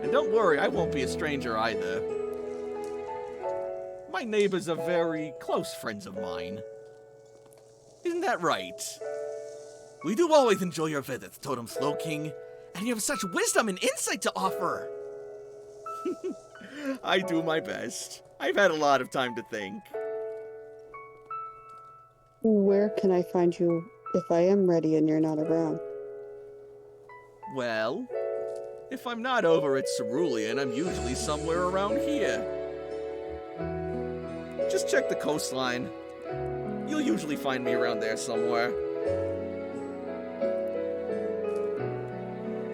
And don't worry, I won't be a stranger either. My neighbors are very close friends of mine. Isn't that right? We do always enjoy your visits, Totem Slowking, and you have such wisdom and insight to offer. I do my best. I've had a lot of time to think. Where can I find you if I am ready and you're not around? Well, if I'm not over at Cerulean, I'm usually somewhere around here. Just check the coastline. You'll usually find me around there somewhere.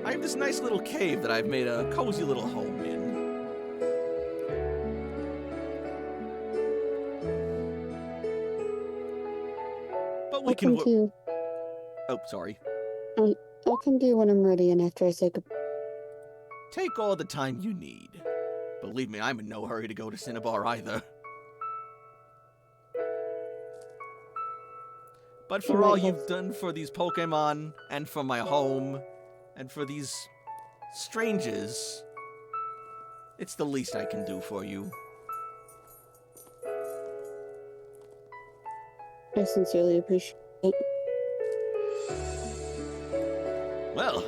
I have this nice little cave that I've made a cozy little home in. But we can... Oh, sorry. I'll come to you when I'm ready and after I say goodbye. Take all the time you need. Believe me, I'm in no hurry to go to Cinnabar either. But for all you've done for these Pokemon, and for my home, and for these strangers, it's the least I can do for you. I sincerely appreciate it. Well,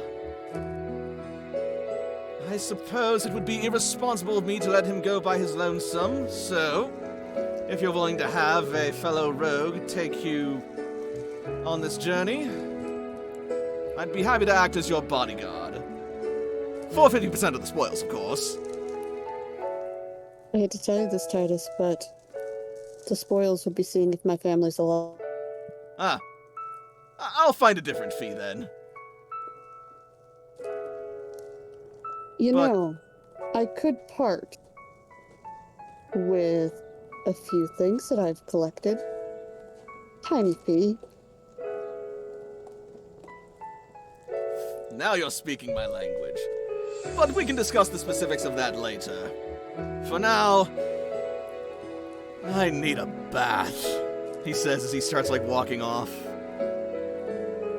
I suppose it would be irresponsible of me to let him go by his lonesome, so if you're willing to have a fellow rogue take you on this journey, I'd be happy to act as your bodyguard. For 50% of the spoils, of course. I hate to tell you this, Titus, but the spoils would be seeing if my family's alive. Ah. I'll find a different fee then. You know, I could part with a few things that I've collected. Tiny fee. Now you're speaking my language. But we can discuss the specifics of that later. For now, I need a bath, he says as he starts, walking off.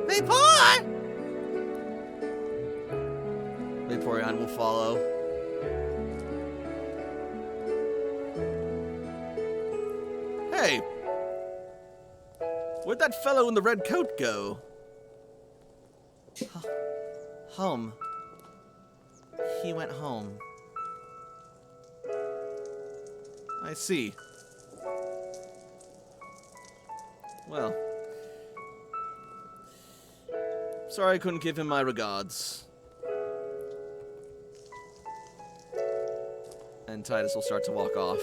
Vaporeon! Vaporeon will follow. Hey! Where'd that fellow in the red coat go? Home. He went home. I see. Well. Sorry I couldn't give him my regards. And Titus will start to walk off.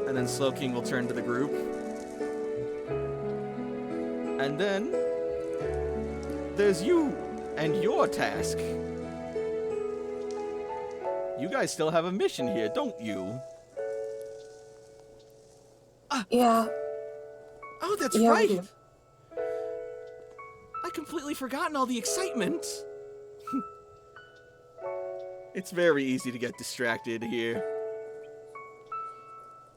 And then Slowking will turn to the group. And then there's you and your task. You guys still have a mission here, don't you? Yeah. Oh, that's Yeah, right. we do. I completely forgotten all the excitement. It's very easy to get distracted here.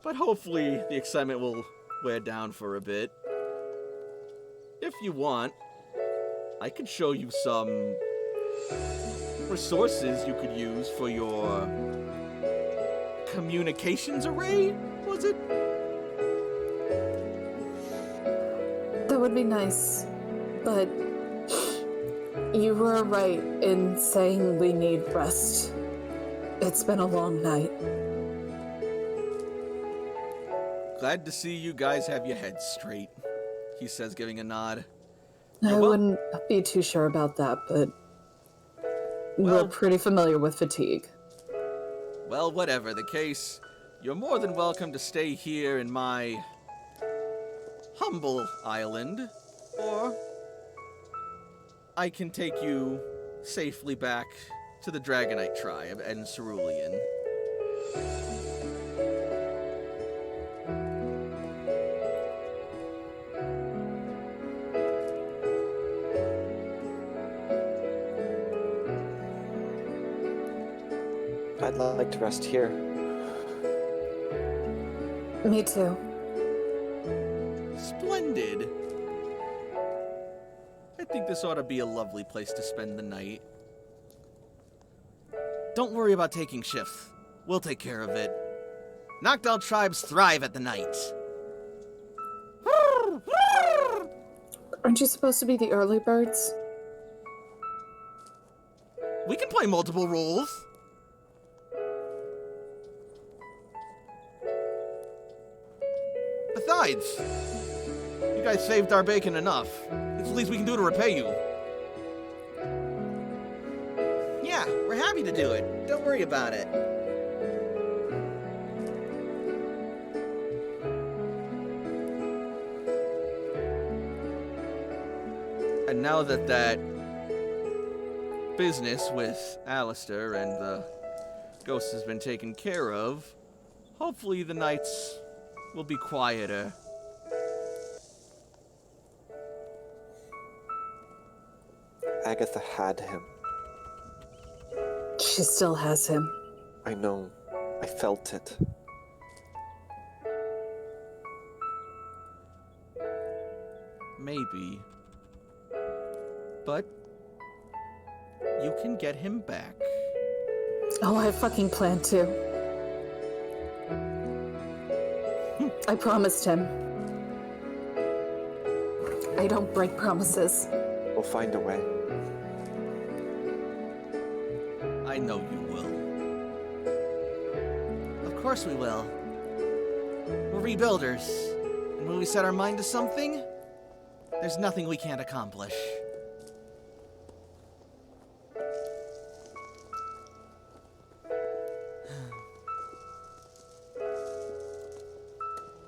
But hopefully the excitement will wear down for a bit. If you want, I could show you some resources you could use for your communications array, was it? That would be nice, but you were right in saying we need rest. It's been a long night. Glad to see you guys have your heads straight, he says, giving a nod. I wouldn't be too sure about that, but we're pretty familiar with fatigue. Well, whatever the case, you're more than welcome to stay here in my humble island, or I can take you safely back to the Dragonite tribe and Cerulean. I'd like to rest here. Me too. Splendid. I think this ought to be a lovely place to spend the night. Don't worry about taking shifts. We'll take care of it. Knockdown tribes thrive at the night. Aren't you supposed to be the early birds? We can play multiple roles. Besides, you guys saved our bacon enough. It's the least we can do to repay you. Yeah, we're happy to do it. Don't worry about it. And now that business with Allister and the ghost has been taken care of, hopefully the nights will be quieter. Agatha had him. She still has him. I know. I felt it. Maybe. But you can get him back. Oh, I fucking plan to. I promised him. I don't break promises. We'll find a way. I know you will. Of course we will. We're rebuilders. And when we set our mind to something, there's nothing we can't accomplish.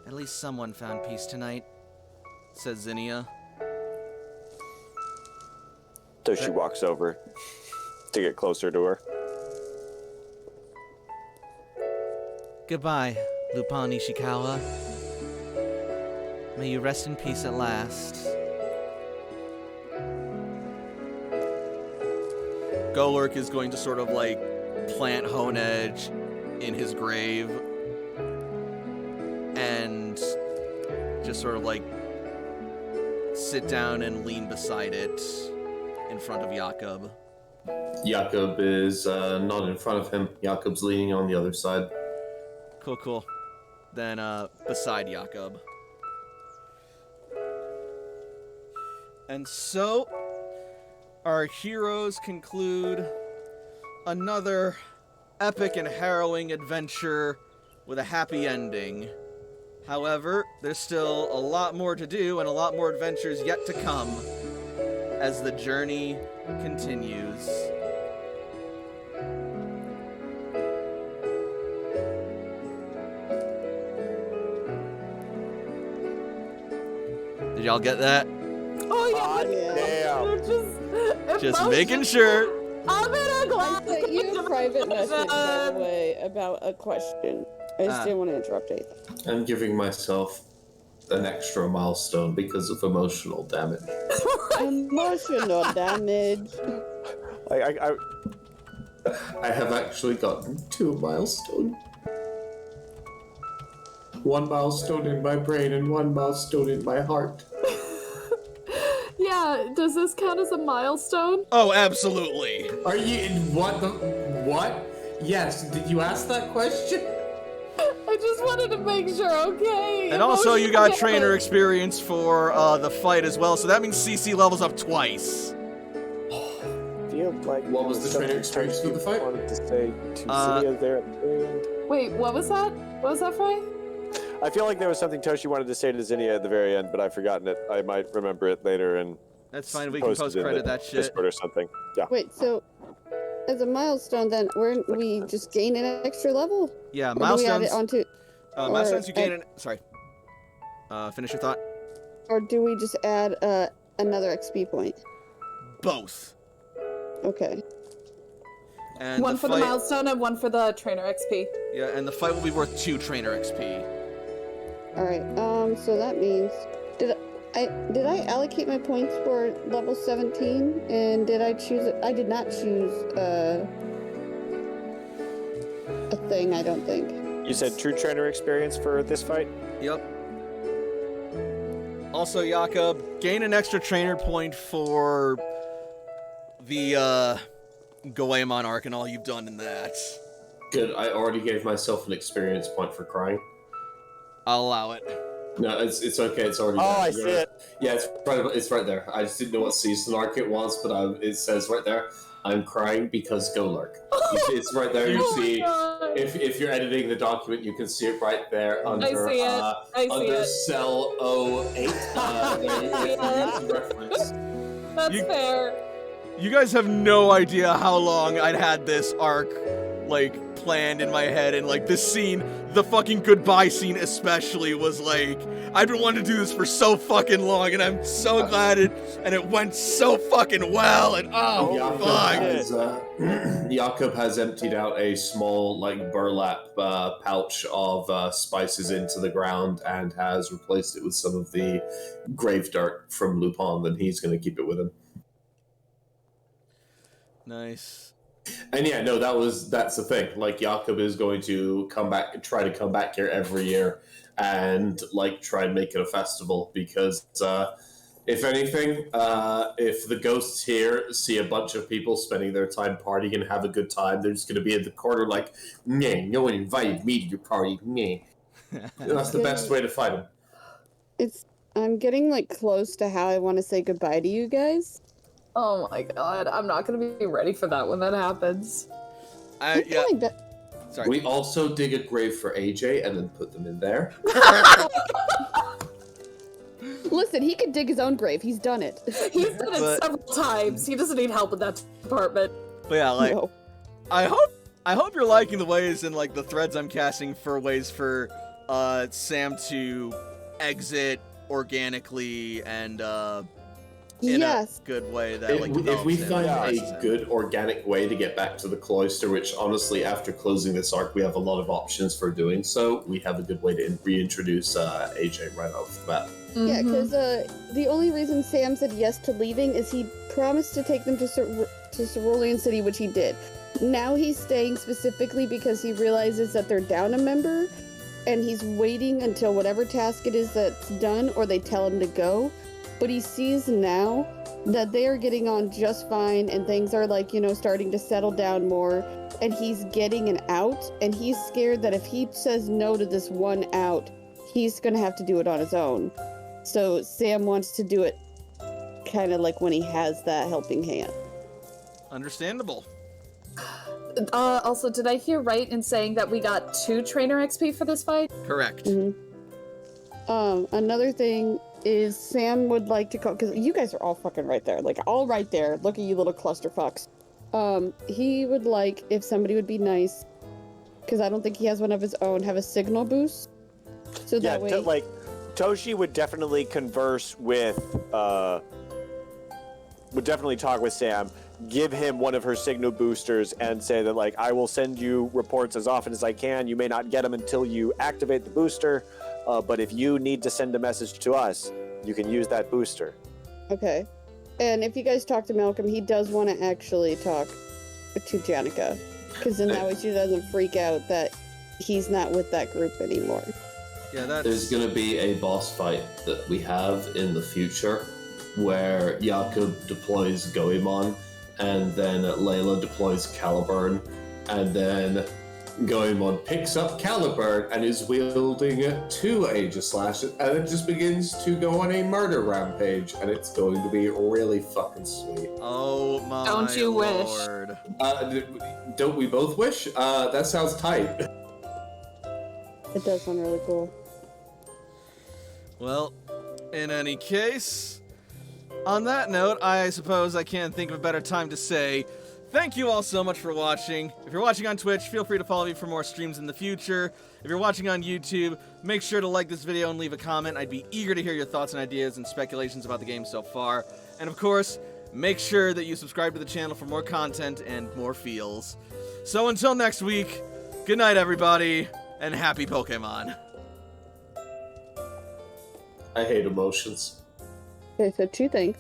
At least someone found peace tonight, says Zinnia. Toshi walks over to get closer to her. Goodbye, Lupin Ishikawa. May you rest in peace at last. Golurk is going to sort of like plant Hone Edge in his grave and just sort of like sit down and lean beside it in front of Jakob. Jakob is not in front of him. Jakob's leaning on the other side. Cool. Then beside Jakob. And so our heroes conclude another epic and harrowing adventure with a happy ending. However, there's still a lot more to do and a lot more adventures yet to come as the journey continues. Did y'all get that? Oh yeah. Damn. Just making sure. I'm in a glass. I sent you a private message, by the way, about a question. I just didn't want to interrupt anything. I'm giving myself an extra milestone because of emotional damage. Emotional damage. I have actually gotten 2 milestones. 1 milestone in my brain and 1 milestone in my heart. Yeah, does this count as a milestone? Oh, absolutely. Are you what? Yes. Did you ask that question? I just wanted to make sure, okay? And also you got trainer experience for the fight as well, so that means CC levels up twice. Feel like What was the trainer experience for the fight? Wanted to say to Zinnia there at the very end. Wait, what was that? What was that, Frey? I feel like there was something Toshi wanted to say to Zinnia at the very end, but I've forgotten it. I might remember it later and That's fine, we can post it post in credit the that shit. Discord or something. Yeah. Wait, so as a milestone, then we just gain an extra level? Yeah, Or do we add milestones. it onto, Milestones you gain an... Sorry. Finish your thought. or do we just add another XP point? Both. Okay. And One for the fight- milestone and one for the trainer XP. Yeah, and the fight will be worth 2 trainer XP. All right. So that means did I allocate my points for level 17? And did I choose? I did not choose a thing, I don't think. You said true trainer experience for this fight? Yep. Also, Jakob, gain an extra trainer point for the Goemon arc and all you've done in that. Good, I already gave myself an experience point for crying. I'll allow it. No, it's okay, it's already there. I see it. Yeah, it's right there. I just didn't know what season arc it was, but it says right there, I'm crying because go lurk. It's right there, you see. If you're editing the document, you can see it right there under, under cell 08. Reference. That's fair. You guys have no idea how long I'd had this arc, like, planned in my head, and, like, this scene, the fucking goodbye scene especially, was, like, I've been wanting to do this for so fucking long, and I'm so glad it went so fucking well, and Jakob has emptied out a small, like, burlap pouch of spices into the ground and has replaced it with some of the grave dirt from Lupin, and he's going to keep it with him. Nice. And yeah, no, that's the thing. Like, Jakob is going to try to come back here every year and, like, try and make it a festival because, if anything, if the ghosts here see a bunch of people spending their time partying and have a good time, they're just going to be in the corner like, nah, no one invited me to your party, nah. That's the best way to fight them. I'm getting, like, close to how I want to say goodbye to you guys. Oh my god, I'm not gonna be ready for that when that happens. Yeah. Sorry. We also dig a grave for AJ and then put them in there. Listen, he can dig his own grave. He's done it. He's done it several times. He doesn't need help in that department. But yeah, like, No. I hope you're liking the ways and, like, the threads I'm casting for ways for Sam to exit organically and in a good way that, like, if we find a him. good organic way to get back to the cloister, which honestly, after closing this arc, we have a lot of options for doing so, we have a good way to reintroduce AJ right off the bat. Yeah, because the only reason Sam said yes to leaving is he promised to take them to Cerulean City, which he did. Now he's staying specifically because he realizes that they're down a member, and he's waiting until whatever task it is that's done, or they tell him to go. But he sees now that they are getting on just fine and things are, like, you know, starting to settle down more, and he's getting an out, and he's scared that if he says no to this one out, he's gonna have to do it on his own. So Sam wants to do it kind of like when he has that helping hand. Understandable. Also, did I hear right in saying that we got 2 trainer XP for this fight? Correct. Another thing is Sam would like to call, because you guys are all fucking right there, like, all right there. Look at you little clusterfucks. He would like, if somebody would be nice, because I don't think he has one of his own, have a signal boost. So that way... like, Toshi would definitely converse with, would definitely talk with Sam, give him one of her signal boosters and say that, like, I will send you reports as often as I can. You may not get them until you activate the booster. But if you need to send a message to us, you can use that booster. Okay. And if you guys talk to Malcolm, he does want to actually talk to Janica. Because then that way she doesn't freak out that he's not with that group anymore. Yeah, There's going to be a boss fight that we have in the future where Jakob deploys Goemon, and then Layla deploys Caliburn, and then Goemon picks up Caliburn and is wielding 2 Aegis Slashes, and it just begins to go on a murder rampage, and it's going to be really fucking sweet. Oh my Don't you lord. Don't we both wish? That sounds tight. It does sound really cool. Well, in any case, on that note, I suppose I can't think of a better time to say thank you all so much for watching. If you're watching on Twitch, feel free to follow me for more streams in the future. If you're watching on YouTube, make sure to like this video and leave a comment. I'd be eager to hear your thoughts and ideas and speculations about the game so far. And of course, make sure that you subscribe to the channel for more content and more feels. So until next week, good night everybody, and happy Pokemon. I hate emotions. Okay, so 2 things.